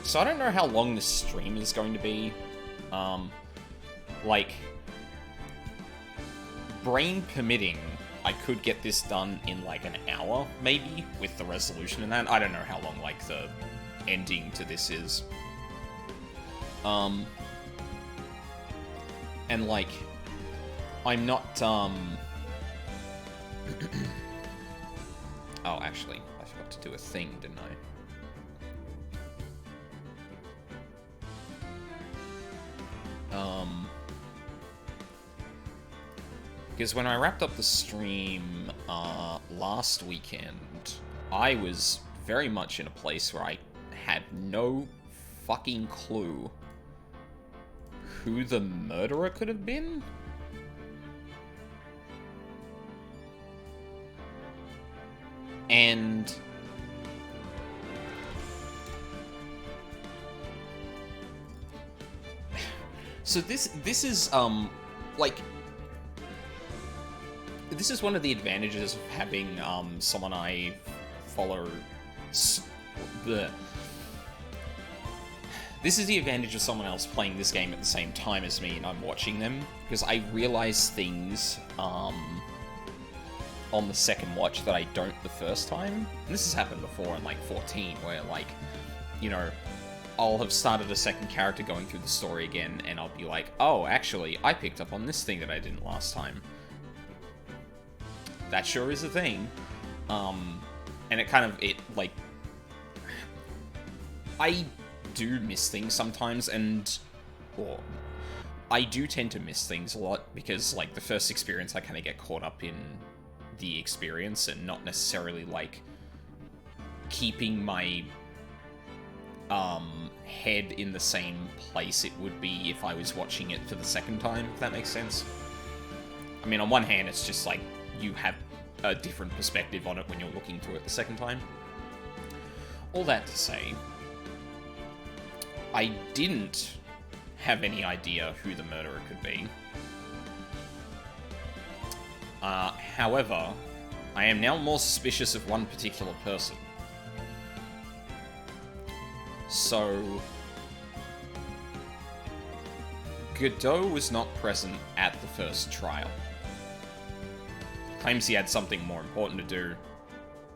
So I don't know how long this stream is going to be. Like, brain permitting, I could get this done in like an hour, maybe, with the resolution and that. I don't know how long, like, the ending to this is. And, like, I'm not, Oh, actually, I forgot to do a thing, didn't I? Because when I wrapped up the stream last weekend, I was very much in a place where I had no fucking clue who the murderer could have been. And so this is like, this is one of the advantages of having someone I follow. This is the advantage of someone else playing this game at the same time as me, and I'm watching them, because I realize things on the second watch that I don't the first time. And this has happened before in, like, 14, where, like, you know, I'll have started a second character going through the story again, and I'll be like, oh, actually, I picked up on this thing that I didn't last time. That sure is a thing. And it kind of, like, I do miss things sometimes, or I do tend to miss things a lot, because, like, the first experience I kind of get caught up in the experience and not necessarily, like, keeping my head in the same place it would be if I was watching it for the second time, if that makes sense. I mean, on one hand, it's just like you have a different perspective on it when you're looking through it the second time. All that to say, I didn't have any idea who the murderer could be. However, I am now more suspicious of one particular person. So, Godot was not present at the first trial. Claims he had something more important to do.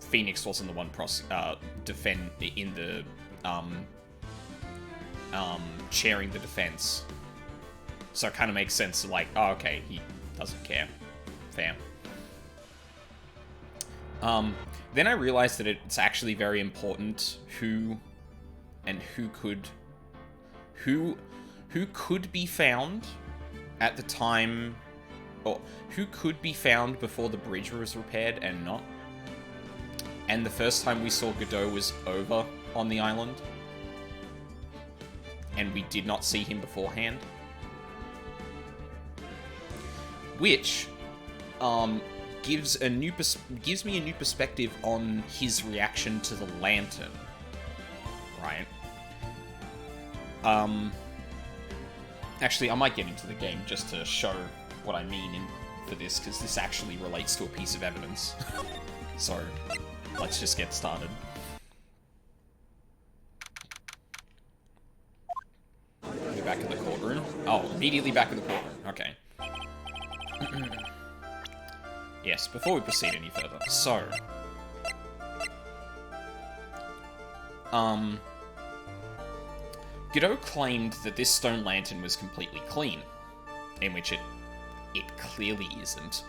Phoenix wasn't the one defend in the chairing the defense. So it kind of makes sense to, like, oh, okay, he doesn't care. Fair. Then I realized that it's actually very important who could be found at the time, or who could be found before the bridge was repaired and not. And the first time we saw Godot was over on the island, and we did not see him beforehand. Which gives me a new perspective on his reaction to the lantern, right? Actually, I might get into the game just to show what I mean for this, because this actually relates to a piece of evidence. So, let's just get started. We're back in the courtroom. Oh, immediately back in the courtroom. Okay. Yes, before we proceed any further. So, Godot claimed that this stone lantern was completely clean, in which it clearly isn't.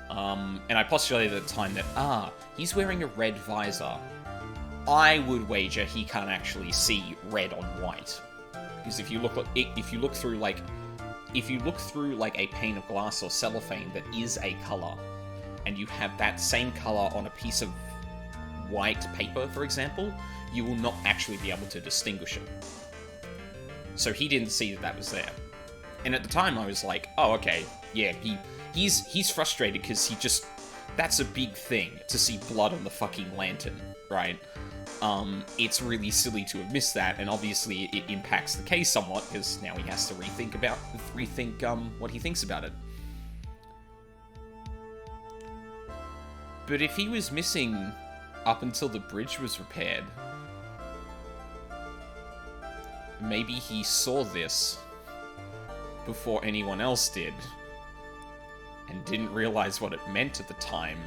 And I postulated at the time that, he's wearing a red visor. I would wager he can't actually see red on white. Because if you look through like a pane of glass or cellophane that is a color, and you have that same color on a piece of white paper, for example, you will not actually be able to distinguish it. So he didn't see that was there. And at the time I was like, oh, okay, yeah, he's frustrated because that's a big thing, to see blood on the fucking lantern, right? It's really silly to have missed that, and obviously it impacts the case somewhat, because now he has to rethink what he thinks about it. But if he was missing up until the bridge was repaired, maybe he saw this before anyone else did, and didn't realize what it meant at the time,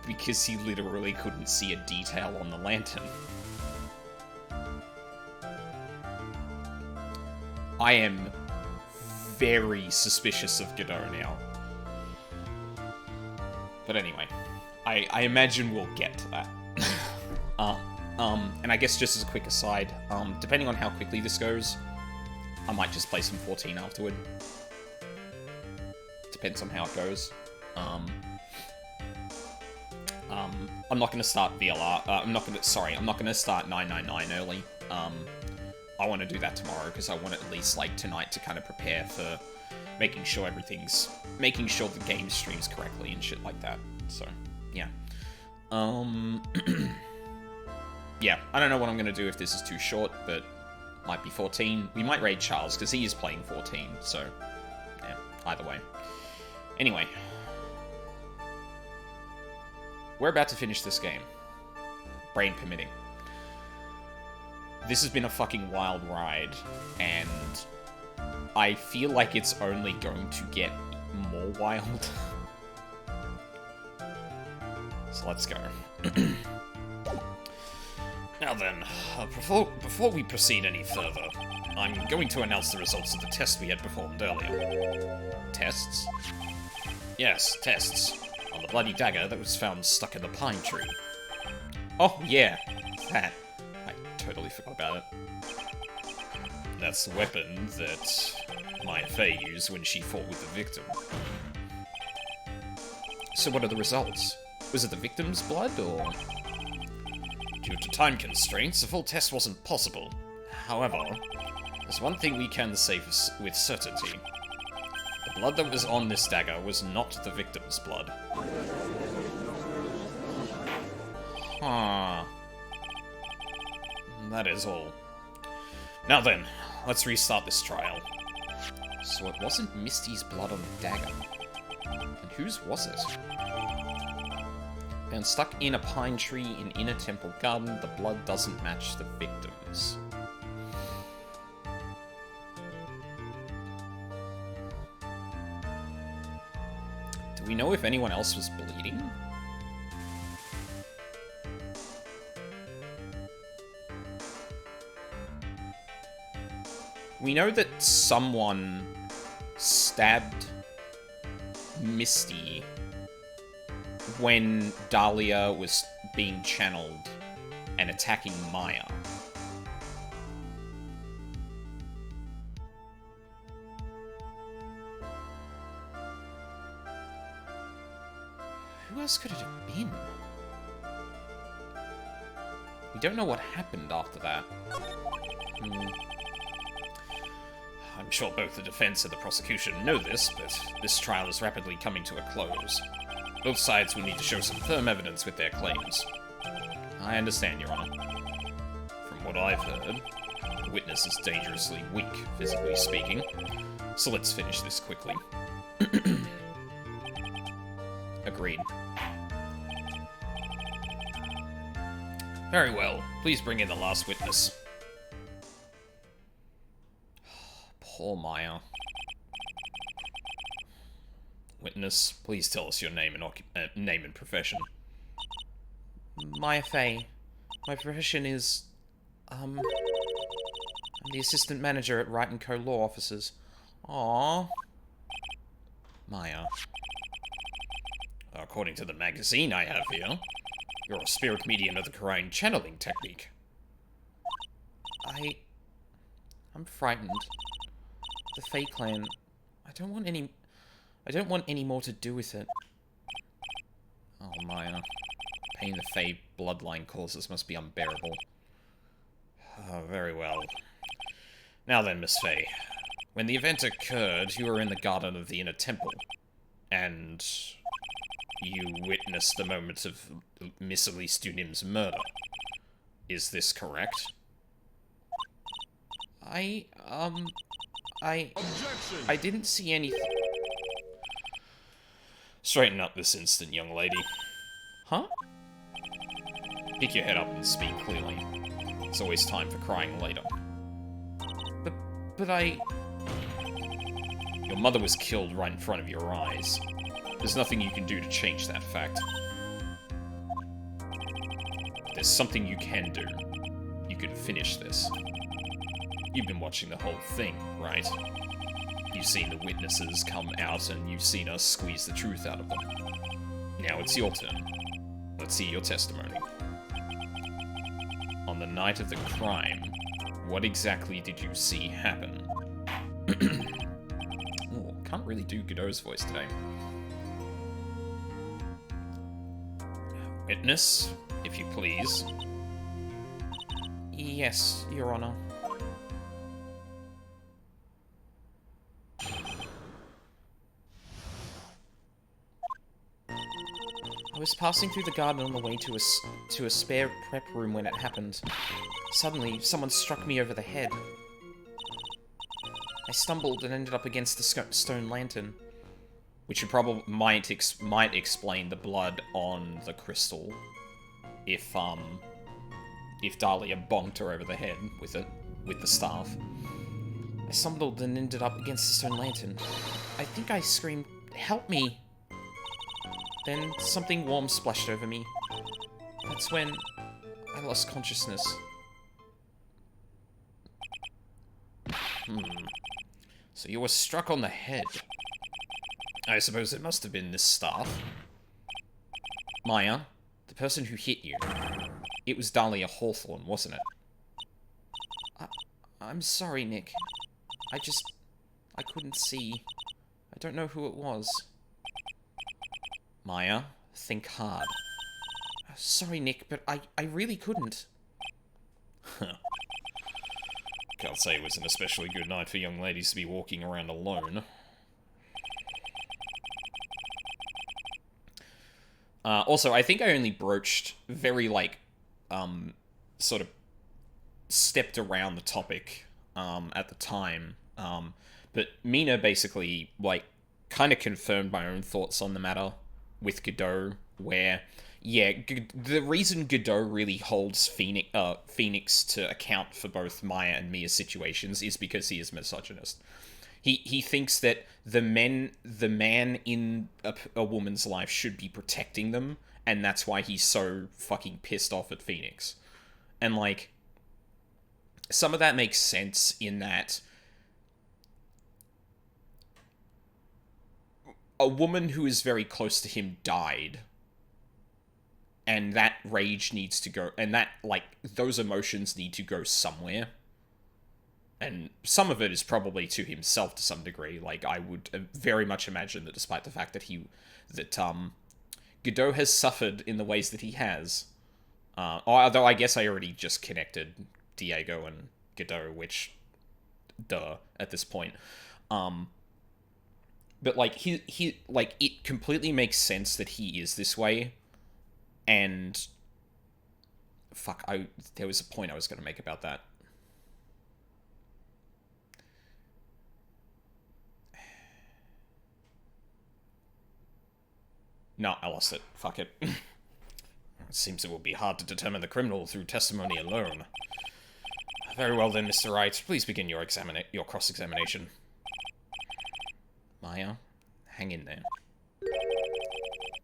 because he literally couldn't see a detail on the lantern. I am very suspicious of Godot now. But anyway, I imagine we'll get to that. And I guess just as a quick aside, depending on how quickly this goes, I might just play some 14 afterward. Depends on how it goes. I'm not gonna start VLR. I'm not gonna start 999 early. I want to do that tomorrow because I want at least like tonight to kind of prepare for making sure the game streams correctly and shit like that. So yeah. Yeah, I don't know what I'm gonna do if this is too short, but might be 14. We might raid Charles because he is playing 14. So yeah, either way. Anyway, we're about to finish this game, brain permitting. This has been a fucking wild ride, and I feel like it's only going to get more wild. So let's go. Now then, before we proceed any further, I'm going to announce the results of the test we had performed earlier. Tests? Yes, tests. On the bloody dagger that was found stuck in the pine tree. Oh, yeah. That. I totally forgot about it. That's the weapon that Maya Fey used when she fought with the victim. So what are the results? Was it the victim's blood, or...? Due to time constraints, a full test wasn't possible. However, there's one thing we can say with certainty. The blood that was on this dagger was not the victim's blood. Huh. That is all. Now then, let's restart this trial. So it wasn't Misty's blood on the dagger. And whose was it? Found stuck in a pine tree in Inner Temple Garden, the blood doesn't match the victim's. Do we know if anyone else was bleeding? We know that someone stabbed Misty when Dahlia was being channeled and attacking Maya. Who else could it have been? We don't know what happened after that. I'm sure both the defense and the prosecution know this, but this trial is rapidly coming to a close. Both sides will need to show some firm evidence with their claims. I understand, Your Honor. From what I've heard, the witness is dangerously weak, physically speaking, so let's finish this quickly. Agreed. Very well. Please bring in the last witness. Poor Maya. Witness, please tell us your name and name and profession. Maya Fey. My profession is... I'm the assistant manager at Wright & Co. Law Offices. Aww. Maya. According to the magazine I have here, you're a spirit medium of the Korean channeling technique. I'm frightened. The Fey clan... I don't want any more to do with it. Oh, Maya. Pain the Fey bloodline causes must be unbearable. Very well. Now then, Miss Fey. When the event occurred, you were in the garden of the Inner Temple. And you witnessed the moments of Miss Elise Dunim's murder. Is this correct? I didn't see anything. Straighten up this instant, young lady. Huh? Pick your head up and speak clearly. It's always time for crying later. But I... Your mother was killed right in front of your eyes. There's nothing you can do to change that fact. There's something you can do. You can finish this. You've been watching the whole thing, right? You've seen the witnesses come out and you've seen us squeeze the truth out of them. Now it's your turn. Let's see your testimony. On the night of the crime, what exactly did you see happen? Oh, can't really do Godot's voice today. Witness, if you please. Yes, Your Honor. I was passing through the garden on the way to a spare prep room when it happened. Suddenly, someone struck me over the head. I stumbled and ended up against the stone lantern. Which probably might explain the blood on the crystal. If Dahlia bonked her over the head with the staff. I stumbled and ended up against the stone lantern. I think I screamed, "Help me!" Then something warm splashed over me. That's when I lost consciousness. So you were struck on the head. I suppose it must have been this staff. Maya, the person who hit you, it was Dahlia Hawthorne, wasn't it? I'm sorry, Nick. I couldn't see. I don't know who it was. Maya, think hard. Sorry, Nick, but I really couldn't. Can't say it was an especially good night for young ladies to be walking around alone. Also, I think I only broached very, sort of stepped around the topic, at the time. But Mina basically, kind of confirmed my own thoughts on the matter with Godot, where, yeah, the reason Godot really holds Phoenix to account for both Maya and Mia's situations is because he is misogynist. He thinks that the man in a woman's life should be protecting them, and that's why he's so fucking pissed off at Phoenix. And, some of that makes sense in that a woman who is very close to him died, and that rage needs to go, and that, those emotions need to go somewhere. And some of it is probably to himself to some degree. I would very much imagine that despite the fact that Godot has suffered in the ways that he has, although I guess I already just connected Diego and Godot, which, duh, at this point. But, it completely makes sense that he is this way, and, fuck, there was a point I was going to make about that. No, I lost it. Fuck it. It seems it will be hard to determine the criminal through testimony alone. Very well then, Mr. Wright. Please begin your cross-examination. Maya, hang in there.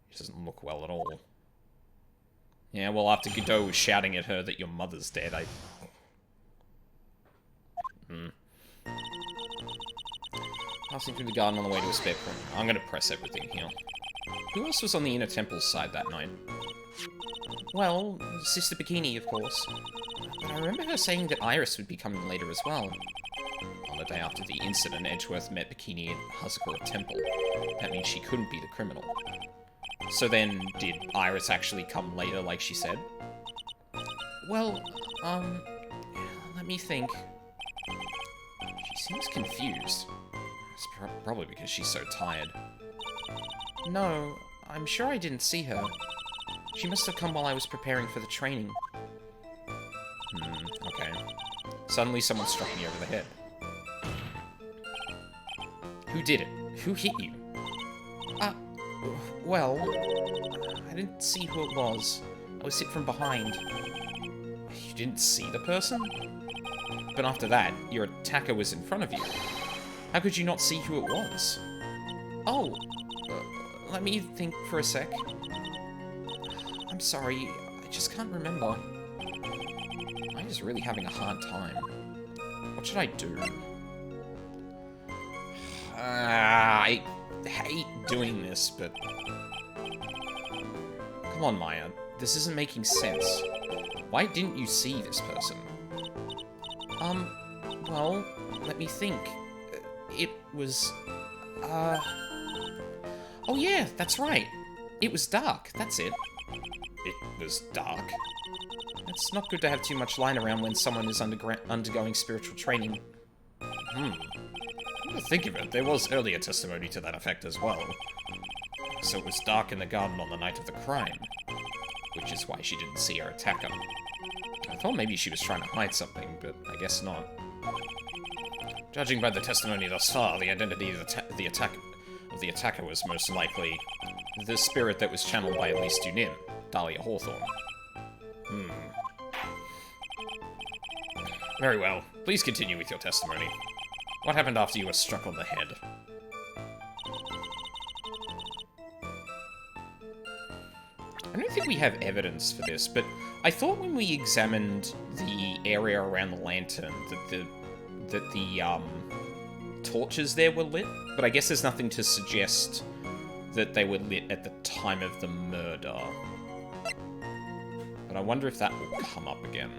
She doesn't look well at all. Yeah, well, after Godot was shouting at her that your mother's dead, Passing through the garden on the way to a spare room. I'm gonna press everything here. Who else was on the Inner Temple side that night? Well, Sister Bikini, of course. But I remember her saying that Iris would be coming later as well. On the day after the incident, Edgeworth met Bikini at Hazakura Temple. That means she couldn't be the criminal. So then, did Iris actually come later, like she said? Well, let me think. She seems confused. It's probably because she's so tired. No, I'm sure I didn't see her. She must have come while I was preparing for the training. Okay. Suddenly someone struck me over the head. Who did it? Who hit you? Well, I didn't see who it was. I was hit from behind. You didn't see the person? But after that, your attacker was in front of you. How could you not see who it was? Oh, let me think for a sec. I'm sorry, I just can't remember. I'm just really having a hard time. What should I do? I hate doing this, but... Come on, Maya. This isn't making sense. Why didn't you see this person? Well, let me think. It was... Oh yeah, that's right. It was dark, that's it. It was dark? It's not good to have too much lying around when someone is undergoing spiritual training. Come to think of it, there was earlier testimony to that effect as well. So it was dark in the garden on the night of the crime. Which is why she didn't see her attacker. I thought maybe she was trying to hide something, but I guess not. Judging by the testimony thus far, the identity of the attacker was most likely the spirit that was channeled by at least Dunin, Dahlia Hawthorne. Very well. Please continue with your testimony. What happened after you were struck on the head? I don't think we have evidence for this, but I thought when we examined the area around the lantern that the torches there were lit, but I guess there's nothing to suggest that they were lit at the time of the murder. But I wonder if that will come up again.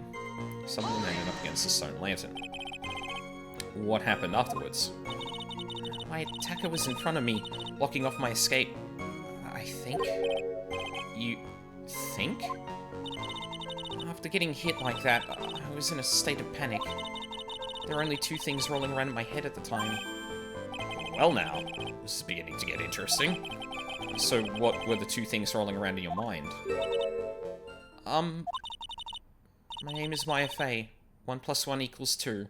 Someone ended up against the stone lantern. What happened afterwards? My attacker was in front of me, blocking off my escape. I think. You think? After getting hit like that, I was in a state of panic. There were only two things rolling around in my head at the time. Well now, this is beginning to get interesting. So what were the two things rolling around in your mind? My name is Maya Fey. 1 + 1 = 2.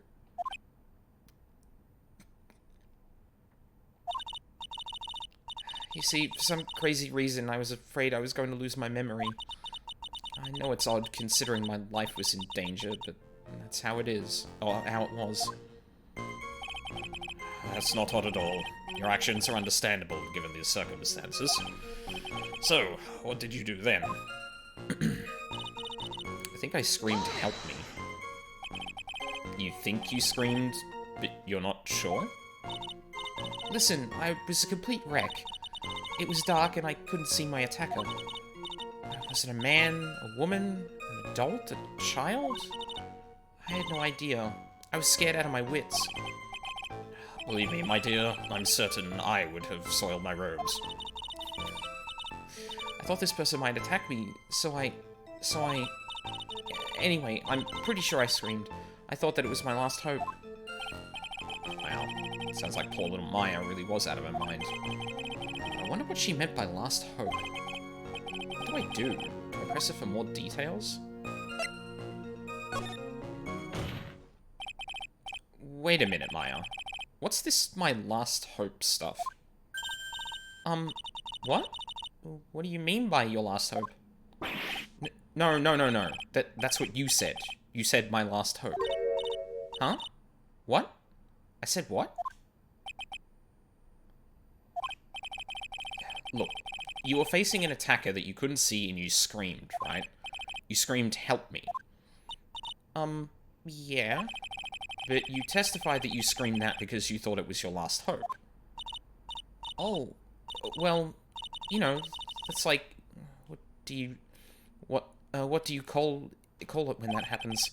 You see, for some crazy reason, I was afraid I was going to lose my memory. I know it's odd, considering my life was in danger, but that's how it is. Or how it was. That's not odd at all. Your actions are understandable, given these circumstances. So, what did you do then? I think I screamed, "Help me." You think you screamed, but you're not sure? Listen, I was a complete wreck. It was dark and I couldn't see my attacker. Was it a man, a woman, an adult, a child? I had no idea. I was scared out of my wits. Believe me, my dear, I'm certain I would have soiled my robes. I thought this person might attack me, so I... Anyway, I'm pretty sure I screamed. I thought that it was my last hope. Wow, sounds like poor little Maya really was out of her mind. I wonder what she meant by last hope. What do I do? Do I press it for more details? Wait a minute, Maya. What's this my last hope stuff? What? What do you mean by your last hope? No. That's what you said. You said my last hope. Huh? What? I said what? Look, you were facing an attacker that you couldn't see and you screamed, right? You screamed, "Help me." Yeah. But you testified that you screamed that because you thought it was your last hope. Oh, well, you know, it's like, what do you call it when that happens?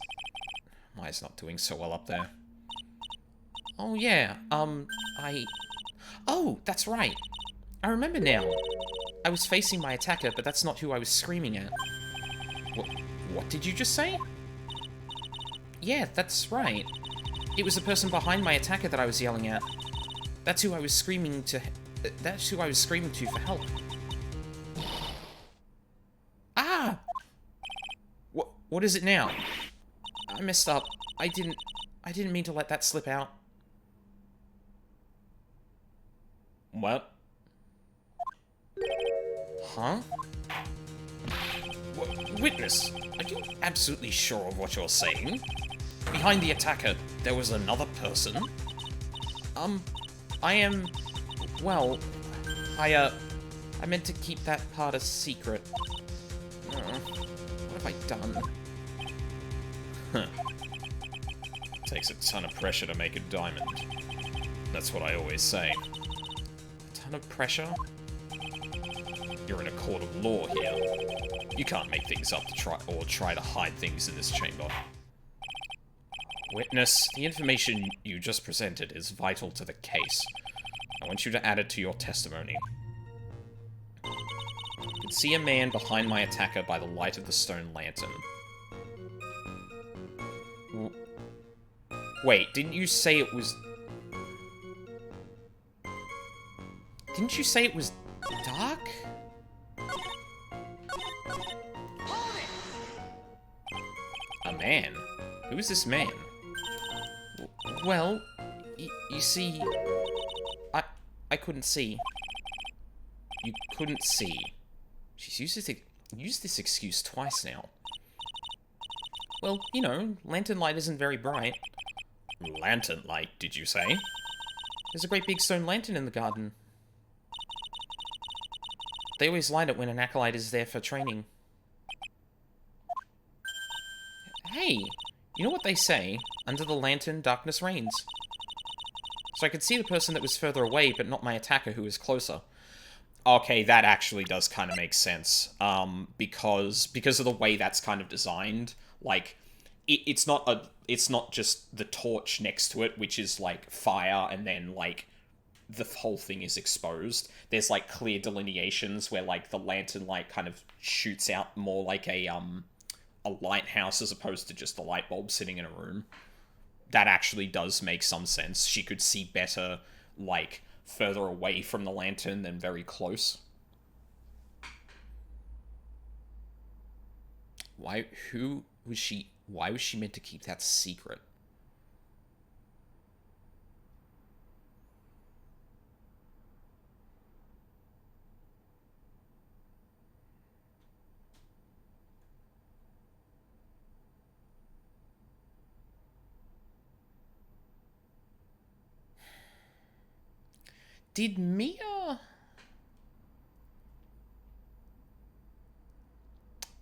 Maya's not doing so well up there. Oh, yeah, Oh, that's right. I remember now. I was facing my attacker, but that's not who I was screaming at. What did you just say? Yeah, that's right. It was the person behind my attacker that I was yelling at. That's who I was screaming to for help. Ah! What is it now? I messed up. I didn't mean to let that slip out. What? Huh? Witness, are you absolutely sure of what you're saying? Behind the attacker, there was another person? I am... Well, I meant to keep that part a secret. What have I done? Huh. Takes a ton of pressure to make a diamond. That's what I always say. A ton of pressure? You're in a court of law here. You can't make things up to try to hide things in this chamber. Witness, the information you just presented is vital to the case. I want you to add it to your testimony. I could see a man behind my attacker by the light of the stone lantern. Wait, didn't you say it was... Didn't you say it was dark? A man? Who is this man? Well, you see... I couldn't see. You couldn't see. She's used this excuse twice now. Well, you know, lantern light isn't very bright. Lantern light, did you say? There's a great big stone lantern in the garden. They always light it when an acolyte is there for training. Hey, you know what they say? Under the lantern, darkness reigns. So I could see the person that was further away, but not my attacker who was closer. Okay, that actually does kind of make sense. Because of the way that's kind of designed, like, it's not just the torch next to it, which is like fire, and then like the whole thing is exposed. There's like clear delineations where like the lantern light kind of shoots out more like a lighthouse as opposed to just a light bulb sitting in a room. That actually does make some sense. She could see better, like, further away from the lantern than very close. Why was she meant to keep that secret? Did Mia...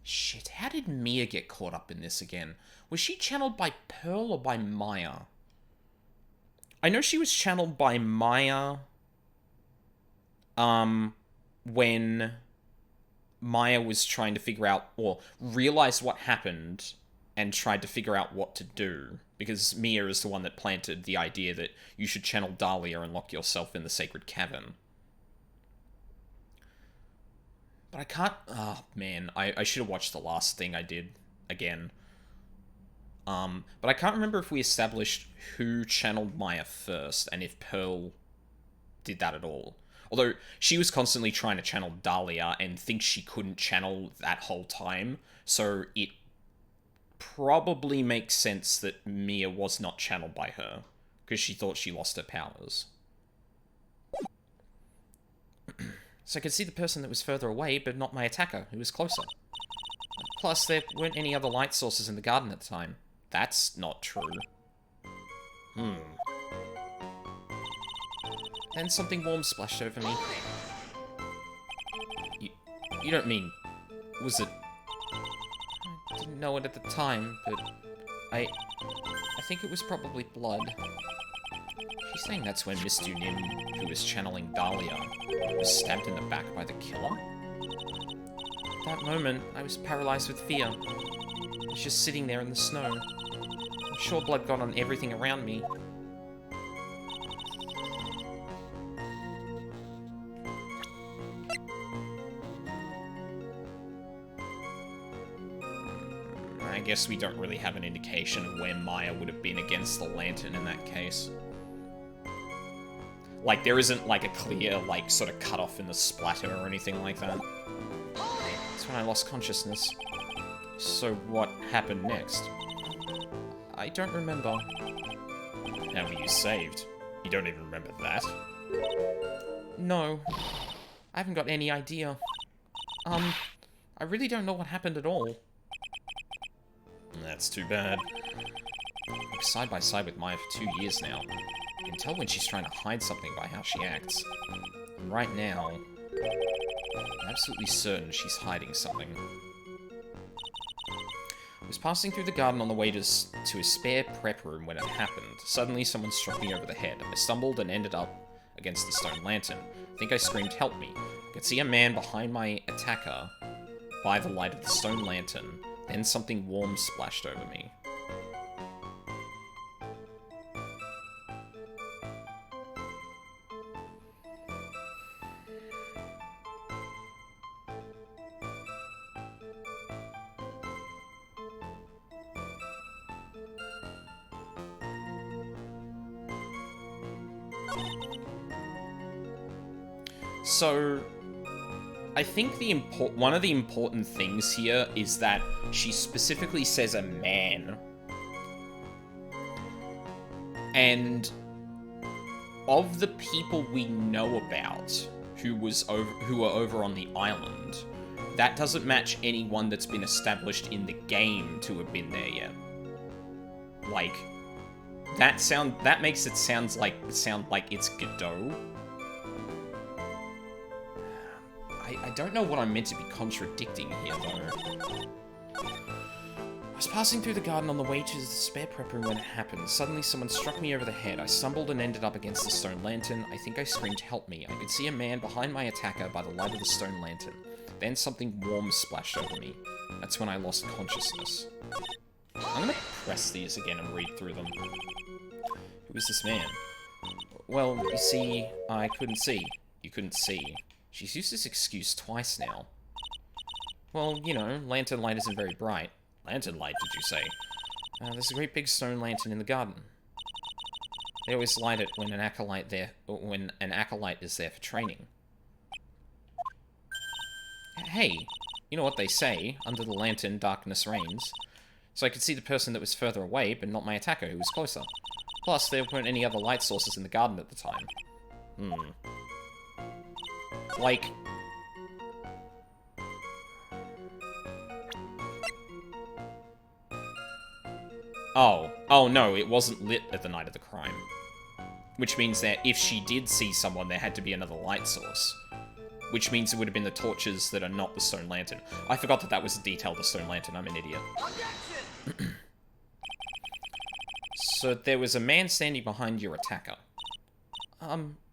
Shit, how did Mia get caught up in this again? Was she channeled by Pearl or by Maya? I know she was channeled by Maya... when Maya was trying to figure out, or realized what happened and tried to figure out what to do. Because Mia is the one that planted the idea that you should channel Dahlia and lock yourself in the sacred cavern. But I can't... Oh, man. I should have watched the last thing I did again. But I can't remember if we established who channeled Maya first, and if Pearl did that at all. Although, she was constantly trying to channel Dahlia and thinks she couldn't channel that whole time, so it probably makes sense that Mia was not channeled by her, because she thought she lost her powers. So I could see the person that was further away, but not my attacker, who was closer. Plus, there weren't any other light sources in the garden at the time. That's not true. Then something warm splashed over me. You don't mean... Was it... I didn't know it at the time, but... I think it was probably blood. She's saying that's when Miss Dunin, who was channeling Dahlia, was stabbed in the back by the killer? At that moment, I was paralyzed with fear. I was just sitting there in the snow. I'm sure blood got on everything around me. I guess we don't really have an indication of where Maya would have been against the lantern in that case. Like, there isn't, like, a clear, like, sort of cutoff in the splatter or anything like that. That's when I lost consciousness. So what happened next? I don't remember. How were you saved? You don't even remember that? No. I haven't got any idea. I really don't know what happened at all. That's too bad. worked side by side with Maya for 2 years now. I can tell when she's trying to hide something by how she acts. And right now, I'm absolutely certain she's hiding something. I was passing through the garden on the way to a spare prep room when it happened. Suddenly, someone struck me over the head. I stumbled and ended up against the stone lantern. I think I screamed, "Help me." I could see a man behind my attacker by the light of the stone lantern. Then something warm splashed over me. So, I think one of the important things here is that she specifically says a man. And of the people we know about who are over on the island, that doesn't match anyone that's been established in the game to have been there yet. Like, that makes it sound like it's Godot. I don't know what I'm meant to be contradicting here, though. I was passing through the garden on the way to the spare prep room when it happened. Suddenly, someone struck me over the head. I stumbled and ended up against the stone lantern. I think I screamed, "Help me." I could see a man behind my attacker by the light of the stone lantern. Then something warm splashed over me. That's when I lost consciousness. I'm gonna press these again and read through them. Who is this man? Well, you see, I couldn't see. You couldn't see. She's used this excuse twice now. Well, you know, lantern light isn't very bright. Lantern light, did you say? There's a great big stone lantern in the garden. They always light it when an acolyte is there for training. Hey, you know what they say, under the lantern, darkness reigns. So I could see the person that was further away, but not my attacker, who was closer. Plus, there weren't any other light sources in the garden at the time. Like... Oh no, it wasn't lit at the night of the crime. Which means that if she did see someone, there had to be another light source. Which means it would have been the torches that are not the stone lantern. I forgot that that was a detail of the stone lantern, I'm an idiot. So there was a man standing behind your attacker.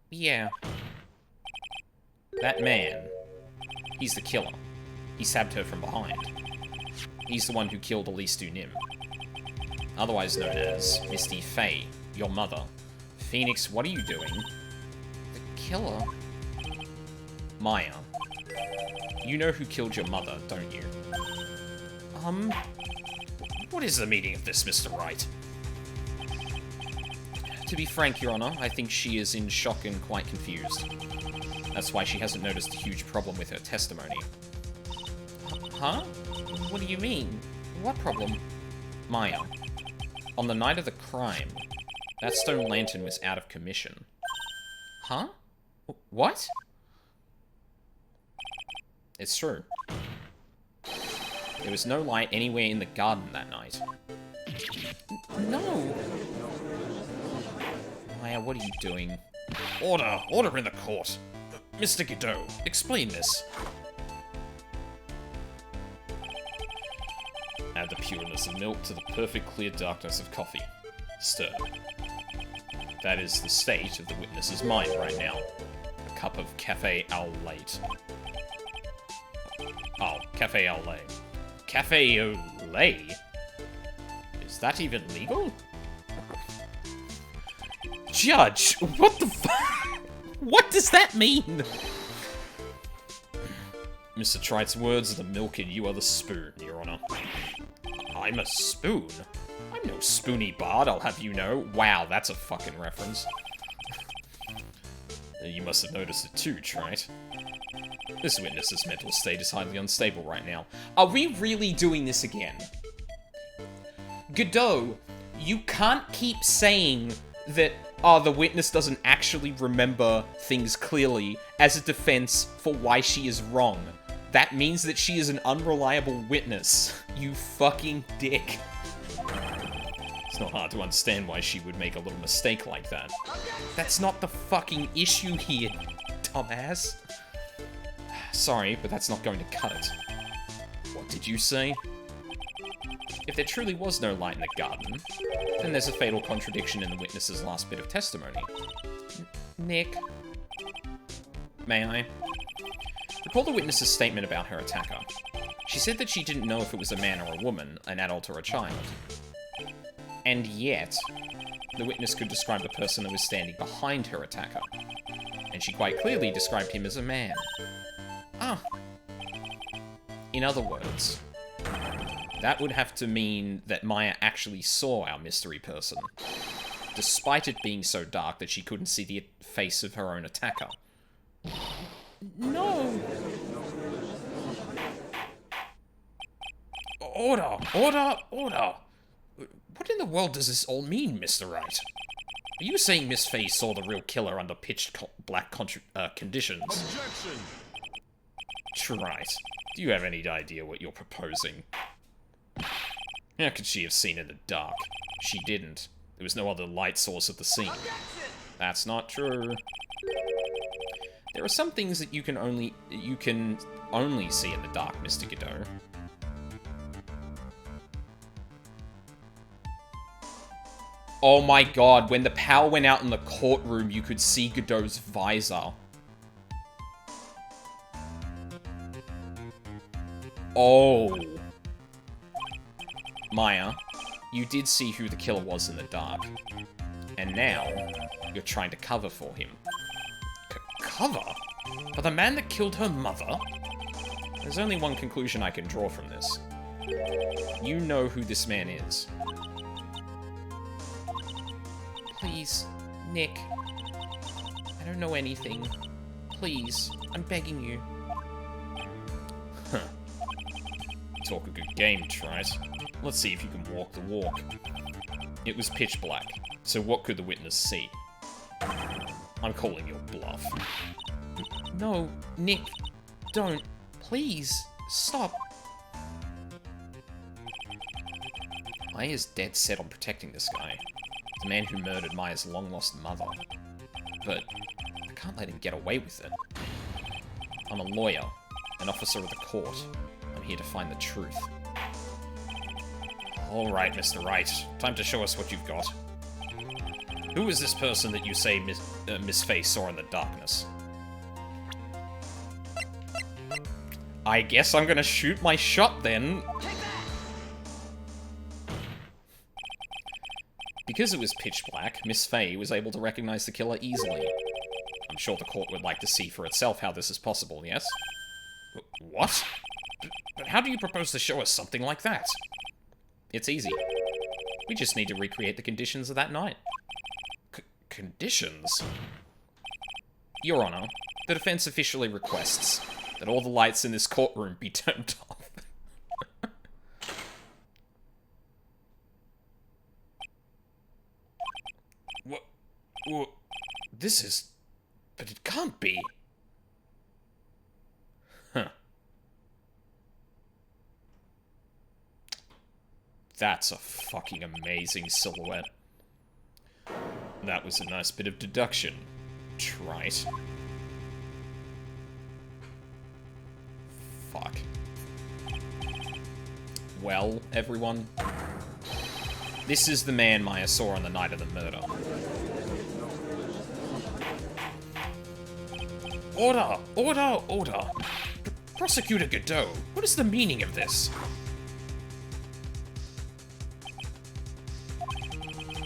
Yeah. That man, he's the killer. He stabbed her from behind. He's the one who killed Elise Nim. Otherwise known as Misty Faye, your mother. Phoenix, what are you doing? The killer? Maya. You know who killed your mother, don't you? What is the meaning of this, Mr. Wright? To be frank, Your Honor, I think she is in shock and quite confused. That's why she hasn't noticed a huge problem with her testimony. Huh? What do you mean? What problem? Maya. On the night of the crime, that stone lantern was out of commission. Huh? What? It's true. There was no light anywhere in the garden that night. No! Maya, what are you doing? Order! Order in the court! Mr. Godot, explain this. Add the pureness of milk to the perfect clear darkness of coffee. Stir. That is the state of the witness's mind right now. A cup of cafe au lait. Oh, cafe au lait. Cafe au lait? Is that even legal? Judge, what the fuck? What does that mean? Mr. Trite's words are the milk and you are the spoon, Your Honor. I'm a spoon? I'm no spoony bard, I'll have you know. Wow, that's a fucking reference. You must have noticed it too, Trite. This witness's mental state is highly unstable right now. Are we really doing this again? Godot, you can't keep saying that, the witness doesn't actually remember things clearly as a defense for why she is wrong. That means that she is an unreliable witness. You fucking dick. It's not hard to understand why she would make a little mistake like that. That's not the fucking issue here, dumbass. Sorry, but that's not going to cut it. What did you say? If there truly was no light in the garden, then there's a fatal contradiction in the witness's last bit of testimony. Nick? May I? Recall the witness's statement about her attacker. She said that she didn't know if it was a man or a woman, an adult or a child. And yet, the witness could describe the person that was standing behind her attacker. And she quite clearly described him as a man. Ah. In other words, that would have to mean that Maya actually saw our mystery person, despite it being so dark that she couldn't see the face of her own attacker. No! Order! Order! Order! What in the world does this all mean, Mr. Wright? Are you saying Miss Faye saw the real killer under pitch-black conditions? Objection! Right. Do you have any idea what you're proposing? How could she have seen in the dark? She didn't. There was no other light source at the scene. That's not true. There are some things that you can only see in the dark, Mr. Godot. Oh my god, when the power went out in the courtroom, you could see Godot's visor. Oh. Maya, you did see who the killer was in the dark. And now, you're trying to cover for him. Cover? For the man that killed her mother? There's only one conclusion I can draw from this. You know who this man is. Please, Nick. I don't know anything. Please, I'm begging you. Huh. Talk a good game, Trite. Let's see if you can walk the walk. It was pitch black, so what could the witness see? I'm calling your bluff. No, Nick, don't. Please, stop. Maya's dead set on protecting this guy. The man who murdered Maya's long-lost mother. But I can't let him get away with it. I'm a lawyer, an officer of the court. I'm here to find the truth. Alright, Mr. Wright. Time to show us what you've got. Who is this person that you say Miss Faye saw in the darkness? I guess I'm gonna shoot my shot then. Because it was pitch black, Miss Faye was able to recognize the killer easily. I'm sure the court would like to see for itself how this is possible, yes? What? But how do you propose to show us something like that? It's easy. We just need to recreate the conditions of that night. Conditions? Your Honor, the defense officially requests that all the lights in this courtroom be turned off. What? This is... But it can't be. Huh. That's a fucking amazing silhouette. That was a nice bit of deduction. Trite. Fuck. Well, everyone. This is the man Maya saw on the night of the murder. Order! Order! Order! Prosecutor Godot, what is the meaning of this?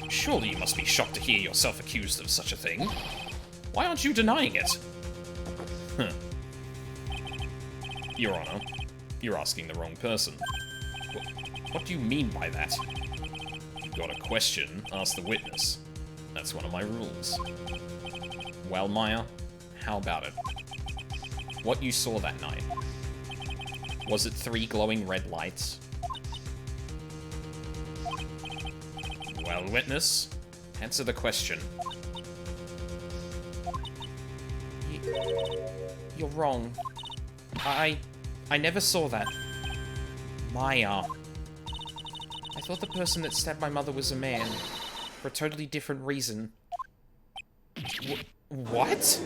Surely you must be shocked to hear yourself accused of such a thing. Why aren't you denying it? Huh. Your Honor, you're asking the wrong person. What do you mean by that? If you've got a question, ask the witness. That's one of my rules. Well, Maya, how about it? What you saw that night? Was it 3 glowing red lights? Well, witness, answer the question. You're wrong. I never saw that. Maya. I thought the person that stabbed my mother was a man, for a totally different reason. What?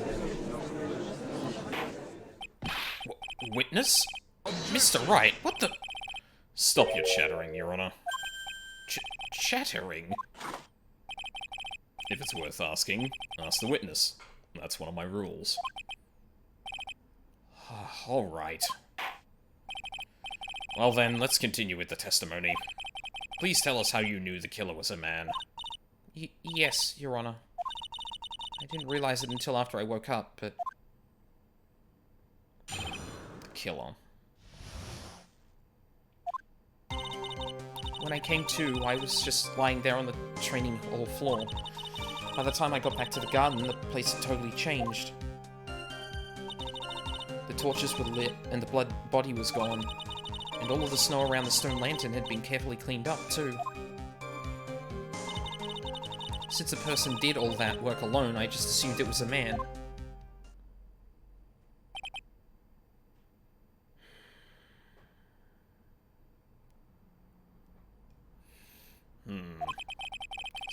Witness? Mr. Wright, what the... Stop your chattering, Your Honor. Chattering? If it's worth asking, ask the witness. That's one of my rules. Alright. Well then, let's continue with the testimony. Please tell us how you knew the killer was a man. Yes, Your Honor. I didn't realize it until after I woke up, but... The killer. When I came to, I was just lying there on the training hall floor. By the time I got back to the garden, the place had totally changed. The torches were lit, and the body was gone. And all of the snow around the stone lantern had been carefully cleaned up, too. Since the person did all that work alone, I just assumed it was a man.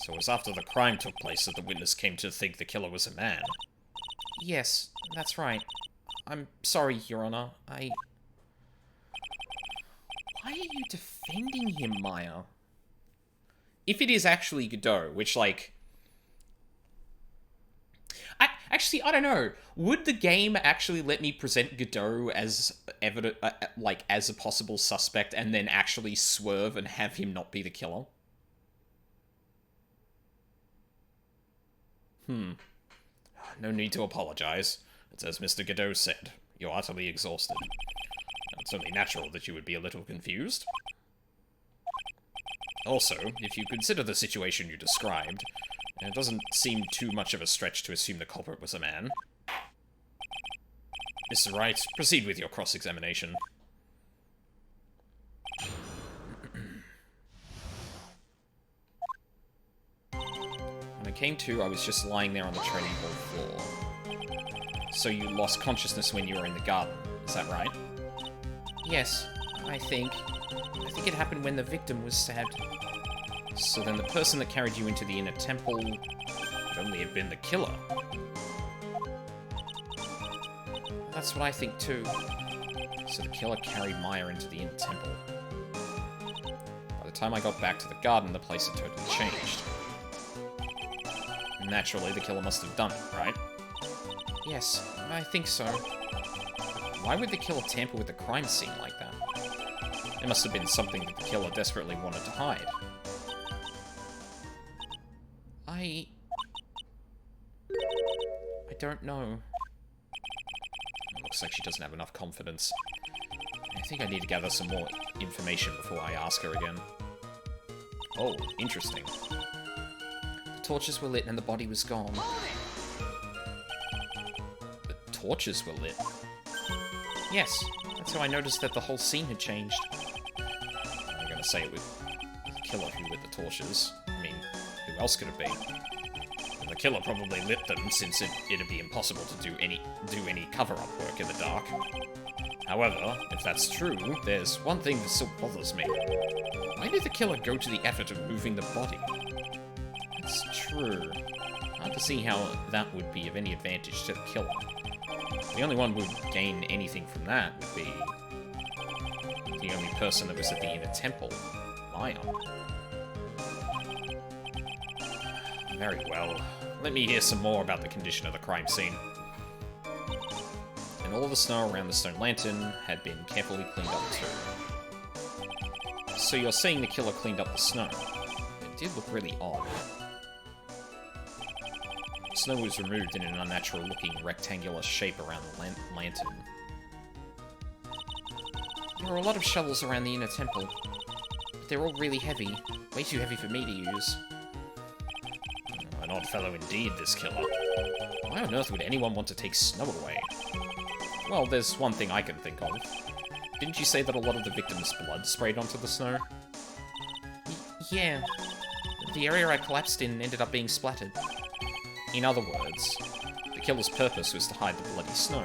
So it was after the crime took place that the witness came to think the killer was a man. Yes, that's right. I'm sorry, Your Honor. Why are you defending him, Maya? If it is actually Godot, which, like... Actually, I don't know. Would the game actually let me present Godot as as a possible suspect and then actually swerve and have him not be the killer? No need to apologize. It's as Mr. Godot said. You're utterly exhausted. It's only natural that you would be a little confused. Also, if you consider the situation you described, it doesn't seem too much of a stretch to assume the culprit was a man. Mr. Wright, proceed with your cross-examination. When I came to, I was just lying there on the training hall floor. So you lost consciousness when you were in the garden, is that right? Yes, I think. I think it happened when the victim was stabbed. So then the person that carried you into the inner temple would only have been the killer. That's what I think too. So the killer carried Maya into the inner temple. By the time I got back to the garden, the place had totally changed. Naturally, the killer must have done it, right? Yes, I think so. Why would the killer tamper with the crime scene like that? It must have been something that the killer desperately wanted to hide. I don't know. It looks like she doesn't have enough confidence. I think I need to gather some more information before I ask her again. Oh, interesting. The torches were lit and the body was gone. The torches were lit? Yes, that's how I noticed that the whole scene had changed. I'm gonna say it was the killer who lit the torches. I mean, who else could it be? And the killer probably lit them, since it'd be impossible to do any cover-up work in the dark. However, if that's true, there's one thing that still bothers me. Why did the killer go to the effort of moving the body? It's true. Hard to see how that would be of any advantage to the killer. The only one who would gain anything from that would be the only person that was at the inner temple, Maya. Very well. Let me hear some more about the condition of the crime scene. And all of the snow around the stone lantern had been carefully cleaned up too. So you're saying the killer cleaned up the snow? It did look really odd. Snow was removed in an unnatural-looking rectangular shape around the lantern. There are a lot of shovels around the inner temple, but they're all really heavy. Way too heavy for me to use. An odd fellow indeed, this killer. Why on earth would anyone want to take snow away? Well, there's one thing I can think of. Didn't you say that a lot of the victim's blood sprayed onto the snow? Yeah. The area I collapsed in ended up being splattered. In other words, the killer's purpose was to hide the bloody snow.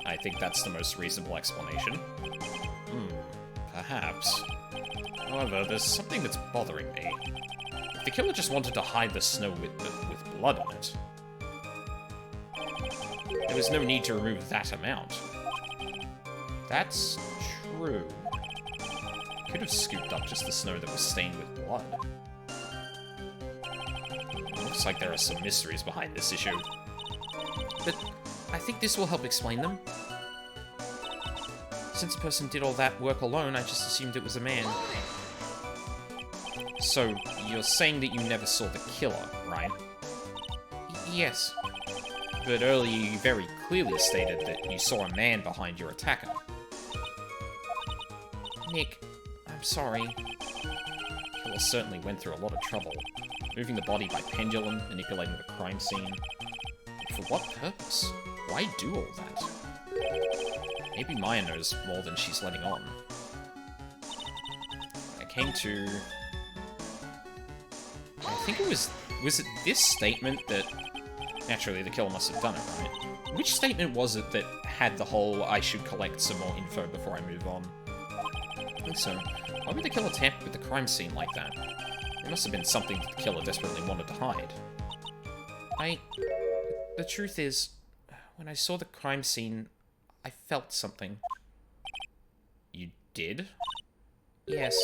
I think that's the most reasonable explanation. Perhaps. However, there's something that's bothering me. If the killer just wanted to hide the snow with blood on it, there was no need to remove that amount. That's true. Could have scooped up just the snow that was stained with blood. Looks like there are some mysteries behind this issue. But I think this will help explain them. Since the person did all that work alone, I just assumed it was a man. So, you're saying that you never saw the killer, right? Yes. But earlier you very clearly stated that you saw a man behind your attacker. Nick, I'm sorry. The killer certainly went through a lot of trouble. Moving the body by pendulum, manipulating the crime scene. For what purpose? Why do all that? Maybe Maya knows more than she's letting on. I came to... I think it was it this statement that... Naturally, the killer must have done it, right? Which statement was it that had the whole, I should collect some more info before I move on? I think so. Why would the killer tamper with the crime scene like that? It must have been something that the killer desperately wanted to hide. The truth is, when I saw the crime scene, I felt something. You did? Yes.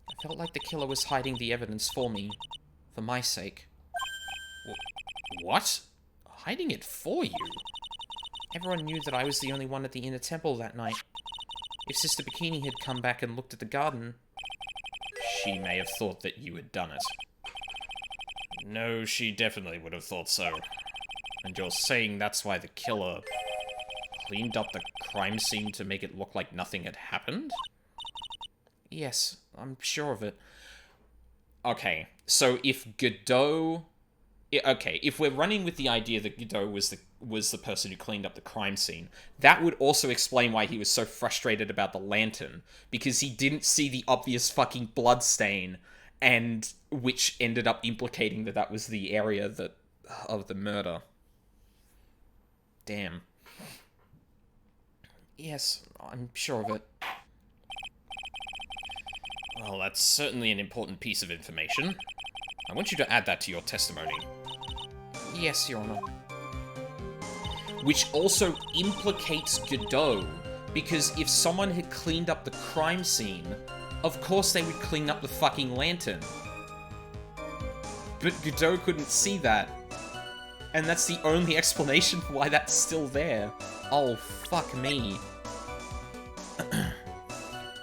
I felt like the killer was hiding the evidence for me. For my sake. What? Hiding it for you? Everyone knew that I was the only one at the inner temple that night. If Sister Bikini had come back and looked at the garden... She may have thought that you had done it. No, she definitely would have thought so. And you're saying that's why the killer cleaned up the crime scene to make it look like nothing had happened? Yes, I'm sure of it. Okay, so if Godot... Okay, if we're running with the idea that Godot was the person who cleaned up the crime scene, that would also explain why he was so frustrated about the lantern, because he didn't see the obvious fucking blood stain, and which ended up implicating that was the area of the murder. Damn. Yes, I'm sure of it. Well, that's certainly an important piece of information. I want you to add that to your testimony. Yes, Your Honor. Which also implicates Godot, because if someone had cleaned up the crime scene, of course they would clean up the fucking lantern. But Godot couldn't see that. And that's the only explanation for why that's still there. Oh, fuck me.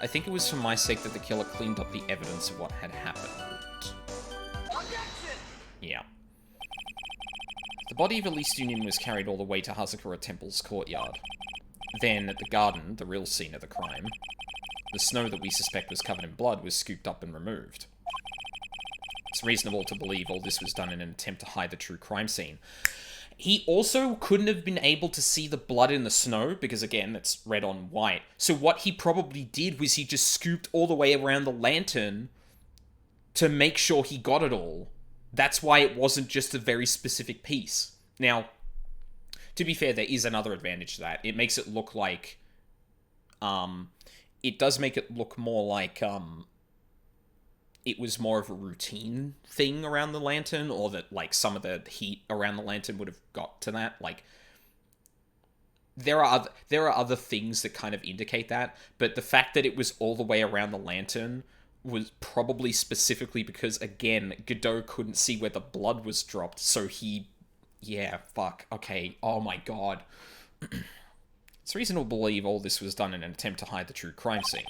I think it was for my sake that the killer cleaned up the evidence of what had happened. Yeah. The body of Elise Union was carried all the way to Hazakura Temple's courtyard. Then, at the garden, the real scene of the crime, the snow that we suspect was covered in blood was scooped up and removed. It's reasonable to believe all this was done in an attempt to hide the true crime scene. He also couldn't have been able to see the blood in the snow, because again, it's red on white. So what he probably did was he just scooped all the way around the lantern to make sure he got it all. That's why it wasn't just a very specific piece. Now, to be fair, there is another advantage to that. It makes it look like... it does make it look more like, it was more of a routine thing around the lantern, or that, like, some of the heat around the lantern would have got to that. Like, there are other things that kind of indicate that, but the fact that it was all the way around the lantern was probably specifically because, again, Godot couldn't see where the blood was dropped, so he... Yeah, fuck. Okay. Oh my god. It's reasonable to believe all this was done in an attempt to hide the true crime scene.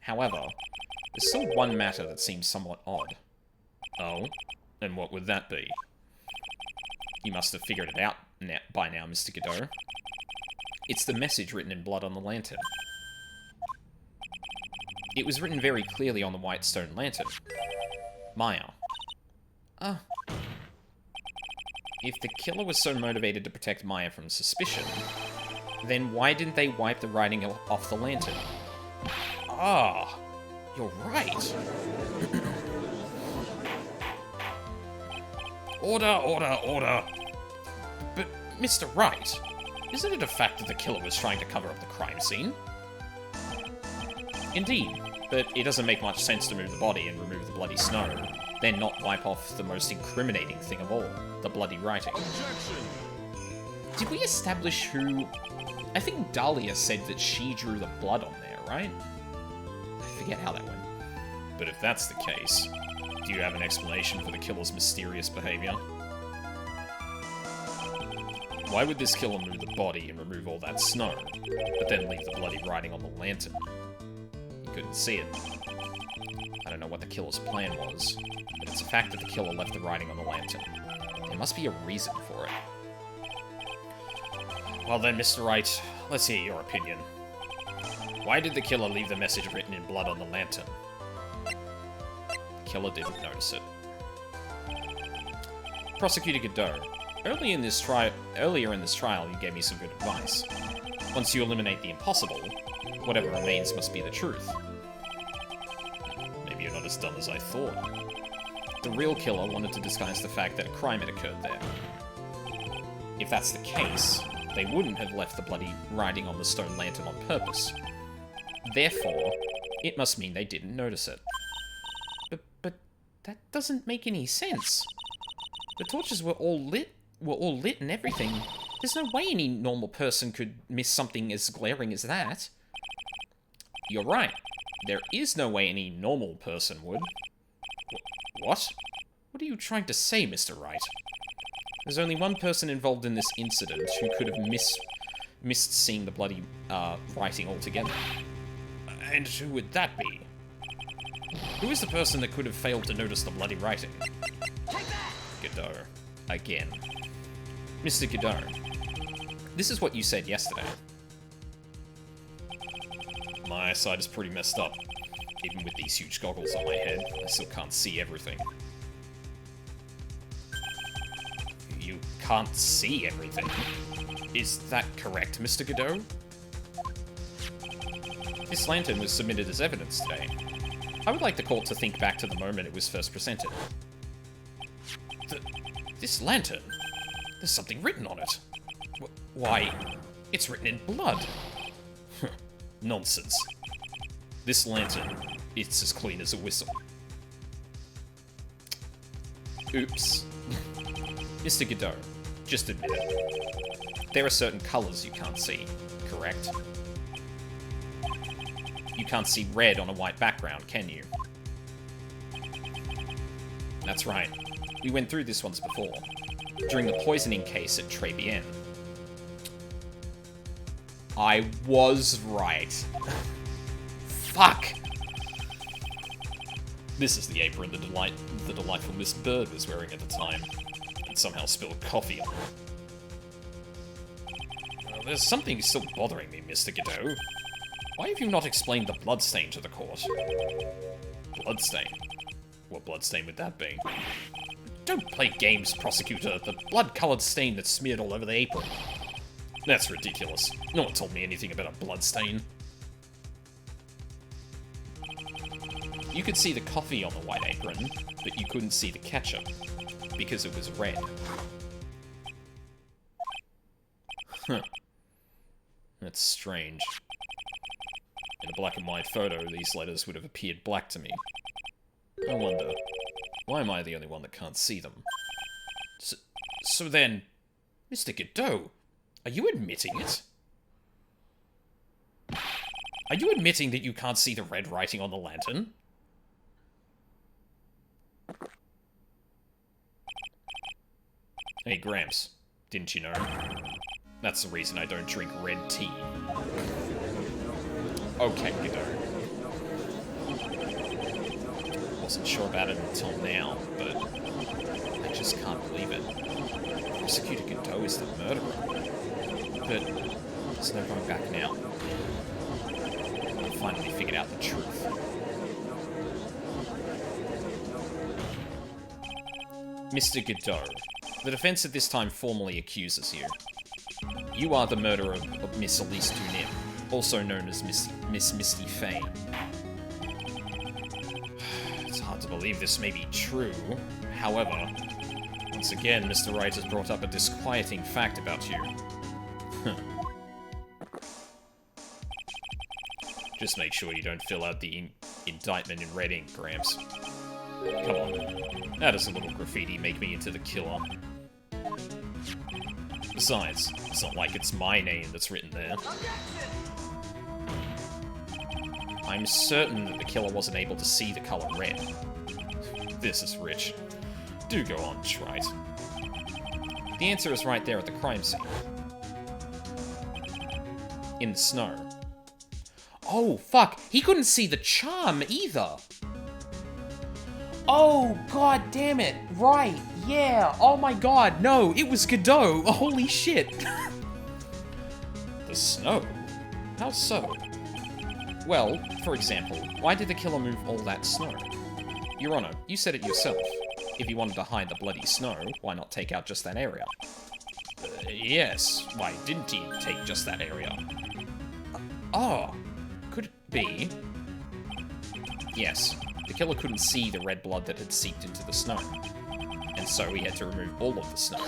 However, there's still one matter that seems somewhat odd. Oh? And what would that be? You must have figured it out by now, Mr. Godot. It's the message written in blood on the lantern. It was written very clearly on the white stone lantern. Maya. Ah. If the killer was so motivated to protect Maya from suspicion, then why didn't they wipe the writing off the lantern? Ah, you're right. Order, order, order. But, Mr. Wright, isn't it a fact that the killer was trying to cover up the crime scene? Indeed, But it doesn't make much sense to move the body and remove the bloody snow, then not wipe off the most incriminating thing of all, the bloody writing. Did we establish who... I think Dahlia said that she drew the blood on there, right? I forget how that went. But if that's the case, do you have an explanation for the killer's mysterious behavior? Why would this killer move the body and remove all that snow, but then leave the bloody writing on the lantern? He couldn't see it. I don't know what the killer's plan was, but it's a fact that the killer left the writing on the lantern. There must be a reason for it. Well then, Mr. Wright, let's hear your opinion. Why did the killer leave the message written in blood on the lantern? The killer didn't notice it. Prosecutor Godot, earlier in this trial, you gave me some good advice. Once you eliminate the impossible, whatever remains must be the truth. Maybe you're not as dumb as I thought. The real killer wanted to disguise the fact that a crime had occurred there. If that's the case, they wouldn't have left the bloody writing on the stone lantern on purpose. Therefore, it must mean they didn't notice it. But that doesn't make any sense. The torches were all lit and everything. There's no way any normal person could miss something as glaring as that. You're right. There is no way any normal person would. What? What are you trying to say, Mr. Wright? There's only one person involved in this incident who could have missed seeing the bloody writing altogether. And who would that be? Who is the person that could have failed to notice the bloody writing? Godot. Again. Mr. Godot, this is what you said yesterday. My eyesight is pretty messed up. Even with these huge goggles on my head, I still can't see everything. You can't see everything? Is that correct, Mr. Godot? This lantern was submitted as evidence today. I would like the court to think back to the moment it was first presented. This lantern? There's something written on it. Why, it's written in blood. Nonsense. This lantern, it's as clean as a whistle. Oops. Mr. Godot, just admit it. There are certain colors you can't see, correct? You can't see red on a white background, can you? That's right. We went through this once before, during the poisoning case at Tribulations. I was right. Fuck! This is the apron the delightful Miss Bird was wearing at the time, and somehow spilled coffee on it. There's something still bothering me, Mr. Godot. Why have you not explained the bloodstain to the court? Bloodstain? What bloodstain would that be? Don't play games, prosecutor. The blood-colored stain that's smeared all over the apron. That's ridiculous. No one told me anything about a bloodstain. You could see the coffee on the white apron, but you couldn't see the ketchup, because it was red. Huh. That's strange. In a black and white photo, these letters would have appeared black to me. I wonder, why am I the only one that can't see them? So then, Mr. Godot, are you admitting it? Are you admitting that you can't see the red writing on the lantern? Hey, Gramps, didn't you know? That's the reason I don't drink red tea. Okay, Godot. Wasn't sure about it until now, but I just can't believe it. Prosecutor Godot is the murderer. But there's no going back now. I've finally figured out the truth. Mr. Godot, the defense at this time formally accuses you. You are the murderer of Miss Elise Dunim, also known as Miss Misty Fane. It's hard to believe this may be true. However, once again, Mr. Wright has brought up a disquieting fact about you. Just make sure you don't fill out the indictment in red ink, Gramps. Come on. How does a little graffiti make me into the killer? Besides, it's not like it's my name that's written there. I'm certain that the killer wasn't able to see the color red. This is rich. Do go on, Trite. The answer is right there at the crime scene. In the snow. Oh, fuck. He couldn't see the charm either. Oh, god damn it. Right. Yeah. Oh my god. No, it was Godot. Holy shit. The snow? How so? Well, for example, why did the killer move all that snow? Your Honor, you said it yourself. If he wanted to hide the bloody snow, why not take out just that area? Yes. Why didn't he take just that area? Oh, could it be? Yes, the killer couldn't see the red blood that had seeped into the snow, and so he had to remove all of the snow.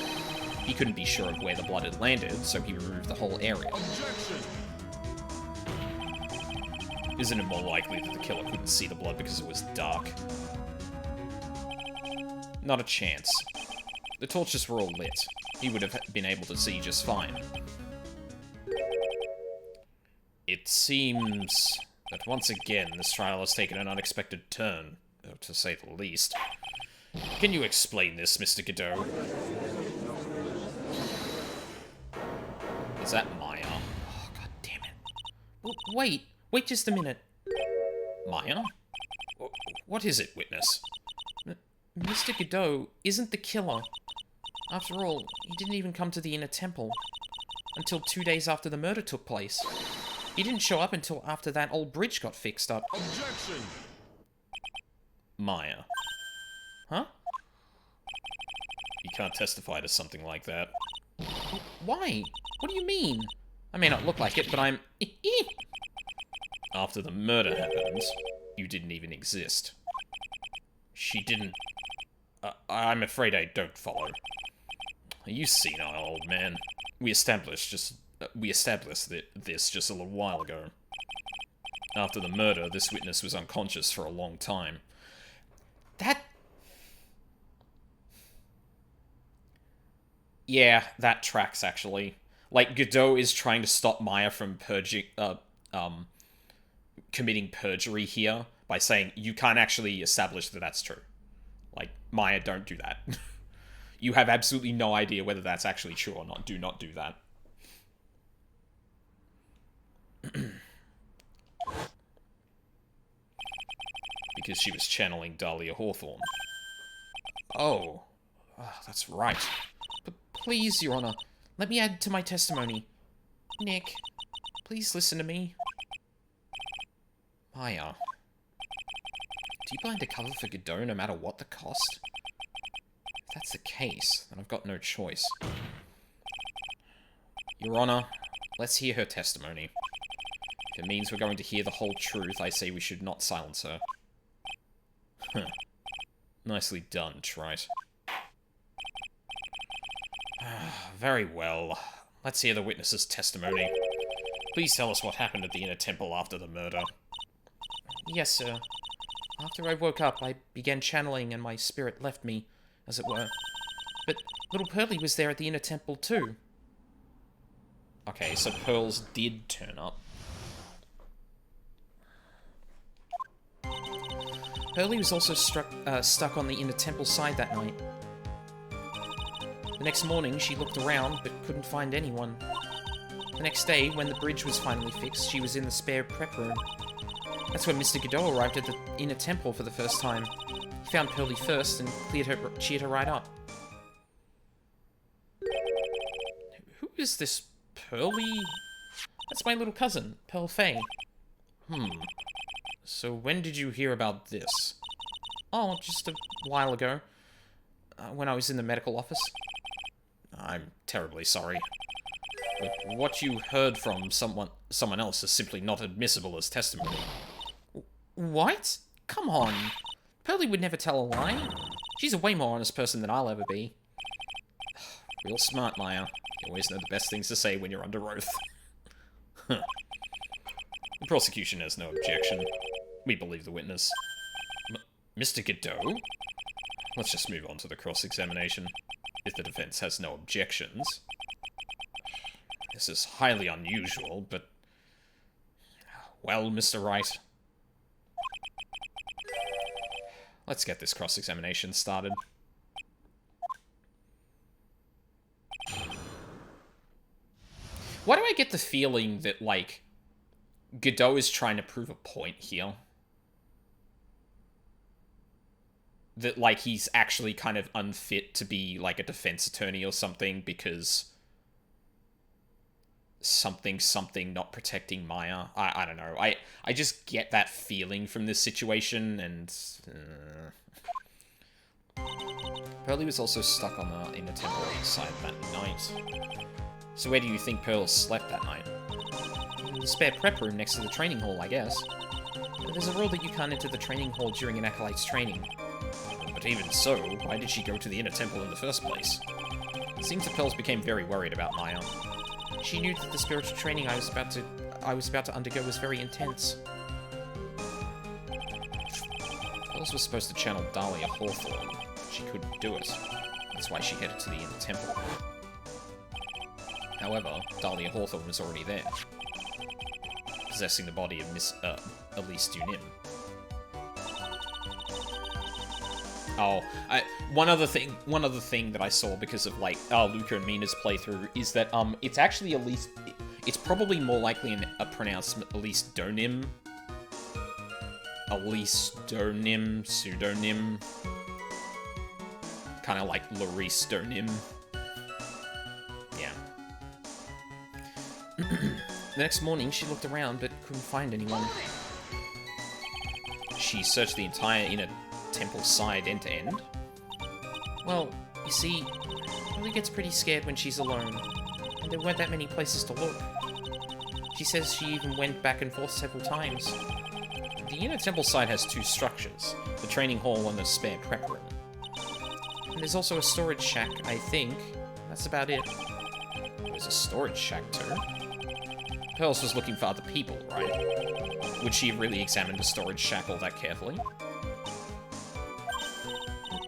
He couldn't be sure of where the blood had landed, so he removed the whole area. Objection! Isn't it more likely that the killer couldn't see the blood because it was dark? Not a chance. The torches were all lit. He would have been able to see just fine. It seems that once again this trial has taken an unexpected turn, to say the least. Can you explain this, Mr. Godot? Is that Maya? Oh, god damn it. Wait just a minute. Maya? What is it, witness? Mr. Godot isn't the killer. After all, he didn't even come to the inner temple until 2 days after the murder took place. He didn't show up until after that old bridge got fixed up. Objection! Maya. Huh? You can't testify to something like that. Why? What do you mean? I may not look like it, but I'm... After the murder happened, you didn't even exist. She didn't... I'm afraid I don't follow. You senile old man. We established this just a little while ago. After the murder, this witness was unconscious for a long time. Yeah, that tracks, actually. Like, Godot is trying to stop Maya from committing perjury here by saying, you can't actually establish that that's true. Like, Maya, don't do that. You have absolutely no idea whether that's actually true or not. Do not do that. Because she was channeling Dahlia Hawthorne. Oh, that's right. But please, Your Honor, let me add to my testimony. Nick, please listen to me. Maya, do you plan to cover for Godot no matter what the cost? If that's the case, then I've got no choice. Your Honor, let's hear her testimony. If it means we're going to hear the whole truth, I say we should not silence her. Huh. Nicely done, Trite. Very well. Let's hear the witness's testimony. Please tell us what happened at the inner temple after the murder. Yes, sir. After I woke up, I began channeling and my spirit left me, as it were. But little Pearlie was there at the inner temple too. Okay, so Pearls did turn up. Pearlie was also stuck on the inner temple side that night. The next morning, she looked around, but couldn't find anyone. The next day, when the bridge was finally fixed, she was in the spare prep room. That's when Mr. Godot arrived at the inner temple for the first time. He found Pearlie first and cheered her right up. Who is this Pearlie? That's my little cousin, Pearl Faye. So when did you hear about this? Oh, just a while ago. When I was in the medical office. I'm terribly sorry. But what you heard from someone else is simply not admissible as testimony. What? Come on. Pearlie would never tell a lie. She's a way more honest person than I'll ever be. Real smart, Maya. You always know the best things to say when you're under oath. The prosecution has no objection. We believe the witness. Mr. Godot? Let's just move on to the cross-examination, if the defense has no objections. This is highly unusual, but... Well, Mr. Wright... Let's get this cross-examination started. Why do I get the feeling that, like, Godot is trying to prove a point here? That, like, he's actually kind of unfit to be, like, a defense attorney or something because something not protecting Maya. I don't know. I just get that feeling from this situation, and... Pearlie was also stuck on the inner temple side that night. So where do you think Pearl slept that night? In the spare prep room next to the training hall, I guess. There's a rule that you can't enter the training hall during an Acolyte's training. But even so, why did she go to the inner temple in the first place? It seems that Pearls became very worried about Maya. She knew that the spiritual training I was about to undergo was very intense. Pearls was supposed to channel Dahlia Hawthorne. She couldn't do it. That's why she headed to the inner temple. However, Dahlia Hawthorne was already there, possessing the body of Miss Elise Dunim. Oh, one other thing that I saw because of, like, Luca and Mina's playthrough is that, it's actually Elise... It's probably more likely a pronouncement Elise Donim. Elise Donim, pseudonym. Kind of like Larice Donim. Yeah. The next morning, she looked around, but couldn't find anyone. She searched the entire inner temple side end to end. Well, you see, Lily gets pretty scared when she's alone, and there weren't that many places to look. She says she even went back and forth several times. The inner temple side has two structures, the training hall and the spare prep room. And there's also a storage shack, I think. That's about it. There's a storage shack too. Pearls was looking for other people, right? Would she have really examined a storage shack all that carefully?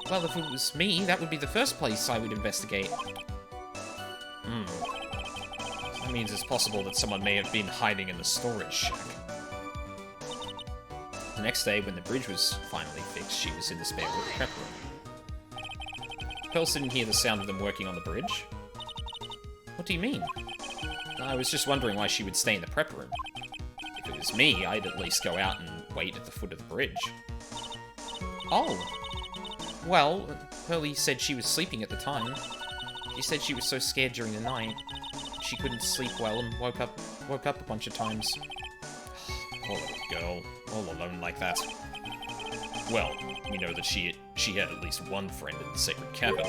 Well, if it was me, that would be the first place I would investigate. That means it's possible that someone may have been hiding in the storage shack. The next day, when the bridge was finally fixed, she was in the spare prep room. Pearls didn't hear the sound of them working on the bridge. What do you mean? I was just wondering why she would stay in the prep room. If it was me, I'd at least go out and wait at the foot of the bridge. Oh. Well, Pearlie said she was sleeping at the time. She said she was so scared during the night. She couldn't sleep well and woke up a bunch of times. Poor little girl, all alone like that. Well, we know that she had at least one friend in the Sacred Cavern,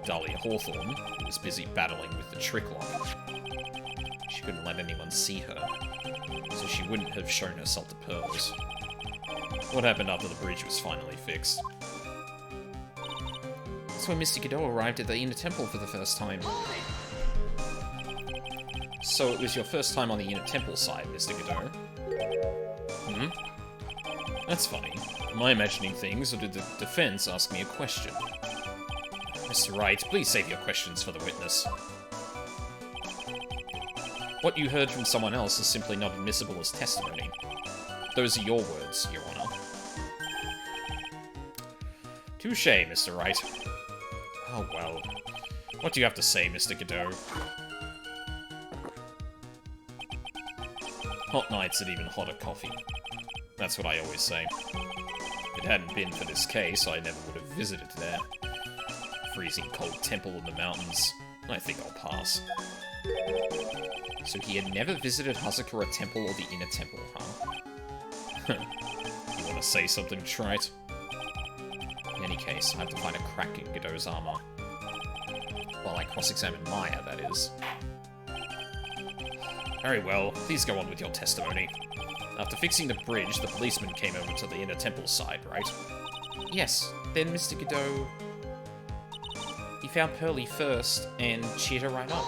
Dahlia Hawthorne, who was busy battling with the trick lock. She couldn't let anyone see her, so she wouldn't have shown herself to Pearls. What happened after the bridge was finally fixed? That's when Mr. Godot arrived at the Inner Temple for the first time. So it was your first time on the Inner Temple side, Mr. Godot? That's funny. Am I imagining things, or did the defense ask me a question? Mr. Wright, please save your questions for the witness. What you heard from someone else is simply not admissible as testimony. Those are your words, Your Honor. Touché, Mr. Wright. Oh, well. What do you have to say, Mr. Godot? Hot nights and even hotter coffee. That's what I always say. If it hadn't been for this case, I never would have visited there. Freezing cold temple in the mountains. I think I'll pass. So he had never visited Hazakura Temple or the Inner Temple, huh? You want to say something, Trite? In any case, I have to find a crack in Godot's armor. While I cross-examine Maya, that is. Very well, please go on with your testimony. After fixing the bridge, the policeman came over to the Inner Temple side, right? Yes, then Mr. Godot... He found Pearlie first, and cheered her right up.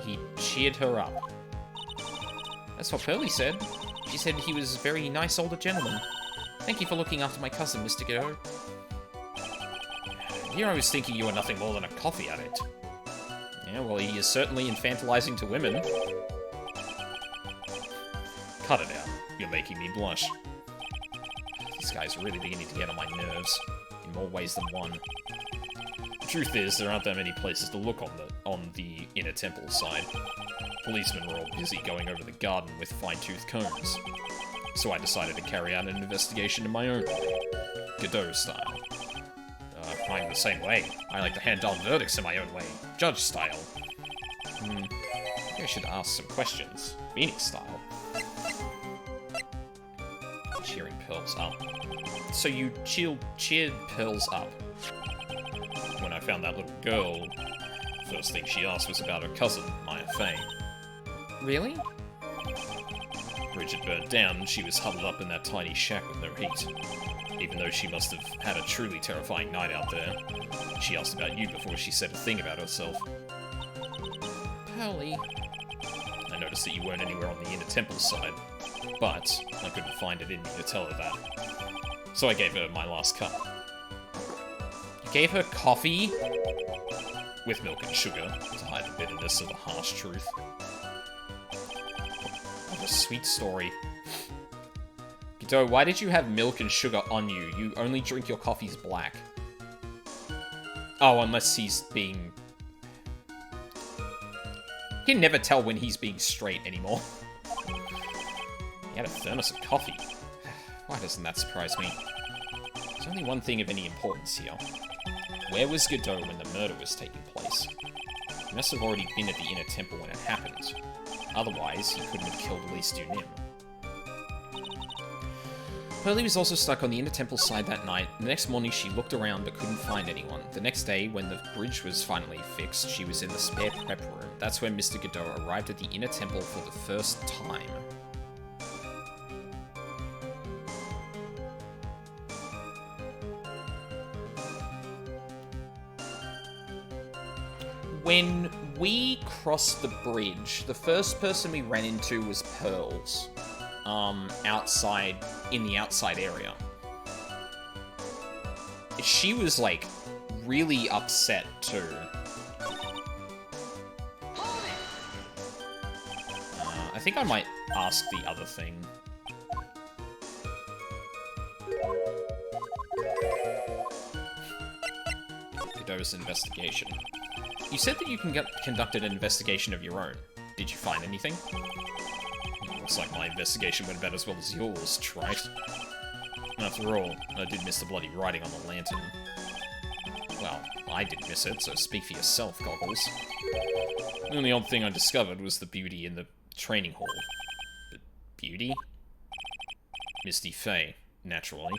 He cheered her up. That's what Pearlie said. She said he was a very nice older gentleman. Thank you for looking after my cousin, Mr. Godot. Here I was thinking you were nothing more than a coffee addict. Yeah, well, he is certainly infantilizing to women. Cut it out. You're making me blush. This guy's really beginning to get on my nerves, in more ways than one. The truth is, there aren't that many places to look on the inner temple side. Policemen were all busy going over the garden with fine-tooth combs. So I decided to carry out an investigation in my own way, Godot style. I'm the same way. I like to hand down verdicts in my own way, judge style. Maybe I should ask some questions, Phoenix style. Cheering Pearls up. So you cheered Pearls up? When I found that little girl, first thing she asked was about her cousin, Maya Fey. Really? Bridge had burnt down, and she was huddled up in that tiny shack with no heat. Even though she must have had a truly terrifying night out there, she asked about you before she said a thing about herself. Pearly. I noticed that you weren't anywhere on the inner temple side, but I couldn't find it in me to tell her that. So I gave her my last cup. You gave her coffee? With milk and sugar, to hide the bitterness of the harsh truth. What a sweet story. Godot, why did you have milk and sugar on you? You only drink your coffees black. Oh, unless he's being... You can never tell when he's being straight anymore. He had a thermos of coffee. Why doesn't that surprise me? There's only one thing of any importance here. Where was Godot when the murder was taking place? He must have already been at the inner temple when it happened. Otherwise, he couldn't have killed Lee Nim. Pearly was also stuck on the inner temple side that night. The next morning, she looked around but couldn't find anyone. The next day, when the bridge was finally fixed, she was in the spare prep room. That's when Mr. Godot arrived at the inner temple for the first time. When we crossed the bridge, the first person we ran into was Pearls. Outside, in the outside area. She was, like, really upset, too. I think I might ask the other thing. Godot's investigation. You said that you conducted an investigation of your own. Did you find anything? Looks like my investigation went about as well as yours, trite. After all, I did miss the bloody writing on the lantern. Well, I did miss it, so speak for yourself, Goggles. The only odd thing I discovered was the beauty in the training hall. But beauty? Misty Fey, naturally.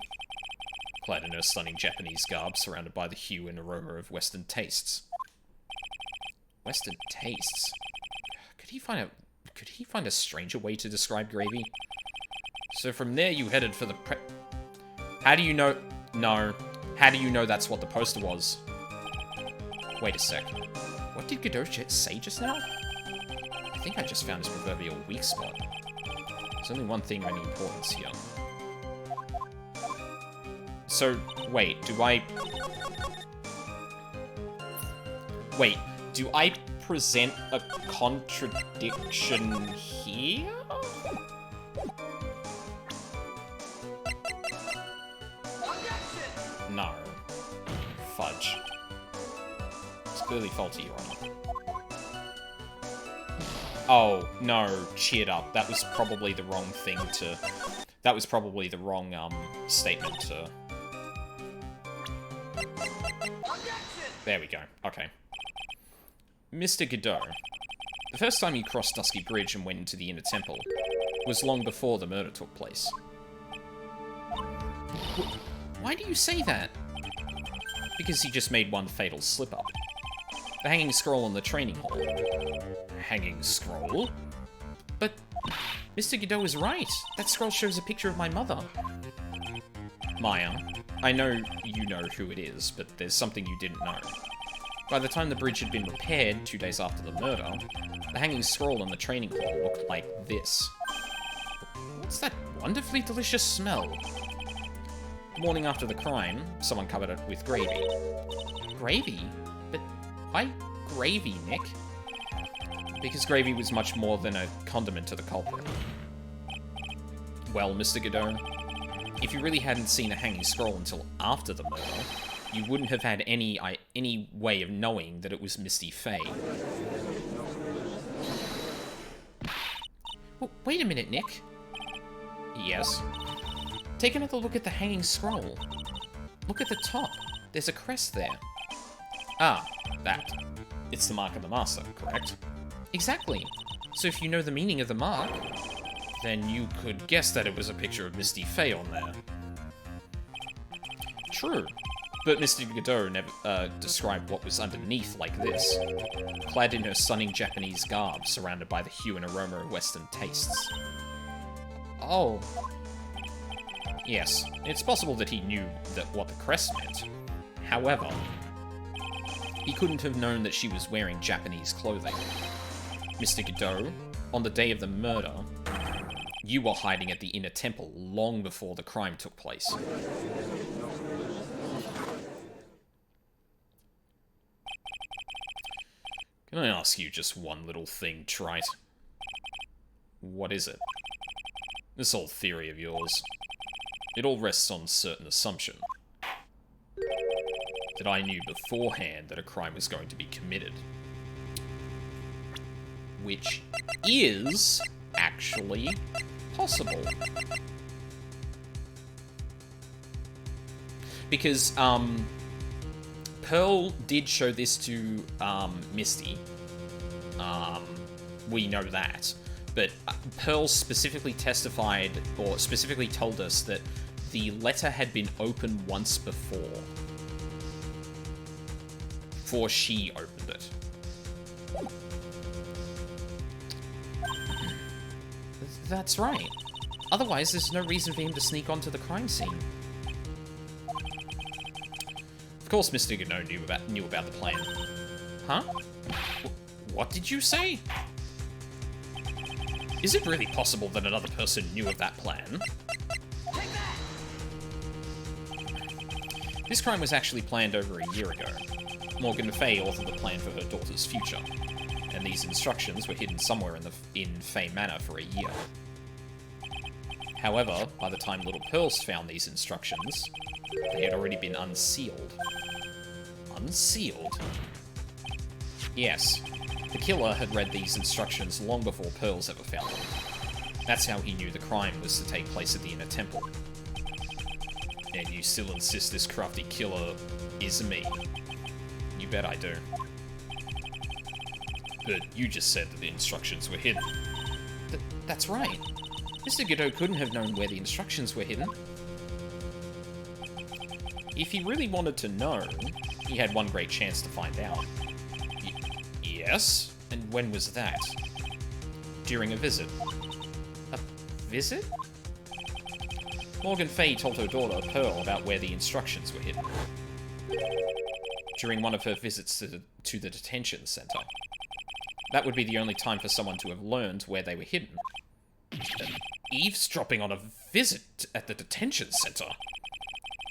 Clad in her stunning Japanese garb, surrounded by the hue and aroma of Western tastes. Western tastes? Could he find a stranger way to describe gravy? So from there you headed for the How do you know... No. How do you know that's what the poster was? Wait a sec. What did Godot say just now? I think I just found his proverbial weak spot. There's only one thing of any importance here. So, wait, do I present a contradiction here? No. Fudge. It's clearly faulty, Your Honor. Oh, no, cheered up. That was probably the wrong thing to... That was probably the wrong, statement to... There we go. Okay. Mr. Godot. The first time you crossed Dusky Bridge and went into the Inner Temple was long before the murder took place. Why do you say that? Because he just made one fatal slip-up. The hanging scroll in the training hall. Hanging scroll? But Mr. Godot is right. That scroll shows a picture of my mother. Maya, I know you know who it is, but there's something you didn't know. By the time the bridge had been repaired, 2 days after the murder, the hanging scroll in the training hall looked like this. What's that wonderfully delicious smell? The morning after the crime, someone covered it with gravy. Gravy? But why gravy, Nick? Because gravy was much more than a condiment to the culprit. Well, Mr. Godot, if you really hadn't seen the hanging scroll until after the murder, you wouldn't have had any way of knowing that it was Misty Fey. Well, wait a minute, Nick. Yes? Take another look at the hanging scroll. Look at the top. There's a crest there. Ah, that. It's the mark of the master, correct? Exactly. So if you know the meaning of the mark, then you could guess that it was a picture of Misty Fey on there. True. But Mr. Godot never described what was underneath like this. Clad in her stunning Japanese garb, surrounded by the hue and aroma of Western tastes. Oh. Yes, it's possible that he knew what the crest meant. However, he couldn't have known that she was wearing Japanese clothing. Mr. Godot, on the day of the murder, you were hiding at the inner temple long before the crime took place. Can I ask you just one little thing, Trite? What is it? This whole theory of yours. It all rests on a certain assumption. That I knew beforehand that a crime was going to be committed. Which is actually possible. Because, Pearl did show this to, Misty. We know that. But Pearl specifically testified, or specifically told us that the letter had been opened once before. Before she opened it. That's right. Otherwise, there's no reason for him to sneak onto the crime scene. Of course, Mr. Godot knew about the plan. Huh? What did you say? Is it really possible that another person knew of that plan? This crime was actually planned over a year ago. Morgan Fay authored the plan for her daughter's future, and these instructions were hidden somewhere in Fay Manor for a year. However, by the time Little Pearls found these instructions, they had already been unsealed. Unsealed? Yes. The killer had read these instructions long before Pearls ever found them. That's how he knew the crime was to take place at the Inner Temple. And you still insist this crafty killer is me? You bet I do. But you just said that the instructions were hidden. That's right. Mr. Godot couldn't have known where the instructions were hidden. If he really wanted to know, he had one great chance to find out. Yes? And when was that? During a visit. A visit? Morgan Fay told her daughter, Pearl, about where the instructions were hidden. During one of her visits to the detention center. That would be the only time for someone to have learned where they were hidden. Eavesdropping on a visit at the detention center?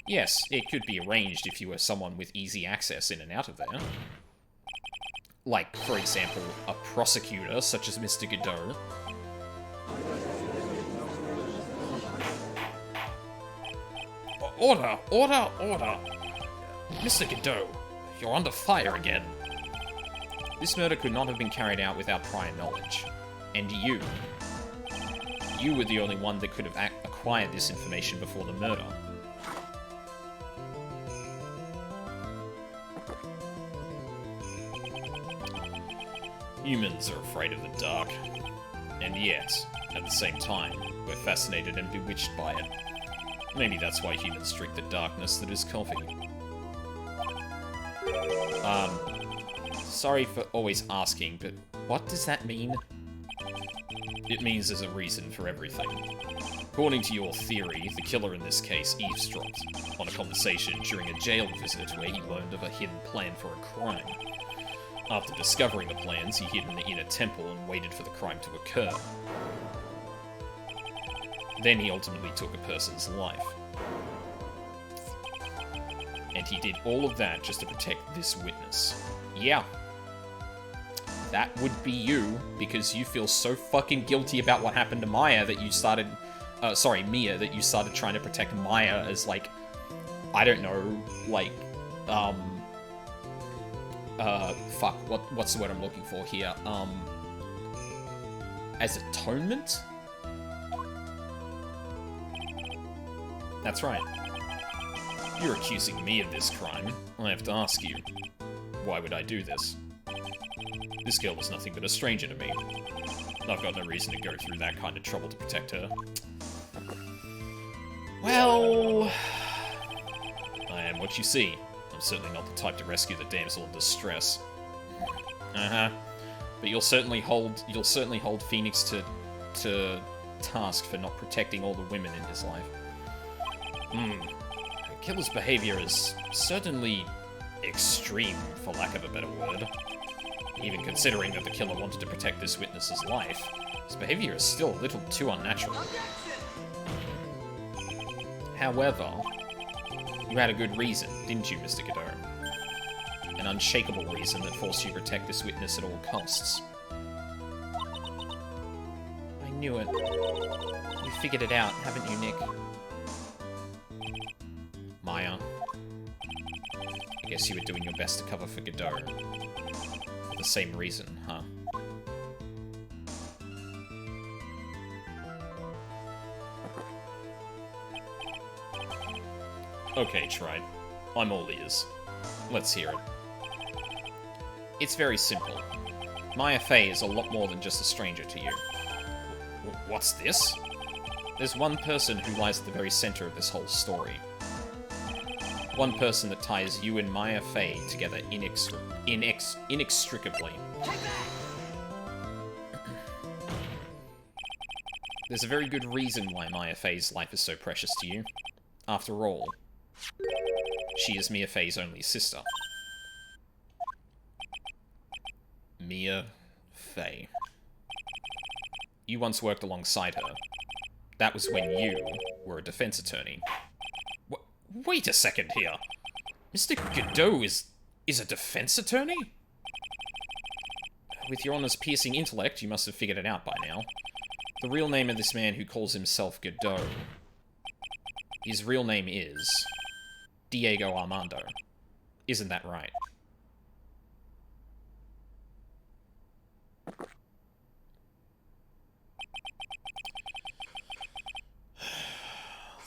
Yes, it could be arranged if you were someone with easy access in and out of there. Like, for example, a prosecutor, such as Mr. Godot. Order! Order! Order! Mr. Godot, you're under fire again. This murder could not have been carried out without prior knowledge. And you were the only one that could have acquired this information before the murder. Humans are afraid of the dark. And yet, at the same time, we're fascinated and bewitched by it. Maybe that's why humans drink the darkness that is coffee. Sorry for always asking, but what does that mean? It means there's a reason for everything. According to your theory, the killer in this case eavesdropped on a conversation during a jail visit where he learned of a hidden plan for a crime. After discovering the plans, he hid in the inner temple and waited for the crime to occur. Then he ultimately took a person's life. And he did all of that just to protect this witness. Yeah. That would be you, because you feel so fucking guilty about what happened to Maya that you started... Mia, that you started trying to protect Maya as, like... I don't know, like... fuck, what's the word I'm looking for here? As atonement? That's right. You're accusing me of this crime. I have to ask you, why would I do this? This girl is nothing but a stranger to me. I've got no reason to go through that kind of trouble to protect her. Well... I am what you see. I'm certainly not the type to rescue the damsel in distress. Uh-huh. But you'll certainly hold Phoenix to task for not protecting all the women in his life. The killer's behavior is certainly extreme, for lack of a better word. Even considering that the killer wanted to protect this witness's life, his behavior is still a little too unnatural. However, you had a good reason, didn't you, Mr. Godot? An unshakable reason that forced you to protect this witness at all costs. I knew it. You figured it out, haven't you, Nick? Maya. I guess you were doing your best to cover for Godot. For the same reason, huh? Okay, Tride. I'm all ears. Let's hear it. It's very simple. Maya Fey is a lot more than just a stranger to you. What's this? There's one person who lies at the very center of this whole story. One person that ties you and Maya Fey together inextricably. There's a very good reason why Maya Fey's life is so precious to you. After all, she is Mia Fey's only sister. Mia Fey. You once worked alongside her. That was when you were a defense attorney. Wait a second here. Mr. Godot is a defense attorney? With your honor's piercing intellect, you must have figured it out by now. The real name of this man who calls himself Godot. His real name is Diego Armando. Isn't that right?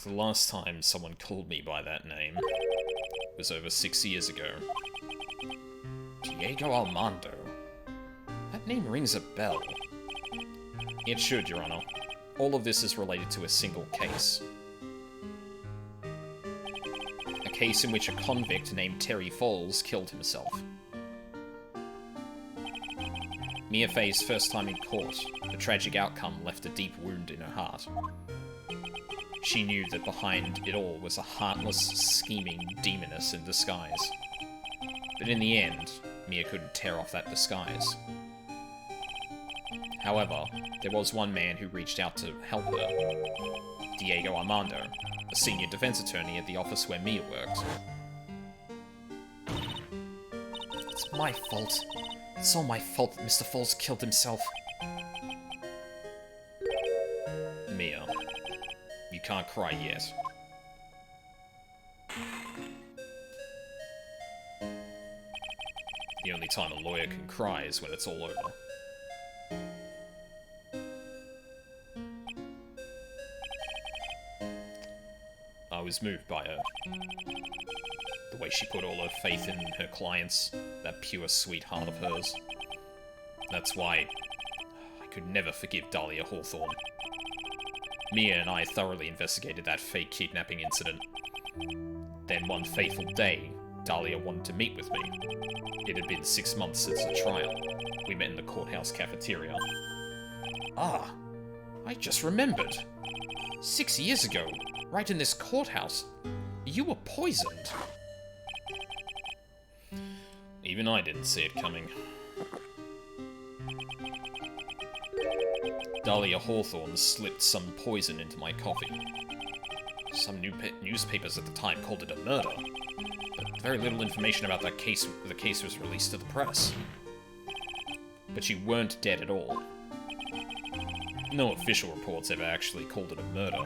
The last time someone called me by that name was over 6 years ago. Diego Armando? That name rings a bell. It should, Your Honor. All of this is related to a single case. A case in which a convict named Terry Falls killed himself. Mia Fey's first time in court, the tragic outcome left a deep wound in her heart. She knew that behind it all was a heartless, scheming demoness in disguise. But in the end, Mia couldn't tear off that disguise. However, there was one man who reached out to help her. Diego Armando, a senior defense attorney at the office where Mia worked. It's my fault. It's all my fault that Mr. Falls killed himself. Mia, you can't cry yet. The only time a lawyer can cry is when it's all over. I was moved by her. The way she put all her faith in her clients, that pure sweetheart of hers. That's why I could never forgive Dahlia Hawthorne. Mia and I thoroughly investigated that fake kidnapping incident. Then one fateful day, Dahlia wanted to meet with me. It had been 6 months since the trial. We met in the courthouse cafeteria. Ah, I just remembered. 6 years ago, right in this courthouse, you were poisoned. Even I didn't see it coming. Dahlia Hawthorne slipped some poison into my coffee. Some newspapers at the time called it a murder, but very little information about that case. The case was released to the press. But you weren't dead at all. No official reports ever actually called it a murder.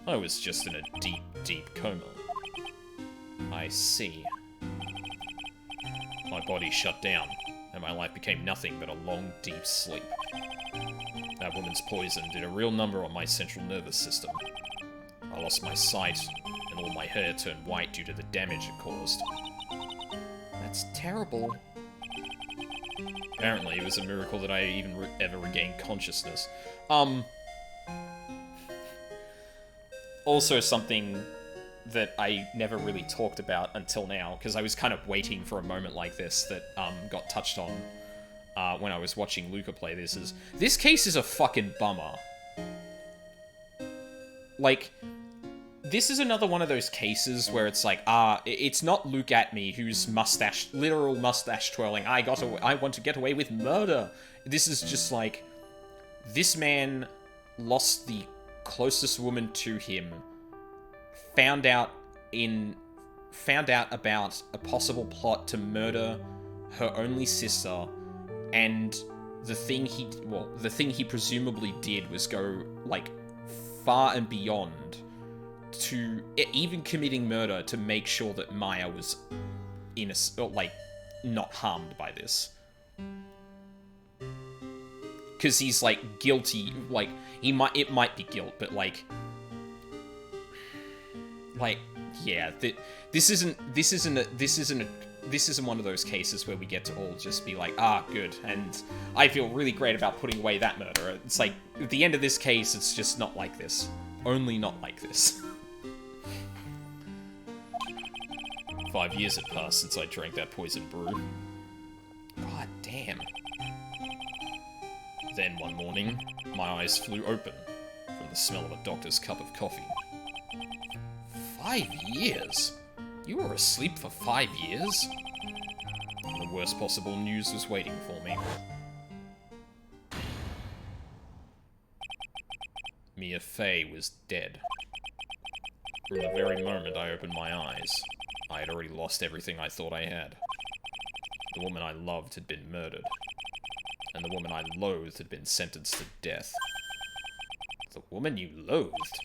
I was just in a deep, deep coma. I see. My body shut down, and my life became nothing but a long, deep sleep. That woman's poison did a real number on my central nervous system. I lost my sight, and all my hair turned white due to the damage it caused. That's terrible. Apparently, it was a miracle that I even ever regained consciousness. Also something that I never really talked about until now, because I was kind of waiting for a moment like this that got touched on when I was watching Luca play this, is this case is a fucking bummer. Like, this is another one of those cases where it's like, it's not Luke Atme who's literal mustache twirling, I want to get away with murder. This is just like, this man lost the closest woman to him, found out about a possible plot to murder her only sister, and the thing he presumably did was go, like, far and beyond to even committing murder to make sure that Maya was not harmed by this. Because he's, like, guilty, like, it might be guilt, but, yeah, this isn't one of those cases where we get to all just be like, good, and I feel really great about putting away that murderer. It's like, at the end of this case, it's just not like this. Only not like this. 5 years had passed since I drank that poison brew. God damn. Then, one morning, my eyes flew open from the smell of a doctor's cup of coffee. 5 years? You were asleep for 5 years? The worst possible news was waiting for me. Mia Fey was dead. From the very moment I opened my eyes, I had already lost everything I thought I had. The woman I loved had been murdered, and the woman I loathed had been sentenced to death. The woman you loathed?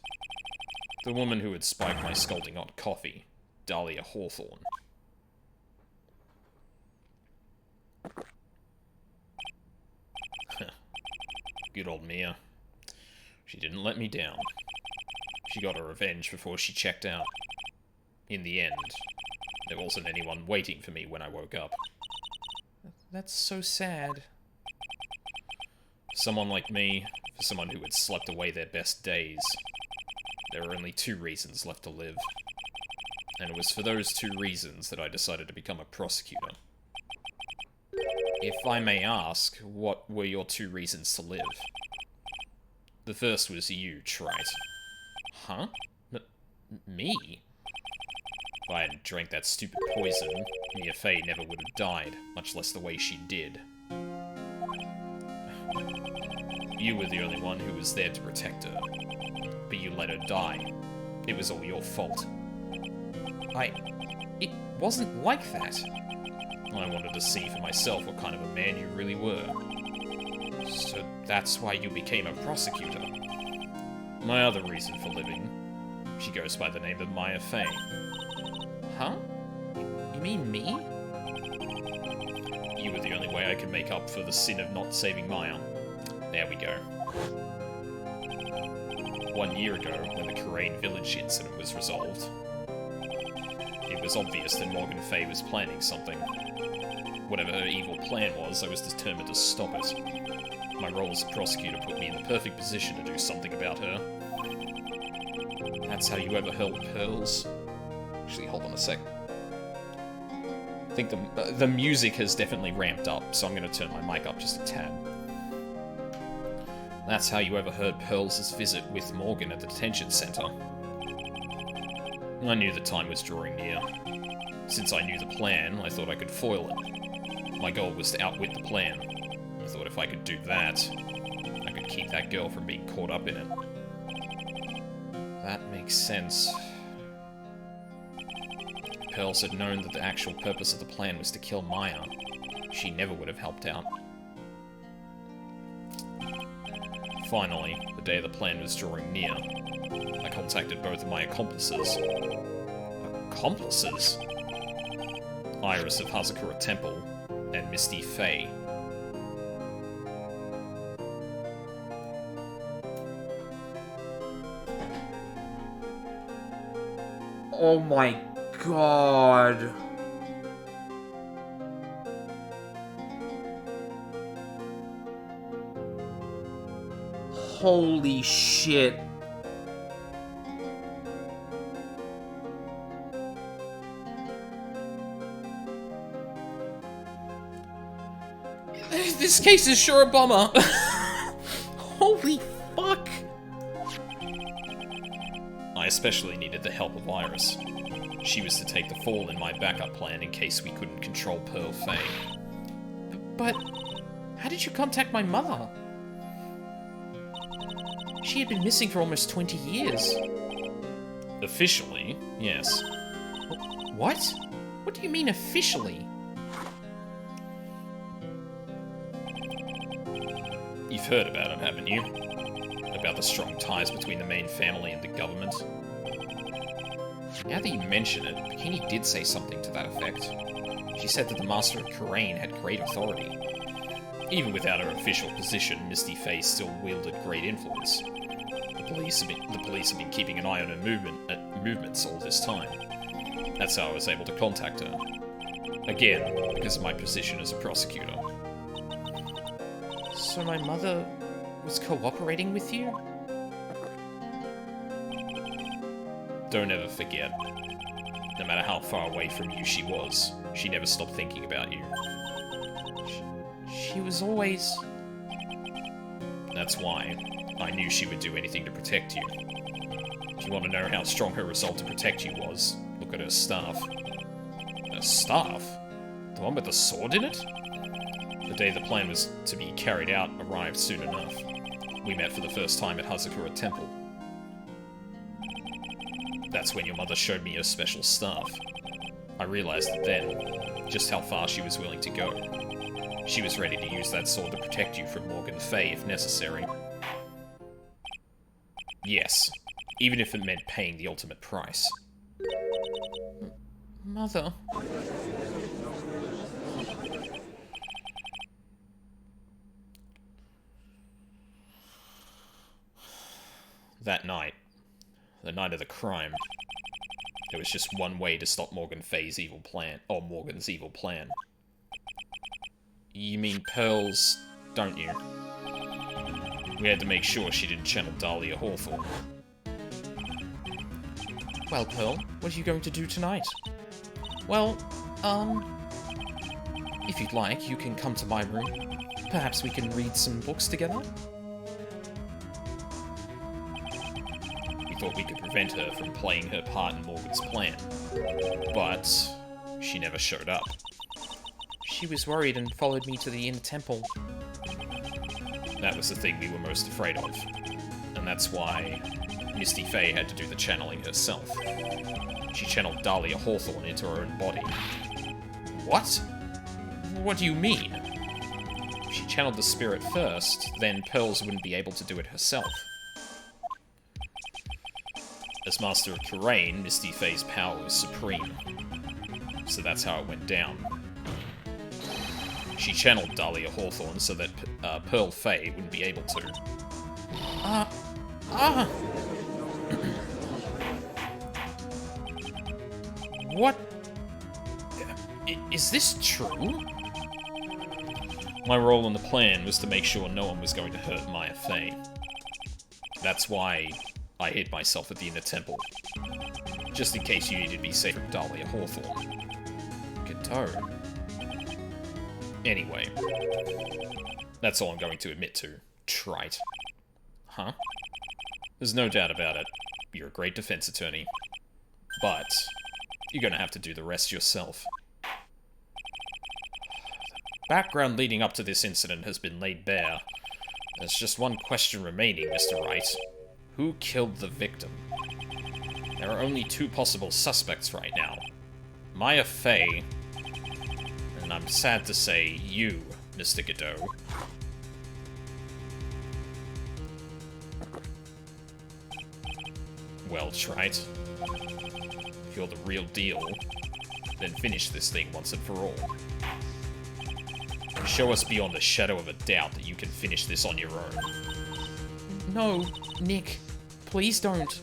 The woman who had spiked my scalding hot coffee, Dahlia Hawthorne. Good old Mia. She didn't let me down. She got her revenge before she checked out. In the end, there wasn't anyone waiting for me when I woke up. That's so sad. Someone like me, for someone who had slept away their best days, there were only 2 reasons left to live. And it was for those 2 reasons that I decided to become a prosecutor. If I may ask, what were your 2 reasons to live? The first was you, Trite. Huh? Me? If I hadn't drank that stupid poison, Mia Fey never would have died, much less the way she did. You were the only one who was there to protect her, but you let her die. It was all your fault. It wasn't like that. I wanted to see for myself what kind of a man you really were. So that's why you became a prosecutor? My other reason for living, she goes by the name of Maya Fey. Huh? You mean me? You were the only way I could make up for the sin of not saving Maya. There we go. 1 year ago, when the Karain village incident was resolved, it was obvious that Morgan Fey was planning something. Whatever her evil plan was, I was determined to stop it. My role as a prosecutor put me in the perfect position to do something about her. That's how you ever held Pearls? Actually, hold on a sec. I think the music has definitely ramped up, so I'm going to turn my mic up just a tad. That's how you ever heard Pearls' visit with Morgan at the detention center. I knew the time was drawing near. Since I knew the plan, I thought I could foil it. My goal was to outwit the plan. I thought if I could do that, I could keep that girl from being caught up in it. That makes sense. If Pearls had known that the actual purpose of the plan was to kill Maya, she never would have helped out. Finally, the day the plan was drawing near, I contacted both of my accomplices. Accomplices? Iris of Hazakura Temple and Misty Faye. Oh my god. Holy shit. This case is sure a bummer. Holy fuck. I especially needed the help of Iris. She was to take the fall in my backup plan in case we couldn't control Pearl Faye. But how did you contact my mother? She had been missing for almost 20 years. Officially, yes. What? What do you mean officially? You've heard about it, haven't you? About the strong ties between the main family and the government. Now that you mention it, Bikini did say something to that effect. She said that the Master of Kurain had great authority. Even without her official position, Misty Faye still wielded great influence. The police have been keeping an eye on her movements all this time. That's how I was able to contact her. Again, because of my position as a prosecutor. So my mother was cooperating with you? Don't ever forget. No matter how far away from you she was, she never stopped thinking about you. She was always... That's why I knew she would do anything to protect you. If you want to know how strong her resolve to protect you was, look at her staff. Her staff? The one with the sword in it? The day the plan was to be carried out arrived soon enough. We met for the first time at Hazakura Temple. That's when your mother showed me her special staff. I realized then just how far she was willing to go. She was ready to use that sword to protect you from Morgan Faye if necessary. Yes, even if it meant paying the ultimate price. Mother... That night, the night of the crime, there was just one way to stop Morgan Faye's evil plan, or Morgan's evil plan. You mean Pearls, don't you? We had to make sure she didn't channel Dahlia Hawthorne. Well, Pearl, what are you going to do tonight? Well, if you'd like, you can come to my room. Perhaps we can read some books together? We thought we could prevent her from playing her part in Morgan's plan, but she never showed up. She was worried and followed me to the inner temple. That was the thing we were most afraid of, and that's why Misty Faye had to do the channeling herself. She channeled Dahlia Hawthorne into her own body. What? What do you mean? She channeled the spirit first, then Pearls wouldn't be able to do it herself. As Master of Kurain, Misty Faye's power was supreme, so that's how it went down. She channeled Dahlia Hawthorne so that Pearl Faye wouldn't be able to. What? Is this true? My role in the plan was to make sure no one was going to hurt Maya Faye. That's why I hid myself at the inner temple. Just in case you needed to be safe from Dahlia Hawthorne. Godot. Anyway, that's all I'm going to admit to. Trite. Huh? There's no doubt about it. You're a great defense attorney. But you're gonna have to do the rest yourself. The background leading up to this incident has been laid bare, There's just one question remaining, Mr. Wright. Who killed the victim? There are only two possible suspects right now. Maya Fey, and I'm sad to say, you, Mr. Godot. Well, Trite, if you're the real deal, then finish this thing once and for all. Show us beyond a shadow of a doubt that you can finish this on your own. No, Nick, please don't.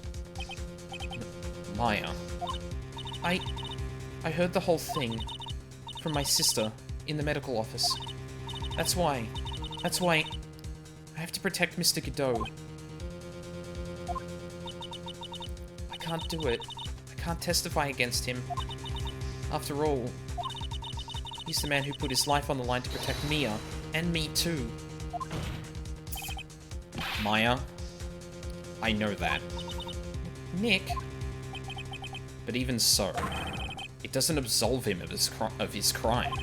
Maya. I heard the whole thing from my sister in the medical office. That's why I have to protect Mr. Godot. I can't do it. I can't testify against him. After all, he's the man who put his life on the line to protect Mia, and me too. Maya, I know that. Nick? But even so, it doesn't absolve him of his crime.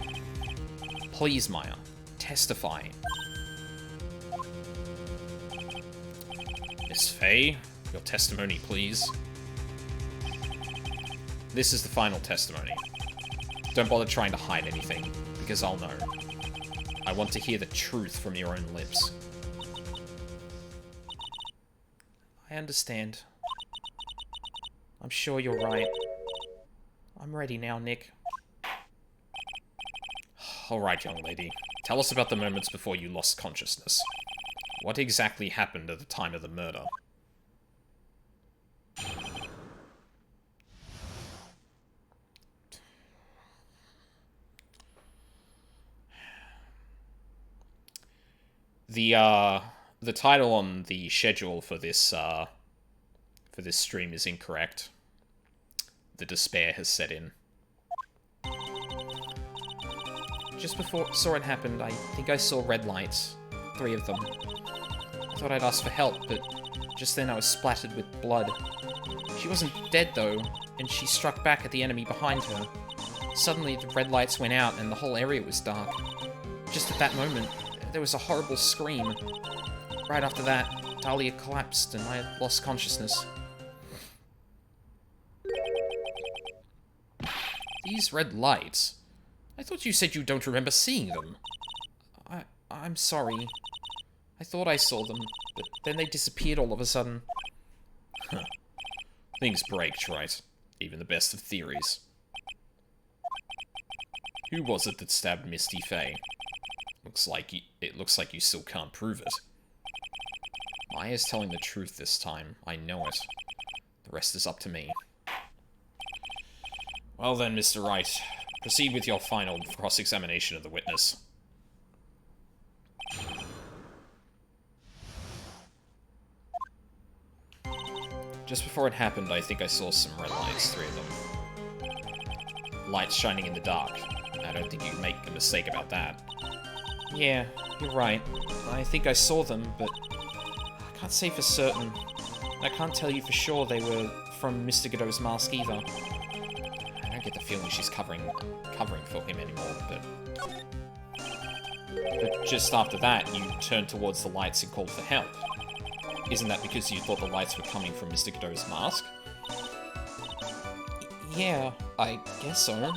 Please, Maya, testify. Miss Fey, your testimony, please. This is the final testimony. Don't bother trying to hide anything, because I'll know. I want to hear the truth from your own lips. I understand. I'm sure you're right. I'm ready now, Nick. Alright, young lady. Tell us about the moments before you lost consciousness. What exactly happened at the time of the murder? The title on the schedule for this stream is incorrect. The despair has set in. Just before it happened, I think I saw red lights. 3 of them. I thought I'd ask for help, but just then I was splattered with blood. She wasn't dead, though, and she struck back at the enemy behind her. Suddenly, the red lights went out and the whole area was dark. Just at that moment, there was a horrible scream. Right after that, Dahlia collapsed and I lost consciousness. These red lights? I thought you said you don't remember seeing them. I'm sorry. I thought I saw them, but then they disappeared all of a sudden. Huh. Things break, Trite. Even the best of theories. Who was it that stabbed Misty Fey? It looks like you still can't prove it. Maya's telling the truth this time. I know it. The rest is up to me. Well then, Mr. Wright, proceed with your final cross-examination of the witness. Just before it happened, I think I saw some red lights, 3 of them. Lights shining in the dark. I don't think you can make a mistake about that. Yeah, you're right. I think I saw them, but I can't say for certain. I can't tell you for sure they were from Mr. Godot's mask either. I don't get the feeling she's covering for him anymore, but just after that, you turned towards the lights and called for help. Isn't that because you thought the lights were coming from Mr. Godot's mask? Yeah, I guess so.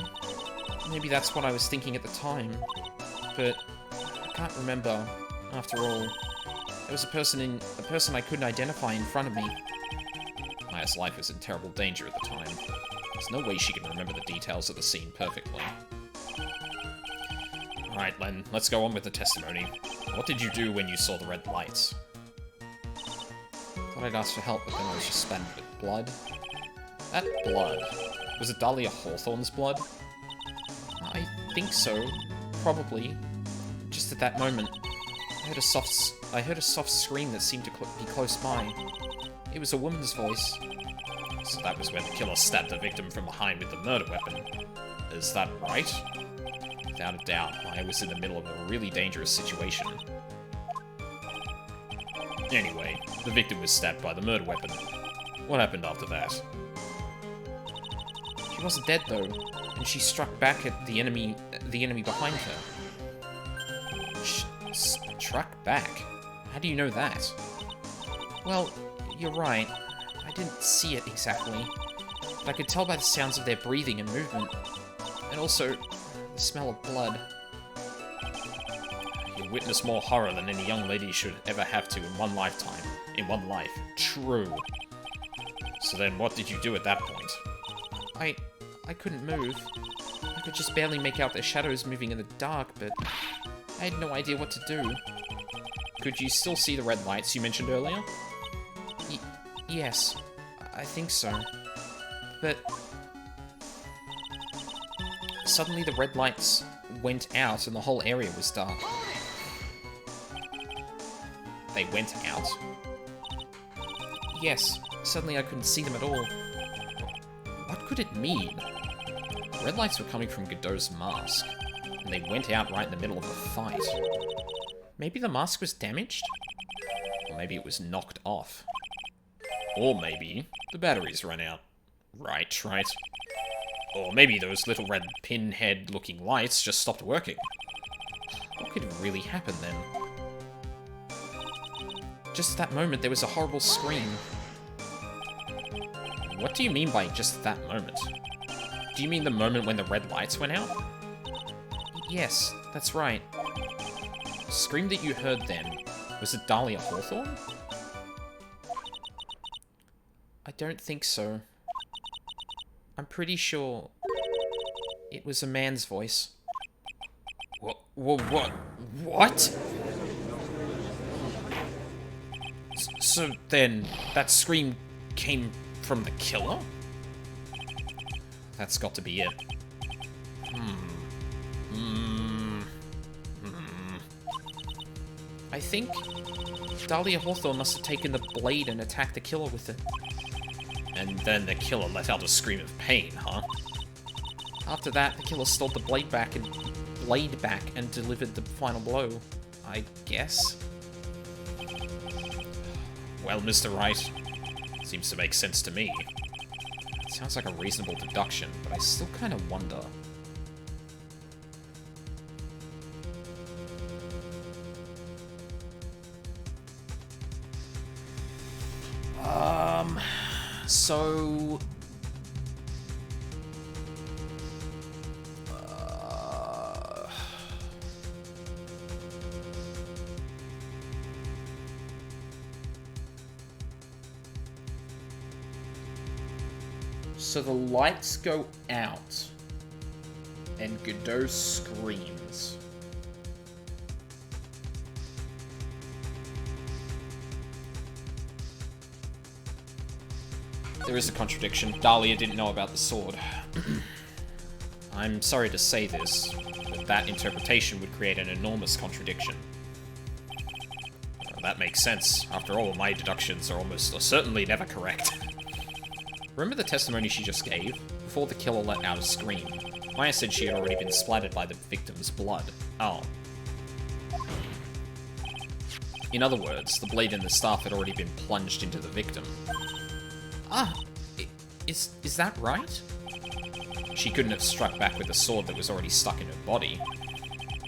Maybe that's what I was thinking at the time. But I can't remember. After all, there was a person I couldn't identify in front of me. Maya's life was in terrible danger at the time. There's no way she can remember the details of the scene perfectly. Alright, Len, let's go on with the testimony. What did you do when you saw the red lights? Thought I'd ask for help, but then I was just spattered with blood. That blood? Was it Dahlia Hawthorne's blood? I think so. Probably. Just at that moment, I heard a soft scream that seemed to be close by. It was a woman's voice. So that was when the killer stabbed the victim from behind with the murder weapon. Is that right? Without a doubt, I was in the middle of a really dangerous situation. Anyway, the victim was stabbed by the murder weapon. What happened after that? She wasn't dead though, and she struck back at the enemy behind her. Struck back? How do you know that? Well, you're right. I didn't see it exactly. But I could tell by the sounds of their breathing and movement. And also, the smell of blood. You witness more horror than any young lady should ever have to in one lifetime. In one life. True. So then what did you do at that point? I couldn't move. I could just barely make out their shadows moving in the dark, but I had no idea what to do. Could you still see the red lights you mentioned earlier? Yes, I think so. But suddenly the red lights went out and the whole area was dark. They went out? Yes, suddenly I couldn't see them at all. What could it mean? The red lights were coming from Godot's mask, and they went out right in the middle of a fight. Maybe the mask was damaged? Or maybe it was knocked off. Or maybe the batteries ran out. Right. Or maybe those little red pinhead-looking lights just stopped working. What could really happen then? Just at that moment, there was a horrible scream. What do you mean by just that moment? Do you mean the moment when the red lights went out? Yes, that's right. The scream that you heard then, was it Dahlia Hawthorne? I don't think so. I'm pretty sure it was a man's voice. What? So then, that scream came from the killer? That's got to be it. I think Dahlia Hawthorne must have taken the blade and attacked the killer with it. And then the killer let out a scream of pain, huh? After that, the killer stole the blade back and delivered the final blow, I guess. Well, Mr. Wright, seems to make sense to me. It sounds like a reasonable deduction, but I still kind of wonder. So... So the lights go out, and Godot screams. There is a contradiction. Dahlia didn't know about the sword. I'm sorry to say this, but that interpretation would create an enormous contradiction. That makes sense. After all, my deductions are almost certainly never correct. Remember the testimony she just gave? Before the killer let out a scream, Maya said she had already been splattered by the victim's blood. Oh. In other words, the blade and the staff had already been plunged into the victim. Ah, is that right? She couldn't have struck back with a sword that was already stuck in her body.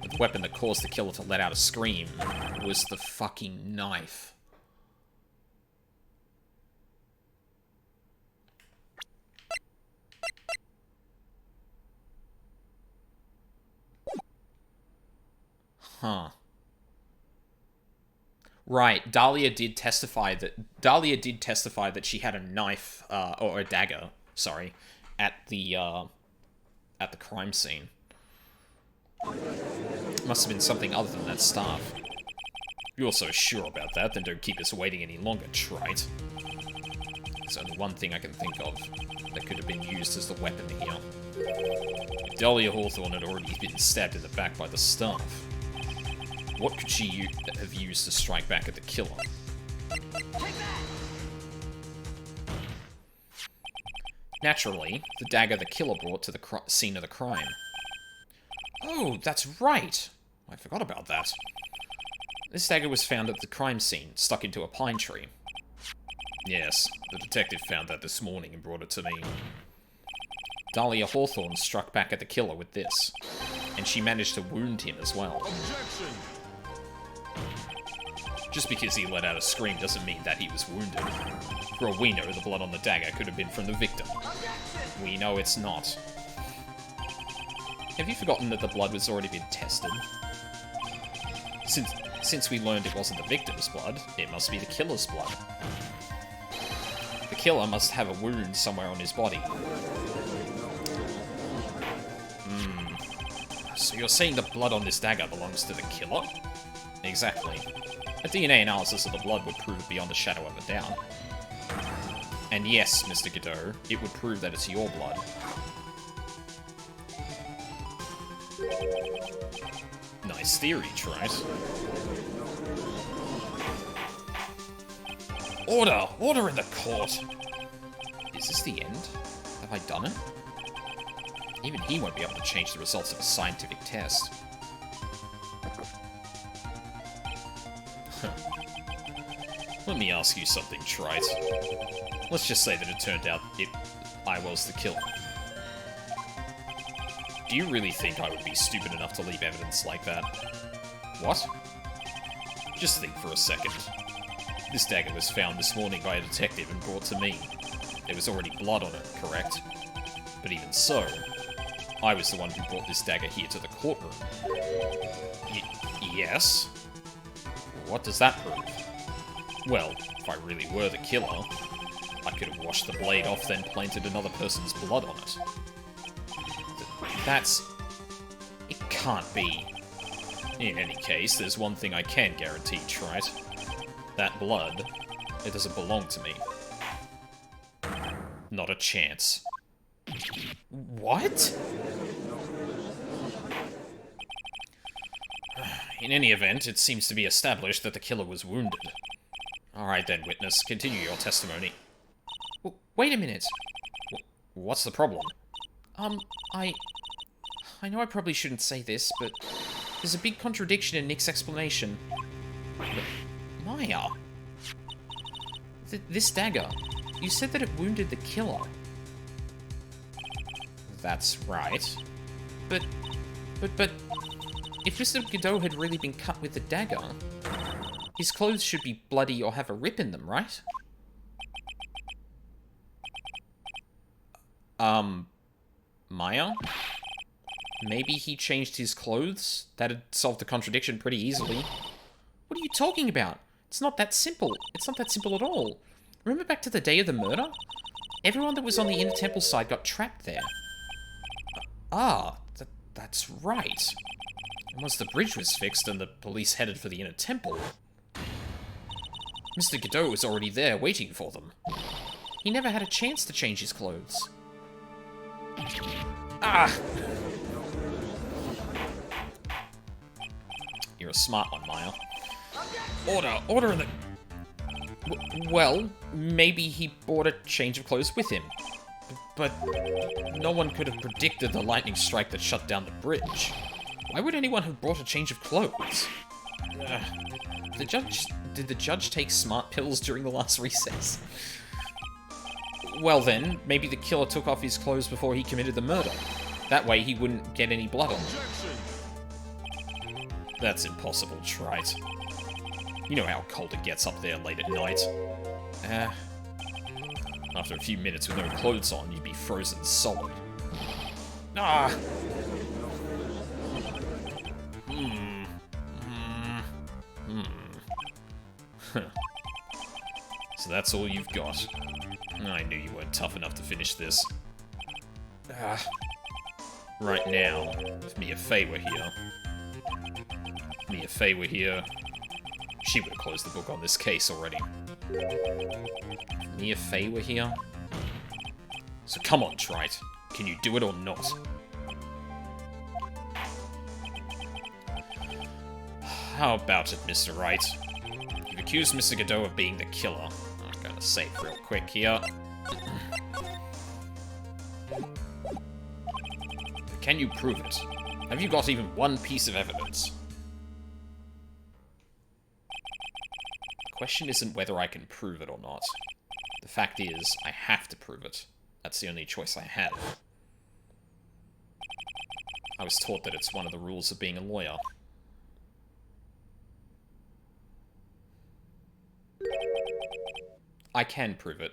The weapon that caused the killer to let out a scream was the fucking knife. Huh. Right, Dahlia did testify that she had a knife, or a dagger, sorry, at the crime scene. Must have been something other than that staff. If you're so sure about that, then don't keep us waiting any longer, trite. There's only one thing I can think of that could have been used as the weapon here. If Dahlia Hawthorne had already been stabbed in the back by the staff, what could she have used to strike back at the killer? Naturally, the dagger the killer brought to the scene of the crime. Oh, that's right! I forgot about that. This dagger was found at the crime scene, stuck into a pine tree. Yes, the detective found that this morning and brought it to me. Dahlia Hawthorne struck back at the killer with this, and she managed to wound him as well. Objection! Just because he let out a scream doesn't mean that he was wounded. For all we know, the blood on the dagger could have been from the victim. We know it's not. Have you forgotten that the blood was already been tested? Since we learned it wasn't the victim's blood, it must be the killer's blood. The killer must have a wound somewhere on his body. So you're saying the blood on this dagger belongs to the killer? Exactly. A DNA analysis of the blood would prove beyond a shadow of a doubt. And yes, Mr. Godot, it would prove that it's your blood. Nice theory, Trite. Order! Order in the court! Is this the end? Have I done it? Even he won't be able to change the results of a scientific test. Let me ask you something, Trite. Let's just say that it turned out I was the killer. Do you really think I would be stupid enough to leave evidence like that? What? Just think for a second. This dagger was found this morning by a detective and brought to me. There was already blood on it, correct? But even so, I was the one who brought this dagger here to the courtroom. Yes? What does that prove? Well, if I really were the killer, I could have washed the blade off, then planted another person's blood on it. That's... It can't be. In any case, there's one thing I can guarantee, Trite. That blood, it doesn't belong to me. Not a chance. What? In any event, it seems to be established that the killer was wounded. Alright then, witness, continue your testimony. Wait a minute. What's the problem? I know I probably shouldn't say this, but there's a big contradiction in Nick's explanation. But, Maya... This dagger, you said that it wounded the killer. That's right. But, if Mr. Godot had really been cut with the dagger, his clothes should be bloody or have a rip in them, right? Maya? Maybe he changed his clothes? That'd solve the contradiction pretty easily. What are you talking about? It's not that simple. It's not that simple at all. Remember back to the day of the murder? Everyone that was on the inner temple side got trapped there. That's right. And once the bridge was fixed and the police headed for the inner temple, Mr. Godot was already there waiting for them. He never had a chance to change his clothes. Ah! You're a smart one, Maya. Order in the... Well, maybe he brought a change of clothes with him. But no one could have predicted the lightning strike that shut down the bridge. Why would anyone have brought a change of clothes? Did the judge take smart pills during the last recess? Well then, maybe the killer took off his clothes before he committed the murder. That way he wouldn't get any blood on them. That's impossible, Trite. You know how cold it gets up there late at night. After a few minutes with no clothes on, you'd be frozen solid. Ah! So that's all you've got. I knew you weren't tough enough to finish this. Right now, if Mia Fey were here, she would have closed the book on this case already. If Mia Fey were here? So come on, Trite. Can you do it or not? How about it, Mr. Wright? You've accused Mr. Godot of being the killer. I'm gonna save real quick here. Can you prove it? Have you got even one piece of evidence? The question isn't whether I can prove it or not. The fact is, I have to prove it. That's the only choice I have. I was taught that it's one of the rules of being a lawyer. I can prove it.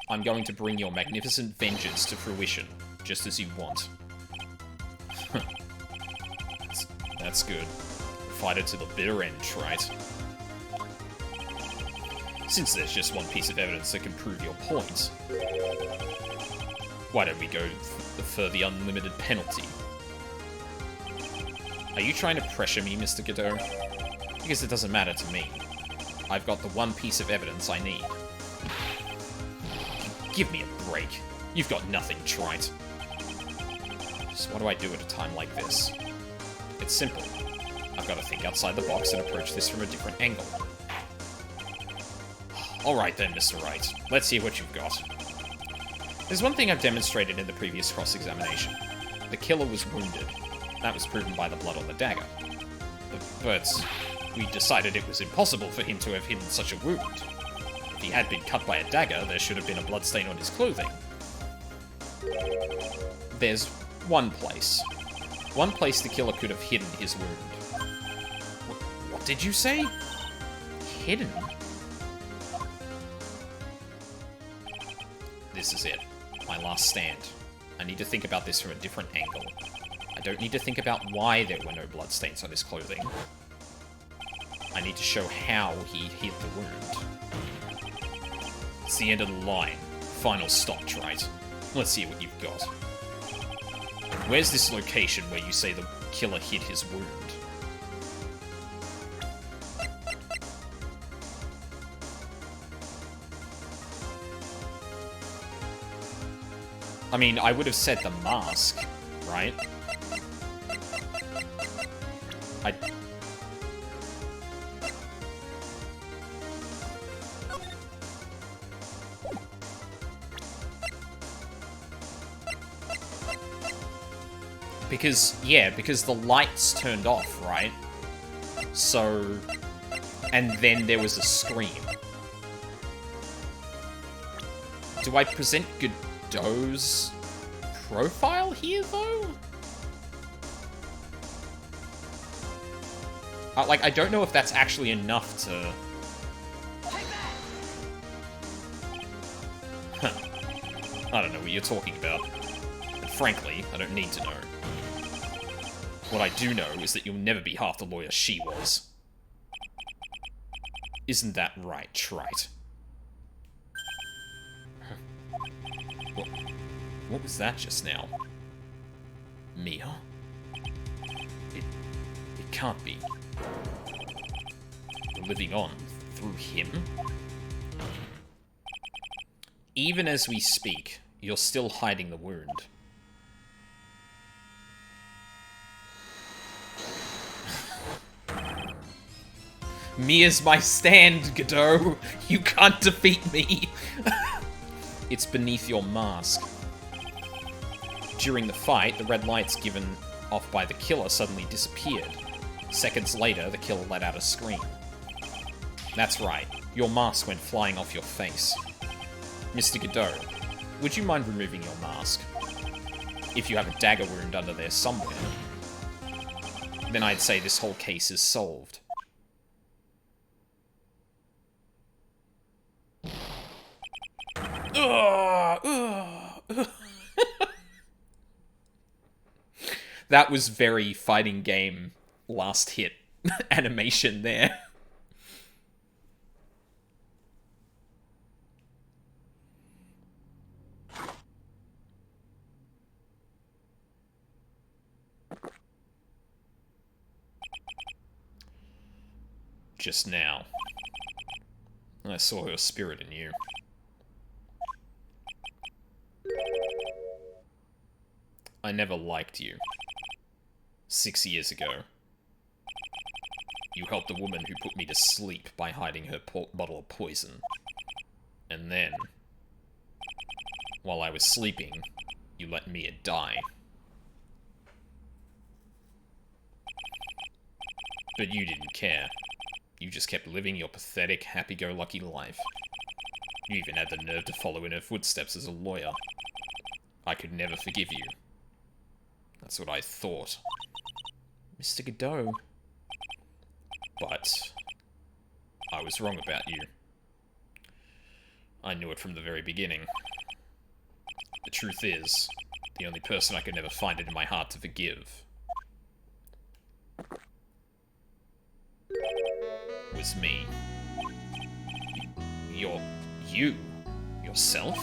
I'm going to bring your magnificent vengeance to fruition, just as you want. That's good. Fight it to the bitter end, right? Since there's just one piece of evidence that can prove your point, why don't we go for the unlimited penalty? Are you trying to pressure me, Mr. Godot? Because it doesn't matter to me. I've got the one piece of evidence I need. Give me a break. You've got nothing, trite. Just what do I do at a time like this? It's simple. I've got to think outside the box and approach this from a different angle. Alright then, Mr. Wright. Let's see what you've got. There's one thing I've demonstrated in the previous cross-examination. The killer was wounded. That was proven by the blood on the dagger. But we decided it was impossible for him to have hidden such a wound. If he had been cut by a dagger, there should have been a bloodstain on his clothing. There's one place. One place the killer could have hidden his wound. What did you say? Hidden? This is it. My last stand. I need to think about this from a different angle. I don't need to think about why there were no bloodstains on his clothing. I need to show how he hid the wound. It's the end of the line. Final stop, trite. Let's see what you've got. Where's this location where you say the killer hid his wound? I mean, I would have said the mask, right? Because the lights turned off, right? So, and then there was a scream. Do I present Godot's profile here, though? Like, I don't know if that's actually enough to... Huh. I don't know what you're talking about. And frankly, I don't need to know. What I do know is that you'll never be half the lawyer she was. Isn't that right, trite? What was that just now? Mia? It can't be. You're living on through him? Even as we speak, you're still hiding the wound. Mia's my stand, Godot. You can't defeat me. It's beneath your mask. During the fight, the red lights given off by the killer suddenly disappeared. Seconds later, the killer let out a scream. That's right. Your mask went flying off your face. Mr. Godot, would you mind removing your mask? If you have a dagger wound under there somewhere, then I'd say this whole case is solved. That was very fighting game last hit animation there. Just now, I saw her spirit in you. I never liked you. 6 years ago, you helped a woman who put me to sleep by hiding her bottle of poison. And then, while I was sleeping, you let Mia die. But you didn't care. You just kept living your pathetic, happy-go-lucky life. You even had the nerve to follow in her footsteps as a lawyer. I could never forgive you. That's what I thought. Mr. Godot. But I was wrong about you. I knew it from the very beginning. The truth is, the only person I could never find it in my heart to forgive was me. You? Yourself?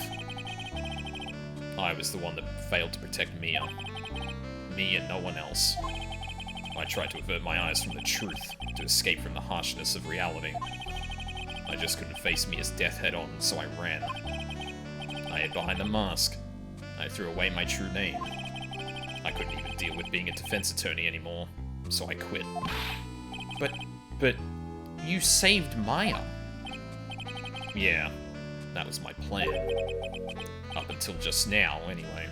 I was the one that failed to protect Mia. Me and no one else. I tried to avert my eyes from the truth, to escape from the harshness of reality. I just couldn't face Mia's death head-on, so I ran. I hid behind the mask. I threw away my true name. I couldn't even deal with being a defense attorney anymore, so I quit. But you saved Maya. Yeah, that was my plan. Up until just now, anyway.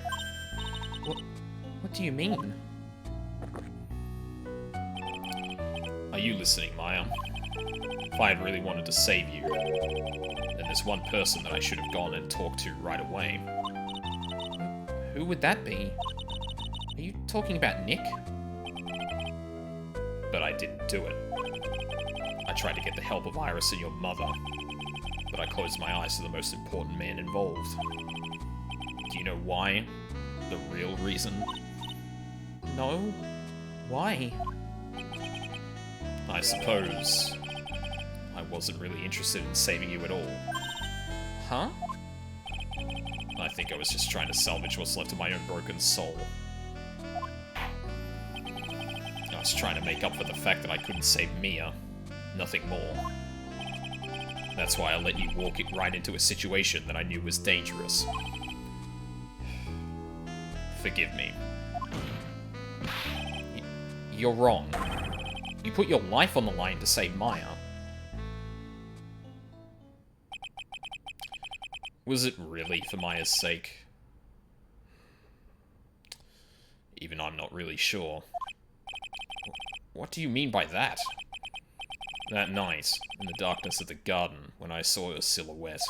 What do you mean? Are you listening, Maya? If I had really wanted to save you, then there's one person that I should have gone and talked to right away. Who would that be? Are you talking about Nick? But I didn't do it. I tried to get the help of Iris and your mother, but I closed my eyes to the most important man involved. Do you know why? The real reason? No. Why? I suppose I wasn't really interested in saving you at all. Huh? I think I was just trying to salvage what's left of my own broken soul. I was trying to make up for the fact that I couldn't save Mia. Nothing more. That's why I let you walk it right into a situation that I knew was dangerous. Forgive me. You're wrong. You put your life on the line to save Maya. Was it really for Maya's sake? Even I'm not really sure. What do you mean by that? That night, in the darkness of the garden, when I saw her silhouette.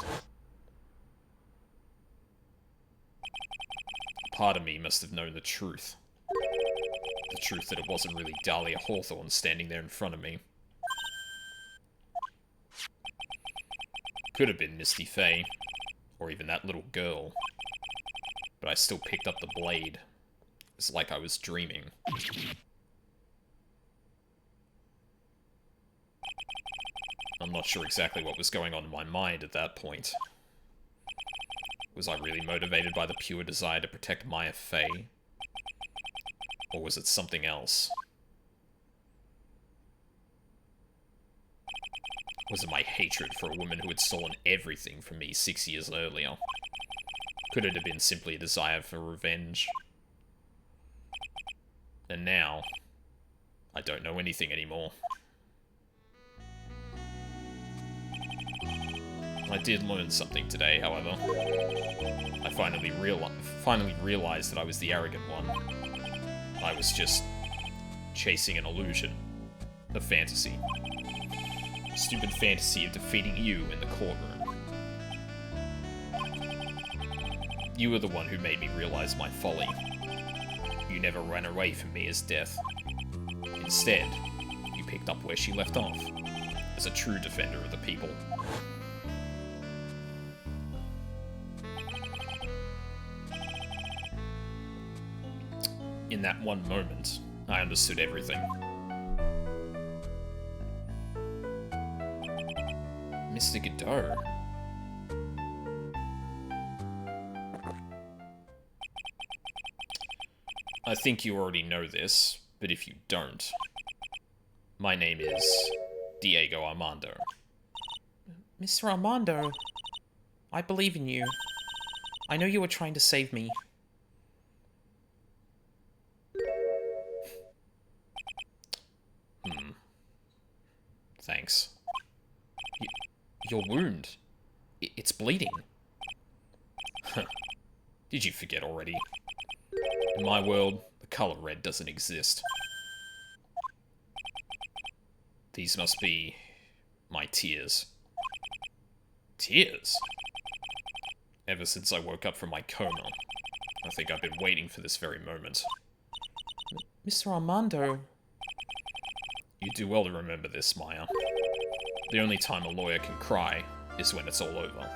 Part of me must have known the truth. The truth that it wasn't really Dahlia Hawthorne standing there in front of me. Could have been Misty Faye, or even that little girl. But I still picked up the blade. It's like I was dreaming. I'm not sure exactly what was going on in my mind at that point. Was I really motivated by the pure desire to protect Maya Faye? Or was it something else? Was it my hatred for a woman who had stolen everything from me 6 years earlier? Could it have been simply a desire for revenge? And now, I don't know anything anymore. I did learn something today, however. I finally realized that I was the arrogant one. I was just chasing an illusion. A fantasy. A stupid fantasy of defeating you in the courtroom. You were the one who made me realize my folly. You never ran away from Mia's death. Instead, you picked up where she left off, as a true defender of the people. In that one moment, I understood everything. Mr. Godot. I think you already know this, but if you don't, my name is Diego Armando. Mr. Armando, I believe in you. I know you were trying to save me. Thanks. Your wound. It's bleeding. Did you forget already? In my world, the color red doesn't exist. These must be my tears. Tears? Ever since I woke up from my coma, I think I've been waiting for this very moment. Mr. Armando... You do well to remember this, Maya. The only time a lawyer can cry is when it's all over.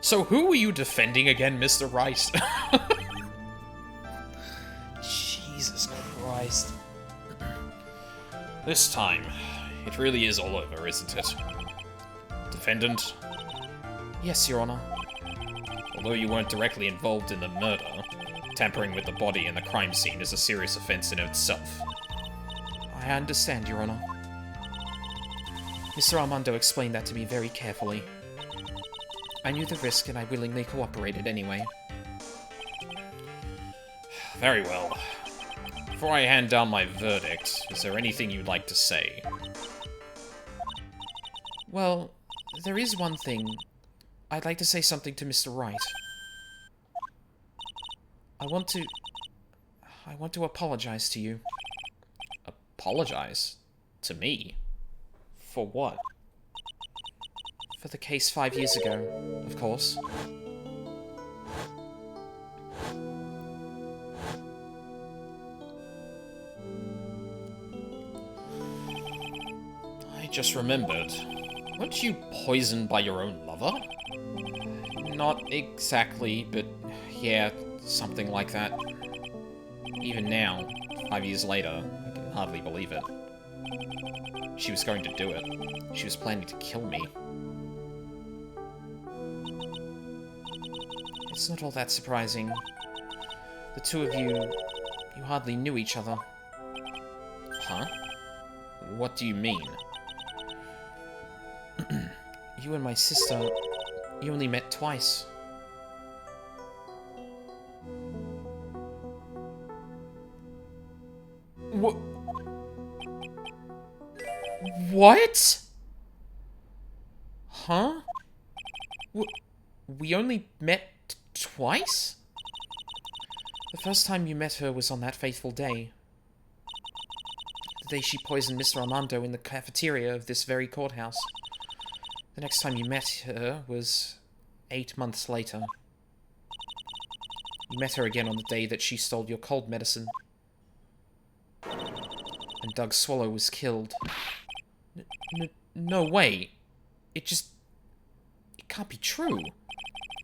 So who were you defending again, Mr. Rice? Jesus Christ. This time, it really is all over, isn't it? Defendant, Yes, Your Honor. although you weren't directly involved in the murder, tampering with the body in the crime scene is a serious offense in itself. I understand, Your Honor. Mr. Armando explained that to me very carefully. I knew the risk and I willingly cooperated anyway. Very well. Before I hand down my verdict, is there anything you'd like to say? Well, there is one thing. I'd like to say something to Mr. Wright. I want to apologize to you. Apologize? To me? For what? For the case 5 years ago, of course. I just remembered. Weren't you poisoned by your own lover? Not exactly, but yeah, something like that. Even now, 5 years later, I can hardly believe it. She was going to do it. She was planning to kill me. It's not all that surprising. The two of you hardly knew each other. Huh? What do you mean? You and my sister, you only met twice. What? Huh? We only met twice? The first time you met her was on that fateful day. The day she poisoned Mr. Armando in the cafeteria of this very courthouse. The next time you met her was 8 months later. You met her again on the day that she stole your cold medicine. And Doug Swallow was killed. No way. It can't be true.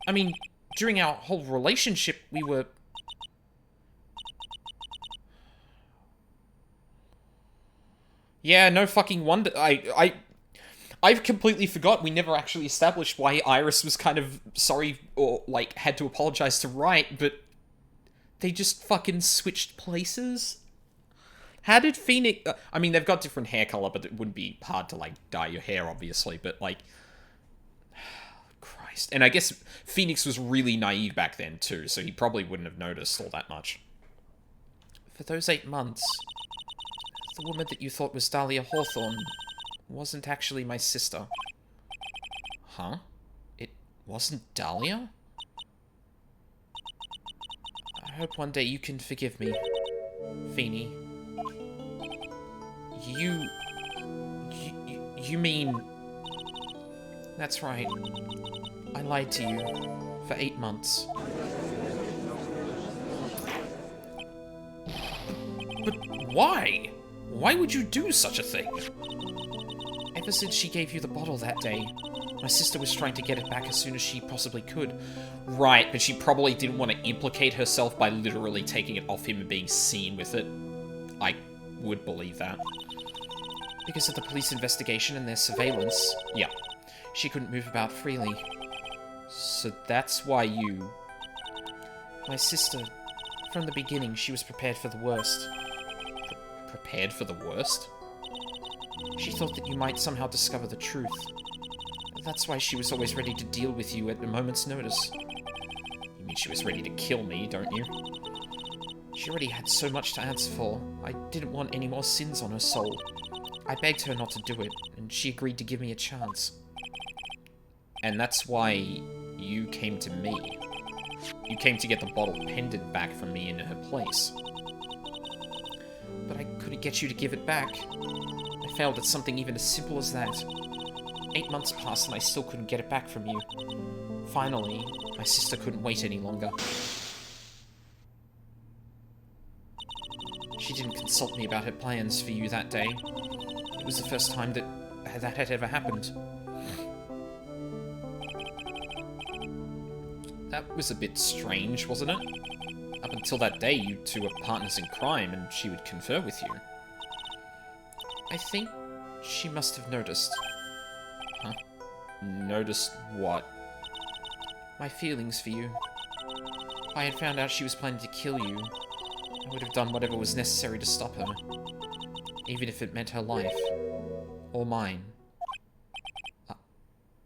I mean, during our whole relationship, we were... Yeah, no fucking wonder. I've completely forgot. We never actually established why Iris was kind of sorry or, like, had to apologize to Wright, but they just fucking switched places? How did Phoenix... I mean, they've got different hair color, but it wouldn't be hard to, like, dye your hair, obviously, but, like... Christ. And I guess Phoenix was really naive back then, too, so he probably wouldn't have noticed all that much. For those 8 months, the woman that you thought was Dahlia Hawthorne wasn't actually my sister. Huh? It wasn't Dahlia? I hope one day you can forgive me, Feeny. You mean... That's right. I lied to you for 8 months. But why? Why would you do such a thing? Ever since she gave you the bottle that day, my sister was trying to get it back as soon as she possibly could. Right, but she probably didn't want to implicate herself by literally taking it off him and being seen with it. I would believe that. Because of the police investigation and their surveillance, Yeah. she couldn't move about freely. So that's why you... My sister, from the beginning, she was prepared for the worst. Prepared for the worst? She thought that you might somehow discover the truth. That's why she was always ready to deal with you at a moment's notice. You mean she was ready to kill me, don't you? She already had so much to answer for. I didn't want any more sins on her soul. I begged her not to do it, and she agreed to give me a chance. And that's why you came to me. You came to get the bottle pendant back from me in her place. But I couldn't get you to give it back. I failed at something even as simple as that. 8 months passed and I still couldn't get it back from you. Finally, my sister couldn't wait any longer. She didn't consult me about her plans for you that day. It was the first time that had ever happened. That was a bit strange, wasn't it? Up until that day, you two were partners in crime, and she would confer with you. I think she must have noticed. Huh? Noticed what? My feelings for you. If I had found out she was planning to kill you, I would have done whatever was necessary to stop her. Even if it meant her life. Or mine.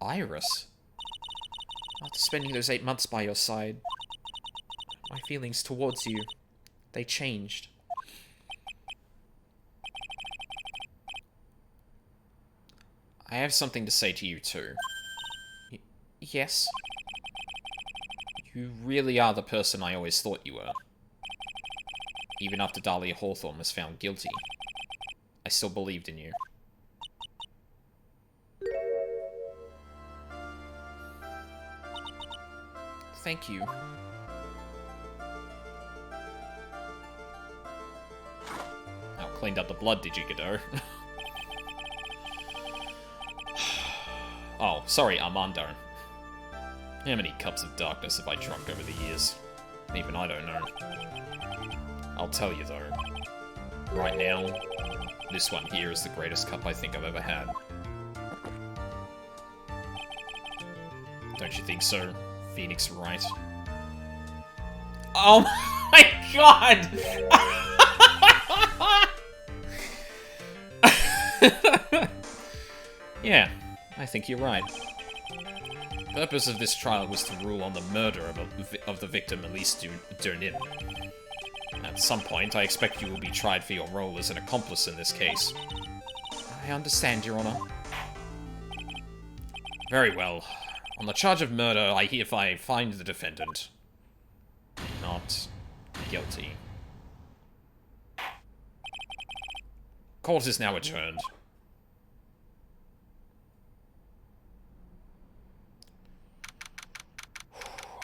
Iris? After spending those 8 months by your side, my feelings towards you, they changed. I have something to say to you too. Yes? You really are the person I always thought you were. Even after Dahlia Hawthorne was found guilty, I still believed in you. Thank you. Oh, cleaned up the blood, did you, Godot? Oh, sorry, Armando. How many cups of darkness have I drunk over the years? Even I don't know. I'll tell you, though. Right now, this one here is the greatest cup I think I've ever had. Don't you think so? Phoenix Wright. Oh my god! Yeah, I think you're right. The purpose of this trial was to rule on the murder of the victim, Elise Durnin. At some point, I expect you will be tried for your role as an accomplice in this case. I understand, Your Honor. Very well. On the charge of murder, I hereby find the defendant not guilty. Court is now adjourned.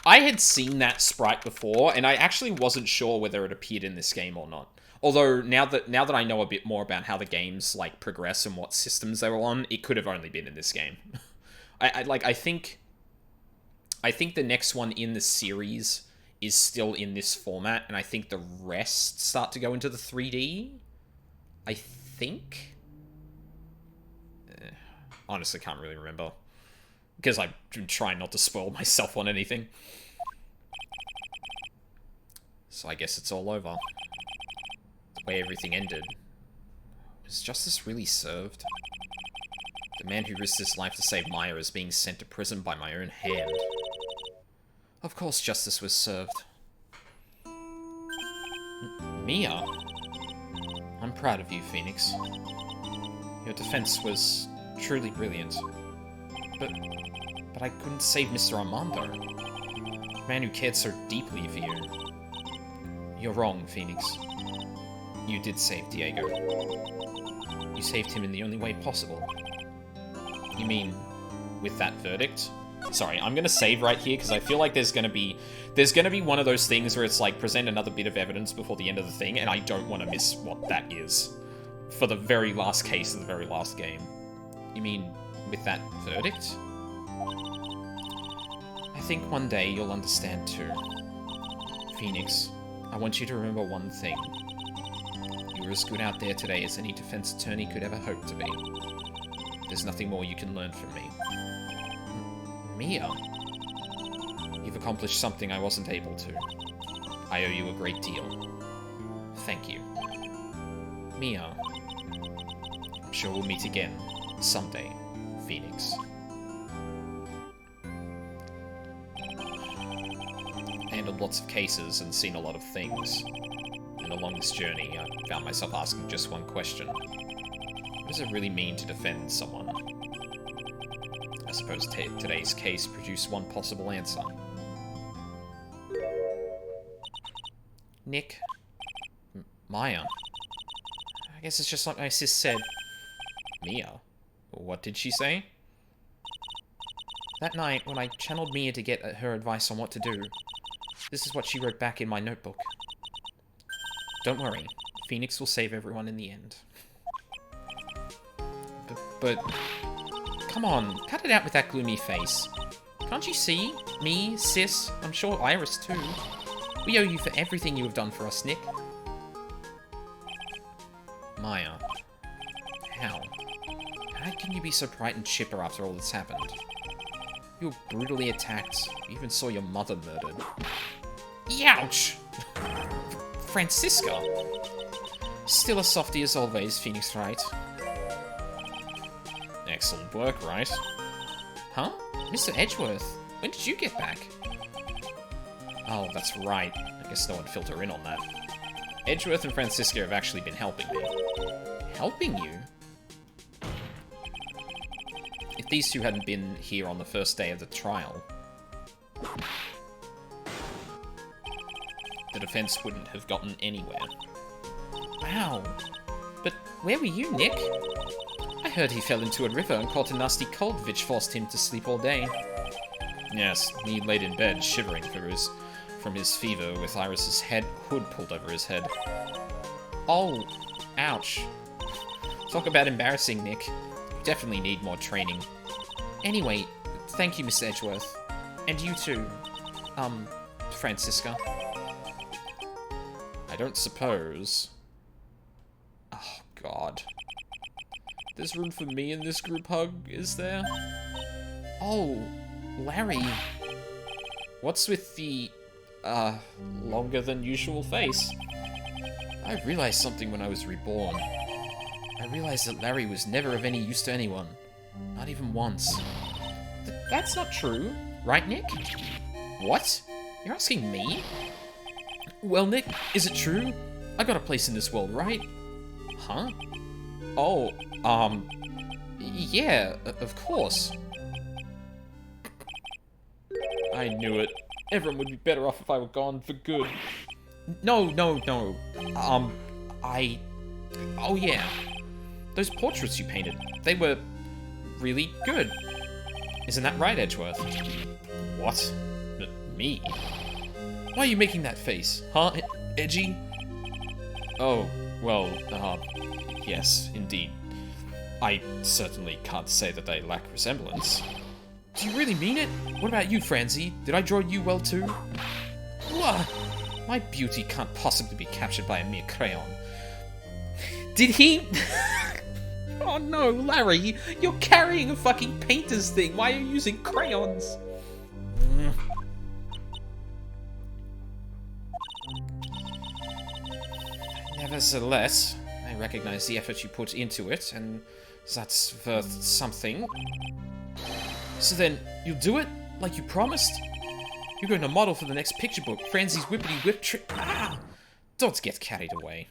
I had seen that sprite before, and I actually wasn't sure whether it appeared in this game or not. Although now that I know a bit more about how the games like progress and what systems they were on, it could have only been in this game. I think the next one in the series is still in this format, and I think the rest start to go into the 3D. I think. Honestly, can't really remember. Because I'm trying not to spoil myself on anything. So I guess it's all over. The way everything ended. Was justice really served? The man who risked his life to save Maya is being sent to prison by my own hand. Of course justice was served. Mia? I'm proud of you, Phoenix. Your defense was truly brilliant. But I couldn't save Mr. Armando. The man who cared so deeply for you. You're wrong, Phoenix. You did save Diego. You saved him in the only way possible. You mean, with that verdict? Sorry, I'm gonna save right here, because I feel like there's gonna be one of those things where it's like, present another bit of evidence before the end of the thing, and I don't want to miss what that is. For the very last case of the very last game. You mean, with that verdict? I think one day you'll understand too. Phoenix, I want you to remember one thing. You were as good out there today as any defense attorney could ever hope to be. There's nothing more you can learn from me. Mia? You've accomplished something I wasn't able to. I owe you a great deal. Thank you. Mia. I'm sure we'll meet again, someday, Phoenix. Handled lots of cases and seen a lot of things. And along this journey, I found myself asking just one question. What does it really mean to defend someone? I suppose today's case produced one possible answer. Nick? Maya? I guess it's just like my sis said. Mia? What did she say? That night, when I channeled Mia to get her advice on what to do, this is what she wrote back in my notebook. Don't worry, Phoenix will save everyone in the end. But come on, cut it out with that gloomy face. Can't you see? Me, Sis, I'm sure Iris too. We owe you for everything you have done for us, Nick. Maya. How? How can you be so bright and chipper after all that's happened? You were brutally attacked. You even saw your mother murdered. Youch! Francisca! Still a softie as always, Phoenix Wright. Excellent work, right? Huh? Mr. Edgeworth, when did you get back? Oh, that's right. I guess no one filled her in on that. Edgeworth and Francisca have actually been helping me. Helping you? If these two hadn't been here on the first day of the trial, the defense wouldn't have gotten anywhere. Wow. But where were you, Nick? I heard he fell into a river and caught a nasty cold which forced him to sleep all day. Yes, he laid in bed, shivering from his fever, with Iris's hood pulled over his head. Oh, ouch. Talk about embarrassing, Nick. You definitely need more training. Anyway, thank you, Mr. Edgeworth. And you too, Francisca. I don't suppose... Oh, God. There's room for me in this group hug, is there? Oh, Larry. What's with the, longer than usual face? I realized something when I was reborn. I realized that Larry was never of any use to anyone. Not even once. That's not true, right, Nick? What? You're asking me? Well, Nick, is it true? I got a place in this world, right? Huh? Oh, yeah, of course. I knew it. Everyone would be better off if I were gone for good. No. Oh yeah. Those portraits you painted, they were really good. Isn't that right, Edgeworth? What? Me? Why are you making that face? Huh, Edgy? Oh, well, yes, indeed. I certainly can't say that they lack resemblance. Do you really mean it? What about you, Francie? Did I draw you well too? What? My beauty can't possibly be captured by a mere crayon. Did he? Oh no, Larry! You're carrying a fucking painter's thing! Why are you using crayons? Nevertheless, I recognize the effort you put into it, and that's worth something. So then, you'll do it? Like you promised? You're going to model for the next picture book, Francie's Whippity Whip trick. Ah! Don't get carried away.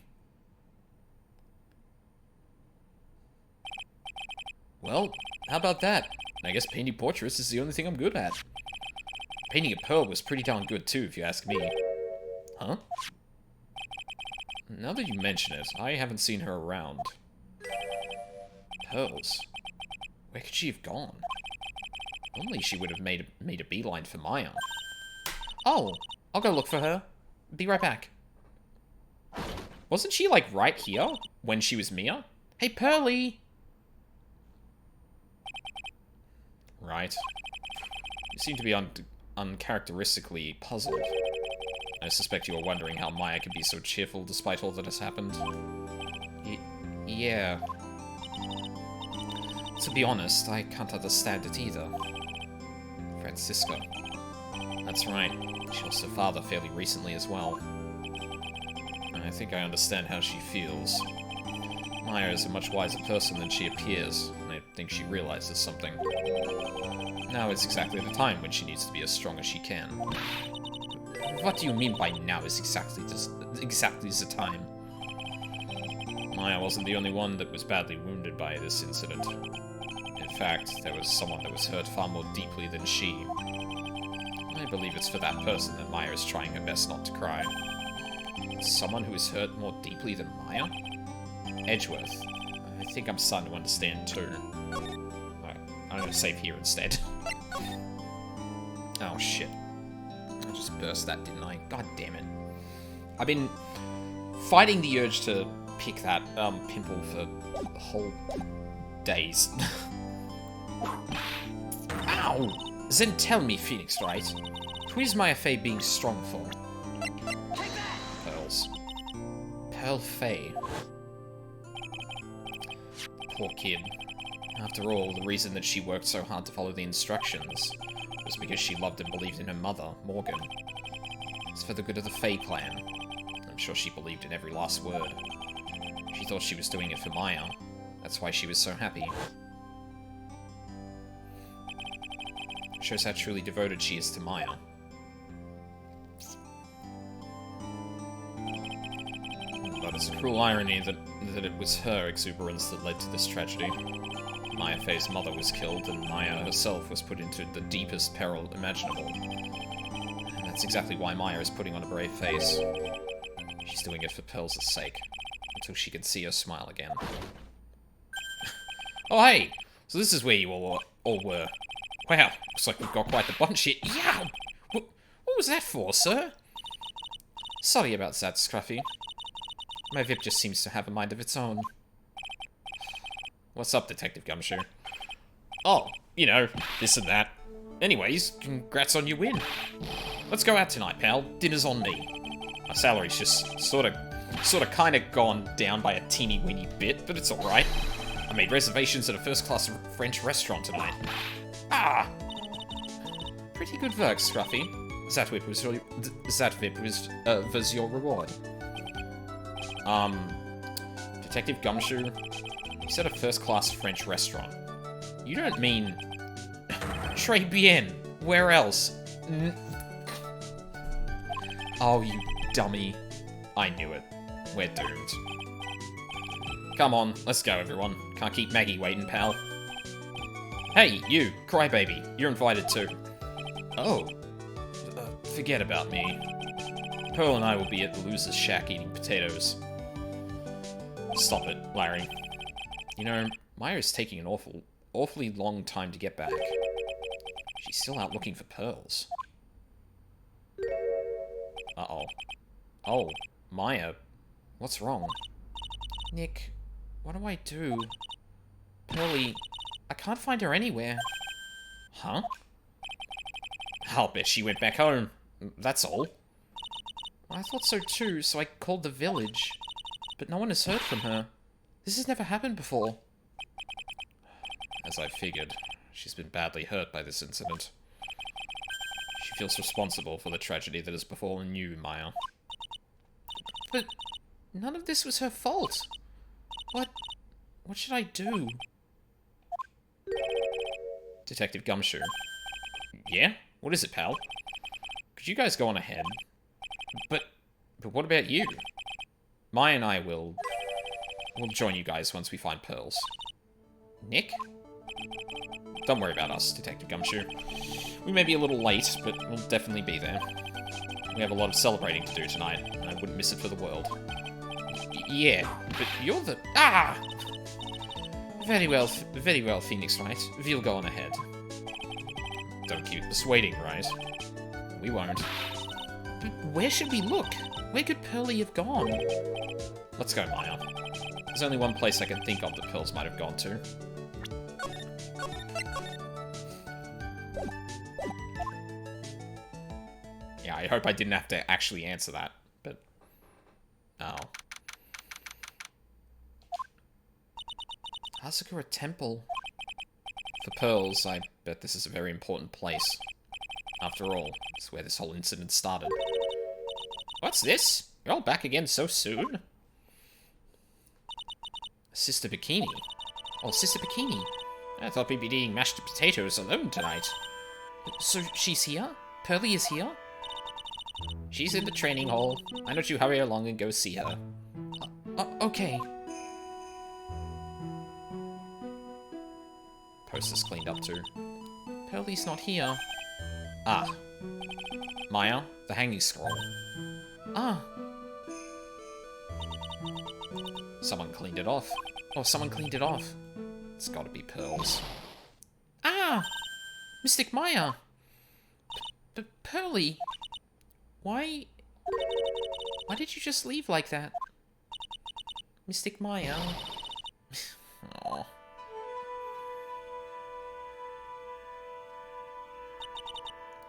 Well, how about that? I guess painting portraits is the only thing I'm good at. Painting a pearl was pretty darn good too, if you ask me. Huh? Now that you mention it, I haven't seen her around. Pearls? Where could she have gone? Only she would have made a beeline for Maya. Oh, I'll go look for her. Be right back. Wasn't she, like, right here when she was Mia? Hey, Pearly! Right. You seem to be uncharacteristically puzzled. I suspect you are wondering how Maya could be so cheerful despite all that has happened. Yeah. To be honest, I can't understand it either. Francisca. That's right. She lost her father fairly recently as well. I think I understand how she feels. Maya is a much wiser person than she appears, and I think she realizes something. Now is exactly the time when she needs to be as strong as she can. What do you mean by now is exactly the time? Maya wasn't the only one that was badly wounded by this incident. In fact, there was someone that was hurt far more deeply than she. I believe it's for that person that Maya is trying her best not to cry. Someone who is hurt more deeply than Maya? Edgeworth, I think I'm starting to understand too. Alright, I'm gonna save here instead. Oh shit. I just burst that, didn't I? God damn it. I've been fighting the urge to pick that pimple for whole days. Ow! Then tell me, Phoenix Wright, who is Maya Fey being strong for? Pearls. Pearl Fey. Poor kid. After all, the reason that she worked so hard to follow the instructions was because she loved and believed in her mother, Morgan. It's for the good of the Fey clan. I'm sure she believed in every last word. She thought she was doing it for Maya. That's why she was so happy. Shows how truly devoted she is to Maya. But it's a cruel irony that it was her exuberance that led to this tragedy. Maya Fey's mother was killed, and Maya herself was put into the deepest peril imaginable. And that's exactly why Maya is putting on a brave face. She's doing it for Pearls' sake, until she can see her smile again. Oh hey! So this is where you all were. Wow, looks like we've got quite the bunch here. Yow! What was that for, sir? Sorry about that, Scruffy. My VIP just seems to have a mind of its own. What's up, Detective Gumshoe? Oh, you know, this and that. Anyways, congrats on your win. Let's go out tonight, pal. Dinner's on me. My salary's just sort of kind of gone down by a teeny weeny bit, but it's alright. I made reservations at a first-class French restaurant tonight. Ah! Pretty good work, Scruffy. That VIP was your reward. Detective Gumshoe, you said a first-class French restaurant. You don't mean... Très bien. Where else? Oh, you dummy. I knew it. We're doomed. Come on, let's go, everyone. Can't keep Maggie waiting, pal. Hey, you, crybaby. You're invited too. Oh. Forget about me. Pearl and I will be at the loser's shack eating potatoes. Stop it, Larry. You know, Maya's taking an awfully long time to get back. She's still out looking for pearls. Uh-oh. Oh, Maya. What's wrong? Nick, what do I do? Pearlie, I can't find her anywhere. Huh? I'll bet she went back home. That's all. I thought so too, so I called the village. But no one has heard from her. This has never happened before. As I figured, she's been badly hurt by this incident. She feels responsible for the tragedy that has befallen you, Maya. But none of this was her fault. What should I do? Detective Gumshoe. Yeah? What is it, pal? Could you guys go on ahead? But what about you? Maya and I will join you guys once we find pearls. Nick? Don't worry about us, Detective Gumshoe. We may be a little late, but we'll definitely be there. We have a lot of celebrating to do tonight, and I wouldn't miss it for the world. Yeah, but you're the... Ah! Very well, Phoenix Wright. We'll go on ahead. Don't keep us waiting, right? We won't. But where should we look? Where could Pearlie have gone? Let's go, Maya. There's only one place I can think of that pearls might have gone to. Yeah, I hope I didn't have to actually answer that, but... Oh. Asakura Temple. For pearls, I bet this is a very important place. After all, it's where this whole incident started. What's this? You're all back again so soon? Sister Bikini. Oh, Sister Bikini. I thought we'd be eating mashed potatoes alone tonight. So she's here? Pearlie is here? She's in the training hall. Why don't you hurry along and go see her? Okay. Poster's cleaned up too. Pearlie's not here. Ah. Maya, the hanging scroll. Ah. Someone cleaned it off. Oh, someone cleaned it off. It's gotta be pearls. Ah! Mystic Maya! But Pearlie... Why did you just leave like that? Mystic Maya... Aww.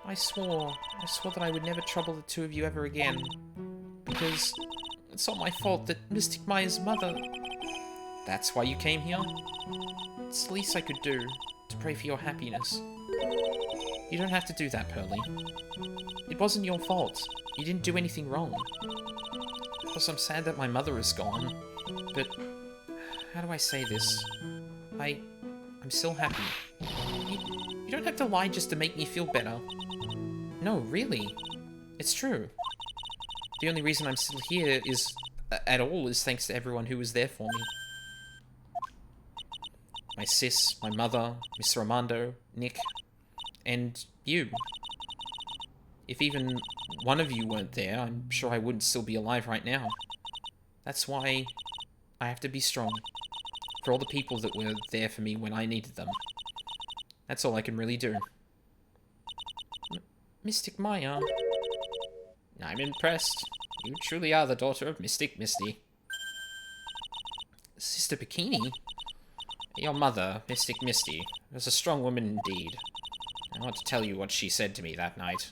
I swore that I would never trouble the two of you ever again. Because it's not my fault that Mystic Maya's mother... That's why you came here? It's the least I could do, to pray for your happiness. You don't have to do that, Pearly. It wasn't your fault. You didn't do anything wrong. Of course, I'm sad that my mother is gone, but... How do I say this? I'm still happy. You don't have to lie just to make me feel better. No, really. It's true. The only reason I'm still here is... at all is thanks to everyone who was there for me. My sis, my mother, Mr. Armando, Nick, and you. If even one of you weren't there, I'm sure I wouldn't still be alive right now. That's why I have to be strong. For all the people that were there for me when I needed them. That's all I can really do. Mystic Maya. I'm impressed. You truly are the daughter of Mystic Misty. Sister Bikini? Your mother, Mystic Misty, was a strong woman indeed. I want to tell you what she said to me that night.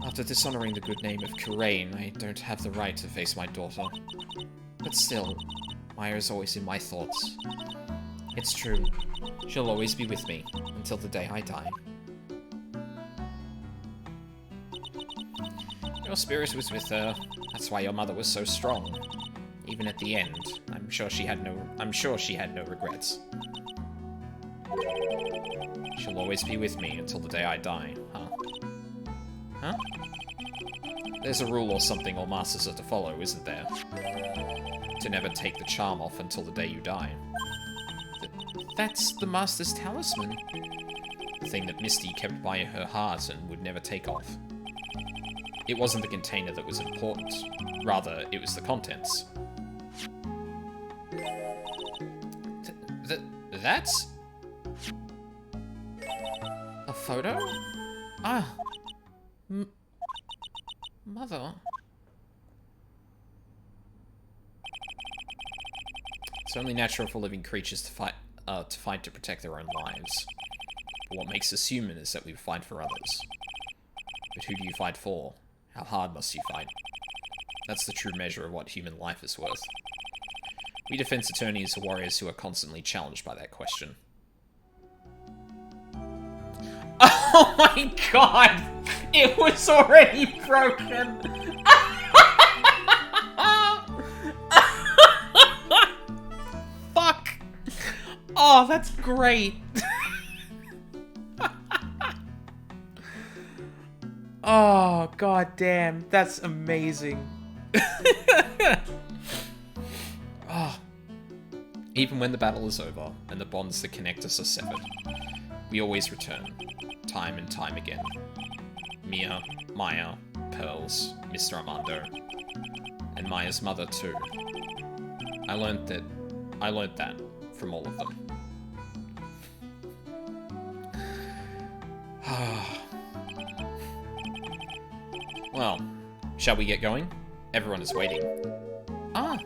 After dishonoring the good name of Kurain, I don't have the right to face my daughter. But still, Maya is always in my thoughts. It's true. She'll always be with me, until the day I die. Your spirit was with her. That's why your mother was so strong. Even at the end, I'm sure she had no regrets. She'll always be with me until the day I die, huh? Huh? There's a rule or something all masters are to follow, isn't there? To never take the charm off until the day you die. That's the Master's talisman. The thing that Misty kept by her heart and would never take off. It wasn't the container that was important. Rather, it was the contents. That's... a photo? Ah. Mother. It's only natural for living creatures to fight to protect their own lives. But what makes us human is that we fight for others. But who do you fight for? How hard must you fight? That's the true measure of what human life is worth. We defense attorneys are warriors who are constantly challenged by that question. Oh my god! It was already broken! Fuck! Oh, that's great! Oh, god damn. That's amazing. Oh. Even when the battle is over, and the bonds that connect us are severed, we always return, time and time again. Mia, Maya, Pearls, Mr. Armando, and Maya's mother too. I learned that from all of them. Well, shall we get going? Everyone is waiting. Ah,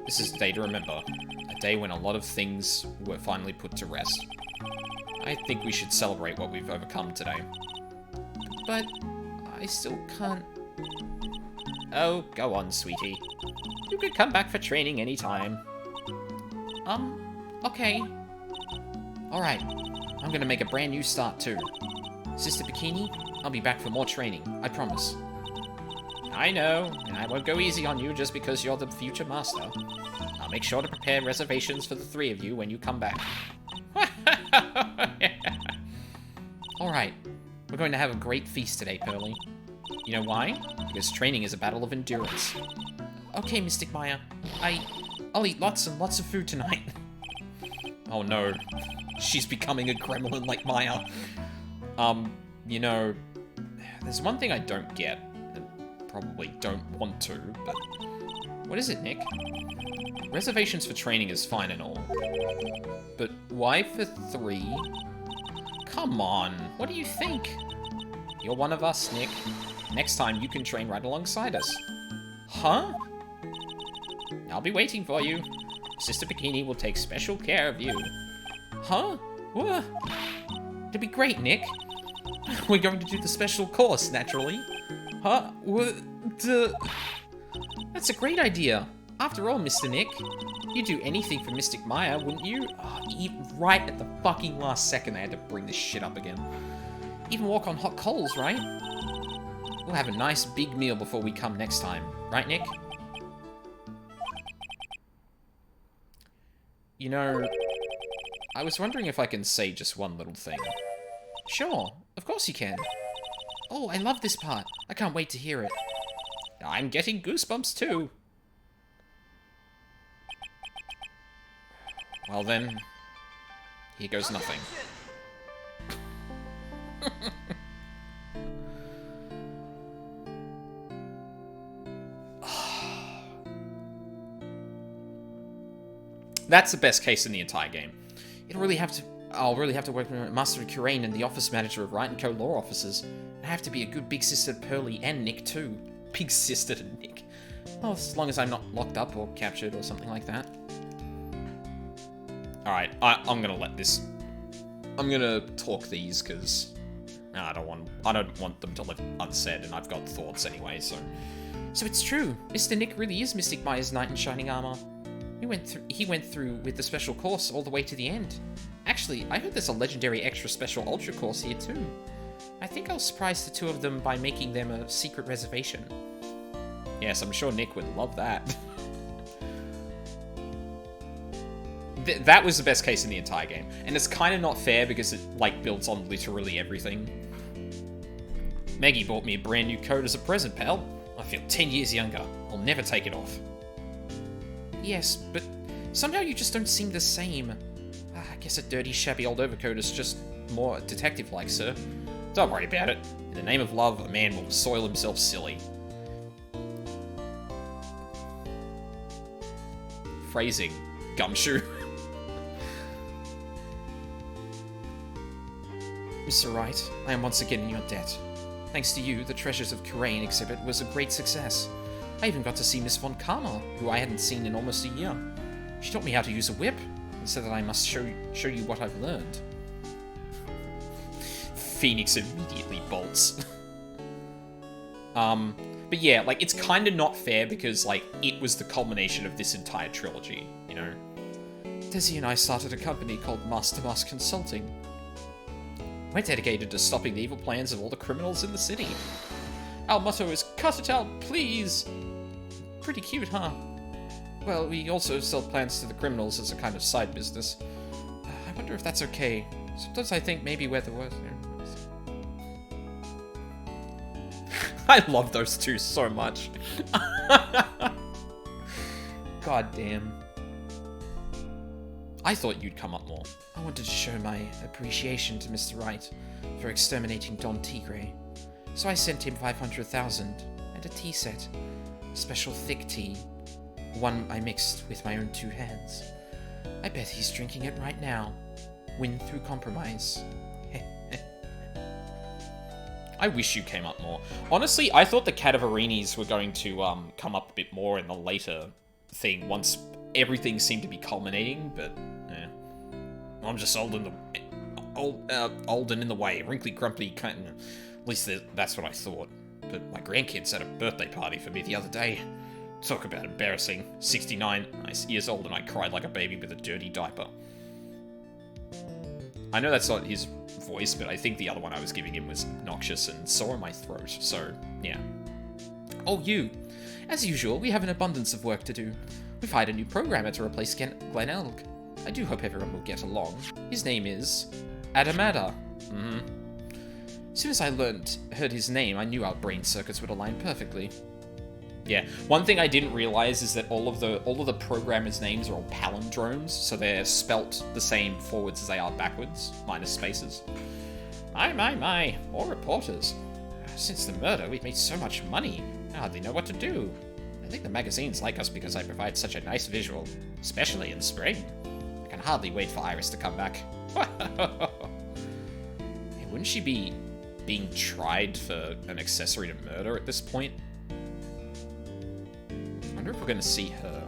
This is a day to remember. A day when a lot of things were finally put to rest. I think we should celebrate what we've overcome today. but I still can't... Oh, go on, sweetie. You could come back for training anytime. Okay. Alright, I'm gonna make a brand new start too. Sister Bikini, I'll be back for more training, I promise. I know, and I won't go easy on you just because you're the future master. I'll make sure to prepare reservations for the three of you when you come back. Alright, we're going to have a great feast today, Pearly. You know why? Because training is a battle of endurance. Okay, Mystic Maya. I'll eat lots and lots of food tonight. Oh no, she's becoming a gremlin like Maya. You know, there's one thing I don't get, and probably don't want to, but... What is it, Nick? Reservations for training is fine and all, but why for 3? Come on, what do you think? You're one of us, Nick. Next time you can train right alongside us. Huh? I'll be waiting for you. Sister Bikini will take special care of you. Huh? What? It'd be great, Nick. We're going to do the special course, naturally. Huh? What? That's a great idea. After all, Mr. Nick, you'd do anything for Mystic Maya, wouldn't you? Oh, right at the fucking last second, I had to bring this shit up again. Even walk on hot coals, right? We'll have a nice big meal before we come next time. Right, Nick? You know, I was wondering if I can say just one little thing. Sure, of course you can. Oh, I love this part. I can't wait to hear it. I'm getting goosebumps too. Well then, here goes nothing. That's the best case in the entire game. I'll really have to work with Master Kurain and the office manager of Wright & Co. law offices. I have to be a good big sister to Pearly and Nick too. Big sister to Nick. Well, as long as I'm not locked up or captured or something like that. Alright, I'm gonna let this... I'm gonna talk these, because... I don't want them to live unsaid, and I've got thoughts anyway, so... So it's true. Mr. Nick really is Mystic Maya's knight in shining armor. He went through with the special course all the way to the end. Actually, I heard there's a legendary extra special ultra course here too. I think I'll surprise the two of them by making them a secret reservation. Yes, I'm sure Nick would love that. That was the best case in the entire game. And it's kind of not fair because it, like, builds on literally everything. Maggie bought me a brand new coat as a present, pal. I feel 10 years younger. I'll never take it off. Yes, but somehow you just don't seem the same. I guess a dirty, shabby old overcoat is just more detective-like, sir. Don't worry about it. In the name of love, a man will soil himself silly. Phrasing. Gumshoe. Mr. Wright, I am once again in your debt. Thanks to you, the Treasures of Kurain exhibit was a great success. I even got to see Miss Von Karma, who I hadn't seen in almost a year. She taught me how to use a whip, and said that I must show you what I've learned. Phoenix immediately bolts. But yeah, like, it's kind of not fair because, like, it was the culmination of this entire trilogy, you know? Desi and I started a company called Master Consulting. We're dedicated to stopping the evil plans of all the criminals in the city. Our motto is, cut it out, please! Pretty cute, huh? Well, we also sell plans to the criminals as a kind of side business. I wonder if that's okay. Sometimes I think maybe we're the worst. I love those two so much. God damn. I thought you'd come up more. I wanted to show my appreciation to Mr. Wright for exterminating Don Tigre. So I sent him 500,000 and a tea set. A special thick tea. One I mixed with my own two hands. I bet he's drinking it right now. Win through compromise. I wish you came up more. Honestly, I thought the Cadaverinis were going to come up a bit more in the later thing once everything seemed to be culminating, but yeah. I'm just old and in the way, wrinkly, grumpy kind of. At least that's what I thought. But my grandkids had a birthday party for me the other day. Talk about embarrassing. 69 years old and I cried like a baby with a dirty diaper. I know that's not his voice, but I think the other one I was giving him was obnoxious and sore in my throat, so yeah. Oh, you. As usual, we have an abundance of work to do. We've hired a new programmer to replace Glen Elk. I do hope everyone will get along. His name is Adamada. As soon as I heard his name, I knew our brain circuits would align perfectly. Yeah, one thing I didn't realize is that all of the programmers' names are all palindromes, so they're spelt the same forwards as they are backwards, minus spaces. My, more reporters. Since the murder, we've made so much money. I hardly know what to do. I think the magazines like us because I provide such a nice visual, especially in spring. I can hardly wait for Iris to come back. Hey, wouldn't she be being tried for an accessory to murder at this point? I wonder if we're going to see her.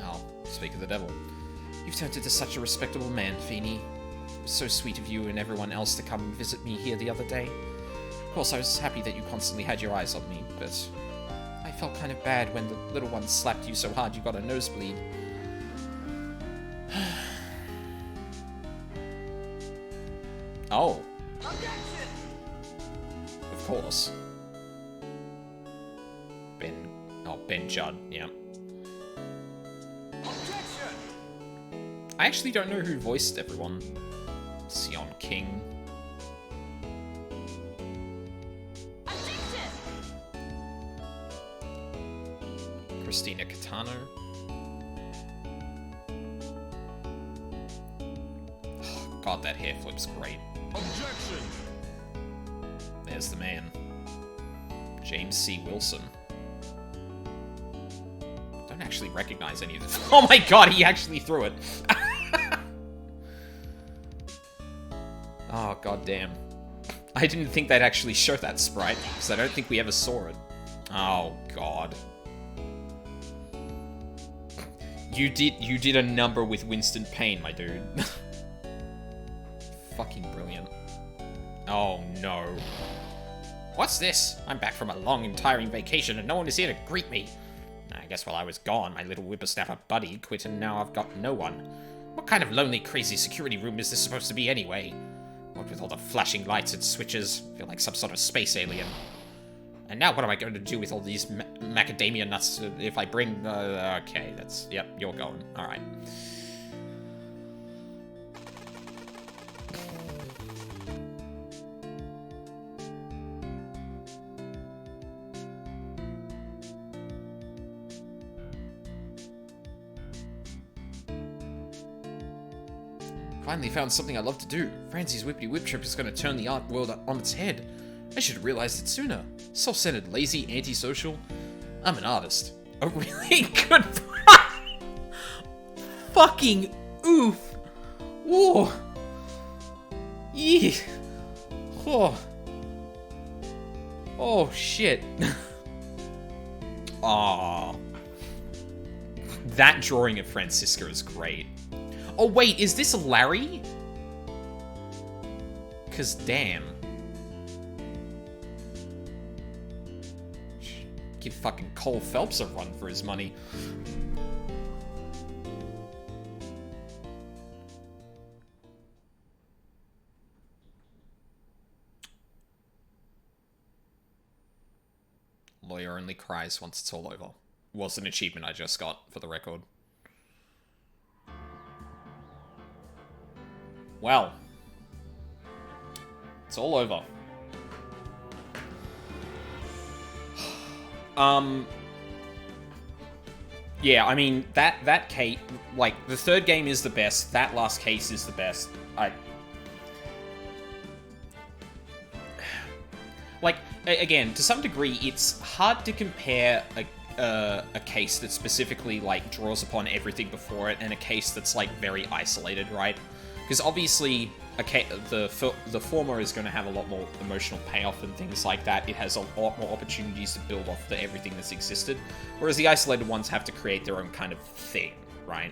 Oh, Speak of the devil. You've turned into such a respectable man, Feeny. It was so sweet of you and everyone else to come and visit me here the other day. Of course, I was happy that you constantly had your eyes on me, but I felt kind of bad when the little one slapped you so hard you got a nosebleed. Oh. Objection! Of course. Ben Judd, yeah. Objection! I actually don't know who voiced everyone. Sion King. Objection! Christina Catano. Oh, God, that hair flip's great. Objection! There's the man. James C. Wilson. Don't actually recognize any of this. Oh my god, he actually threw it. Oh, god damn. I didn't think they'd actually show that sprite, because I don't think we ever saw it. Oh god. You did a number with Winston Payne, my dude. Fucking brilliant. Oh no. What's this? I'm back from a long and tiring vacation and no one is here to greet me. I guess while I was gone, my little whippersnapper buddy quit and now I've got no one. What kind of lonely, crazy security room is this supposed to be anyway? What with all the flashing lights and switches? I feel like some sort of space alien. And now what am I going to do with all these macadamia nuts if I bring... okay, that's... Yep, you're going. Alright. Finally found something I love to do. Francie's Whippity Whip Trip is going to turn the art world on its head. I should have realized it sooner. Self-centered, lazy, antisocial. I'm an artist. A really good... Fucking oof. Whoa. Yee. Oh. Oh, shit. Aww. That drawing of Francisca is great. Oh, wait, is this Larry? Because, damn. Give fucking Cole Phelps a run for his money. Lawyer only cries once it's all over. Was an achievement I just got, for the record. Well, it's all over. Yeah, I mean, that case, like, the third game is the best, that last case is the best. Like, again, to some degree, it's hard to compare a case that specifically, like, draws upon everything before it and a case that's, like, very isolated, right? Because obviously, the former is going to have a lot more emotional payoff and things like that. It has a lot more opportunities to build off everything that's existed. Whereas the isolated ones have to create their own kind of thing, right?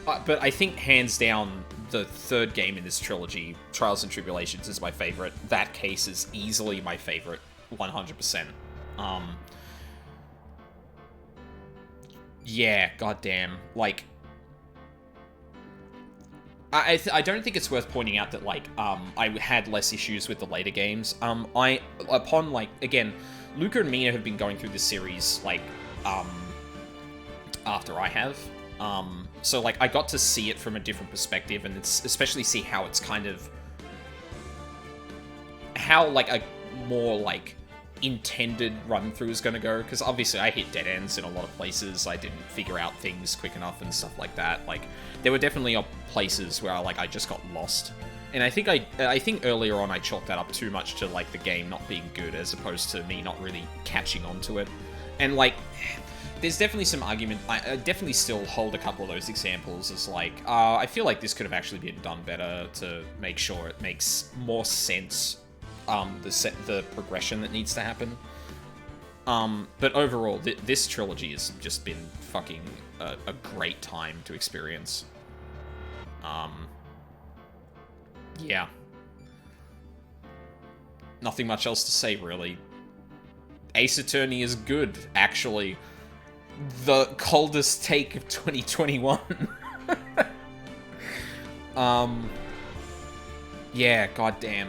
But I think, hands down, the third game in this trilogy, Trials and Tribulations, is my favorite. That case is easily my favorite, 100%. Yeah, goddamn. Like, I don't think it's worth pointing out that, like, I had less issues with the later games. Again, Luca and Mina have been going through this series, like, after I have. So, like, I got to see it from a different perspective, and it's especially see how it's kind of... how, like, a more, like, intended run-through is going to go, because obviously I hit dead ends in a lot of places. I didn't figure out things quick enough and stuff like that. Like, there were definitely places where I just got lost, and I think earlier on I chalked that up too much to, like, the game not being good as opposed to me not really catching on to it. And, like, there's definitely some argument. I definitely still hold a couple of those examples as, like, I feel like this could have actually been done better to make sure it makes more sense, the progression that needs to happen. But overall, this trilogy has just been fucking a great time to experience. Yeah. Nothing much else to say, really. Ace Attorney is good, actually. The coldest take of 2021. Yeah, goddamn.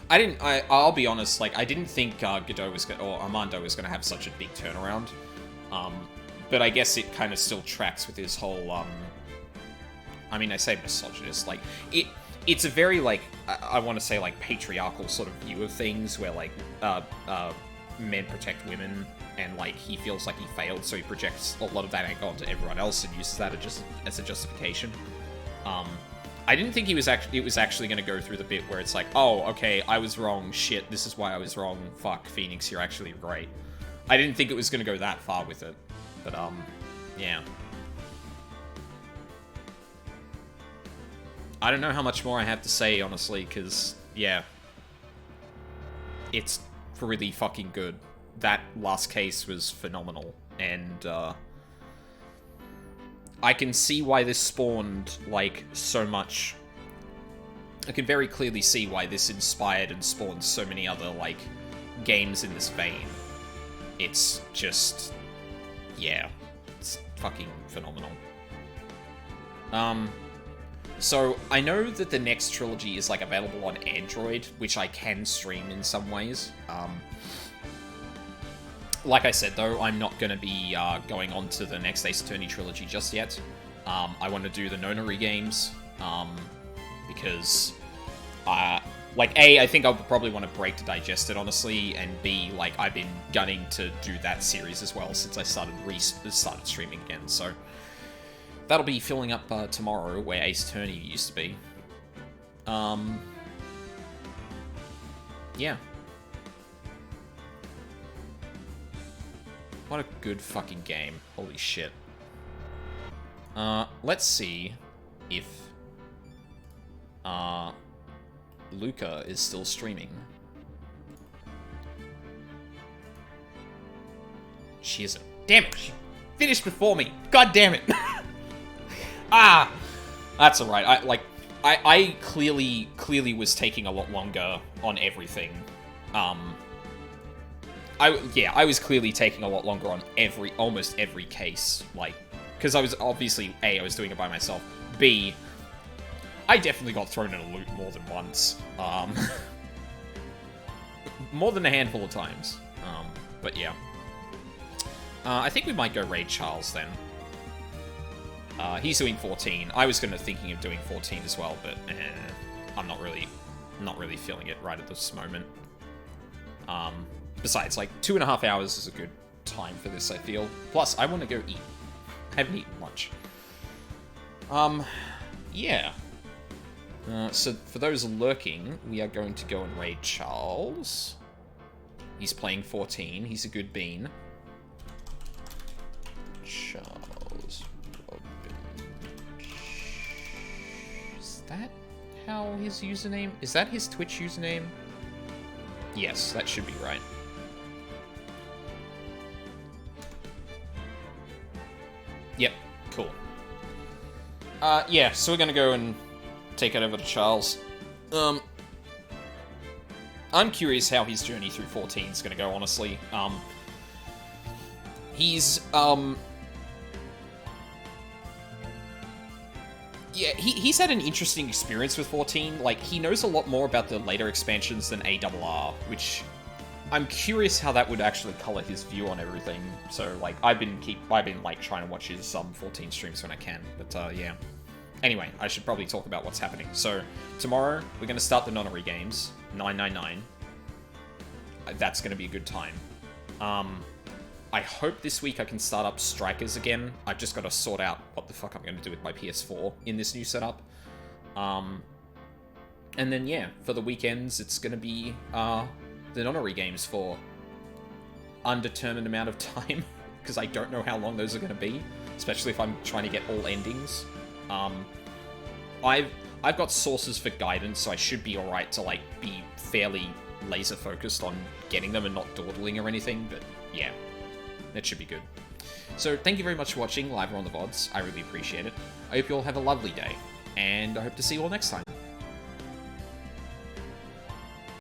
I'll be honest, like, I didn't think Godot was or Armando was gonna have such a big turnaround. But I guess it kind of still tracks with his whole, I mean, I say misogynist, like, it's a very, like, I want to say, like, patriarchal sort of view of things, where, like, men protect women, and, like, he feels like he failed, so he projects a lot of that anger onto everyone else and uses that as a justification. I didn't think it was actually going to go through the bit where it's like, oh, okay, I was wrong, shit, this is why I was wrong, fuck, Phoenix, you're actually right. I didn't think it was going to go that far with it, but, yeah. I don't know how much more I have to say, honestly, because, yeah. It's really fucking good. That last case was phenomenal, and, I can see why this spawned, like, so much. I can very clearly see why this inspired and spawned so many other, like, games in this vein. It's just... yeah. It's fucking phenomenal. So, I know that the next trilogy is, like, available on Android, which I can stream in some ways. Like I said, though, I'm not going to be going on to the next Ace Attorney trilogy just yet. I want to do the Nonary games, because, like, A, I think I'll probably want a break to digest it, honestly, and B, like, I've been gunning to do that series as well since I started streaming again, so that'll be filling up tomorrow, where Ace Attorney used to be. Yeah. What a good fucking game. Holy shit. Let's see if Luca is still streaming. She isn't. Damn it, she finished before me. God damn it. Ah! That's alright. I clearly was taking a lot longer on everything. I was clearly taking a lot longer on almost every case, like, because I was obviously, A, I was doing it by myself, B, I definitely got thrown in a loop more than once, more than a handful of times, but yeah. I think we might go raid Charles then. He's doing 14. I was thinking of doing 14 as well, but I'm not really feeling it right at this moment. Besides, like, 2.5 hours is a good time for this, I feel. Plus, I want to go eat. I haven't eaten lunch. Yeah. So, for those lurking, we are going to go and raid Charles. He's playing 14. He's a good bean. Charles Robin. Is that how his username... is that his Twitch username? Yes, that should be right. Yep, cool. Yeah, so we're gonna go and take it over to Charles. I'm curious how his journey through 14 is gonna go, honestly. He's, yeah, he's had an interesting experience with 14. Like, he knows a lot more about the later expansions than ARR, which I'm curious how that would actually color his view on everything. So, like, I've been like trying to watch his 14 streams when I can. But yeah. Anyway, I should probably talk about what's happening. So tomorrow we're going to start the Nonary games, 999. That's going to be a good time. I hope this week I can start up Strikers again. I've just got to sort out what the fuck I'm going to do with my PS4 in this new setup. And then, yeah, for the weekends, it's going to be the Nonary games for undetermined amount of time, because I don't know how long those are going to be, especially if I'm trying to get all endings. I've got sources for guidance, so I should be alright to, like, be fairly laser focused on getting them and not dawdling or anything, but yeah, that should be good. So thank you very much for watching live or on the VODs. I really appreciate it. I hope you all have a lovely day, and I hope to see you all next time.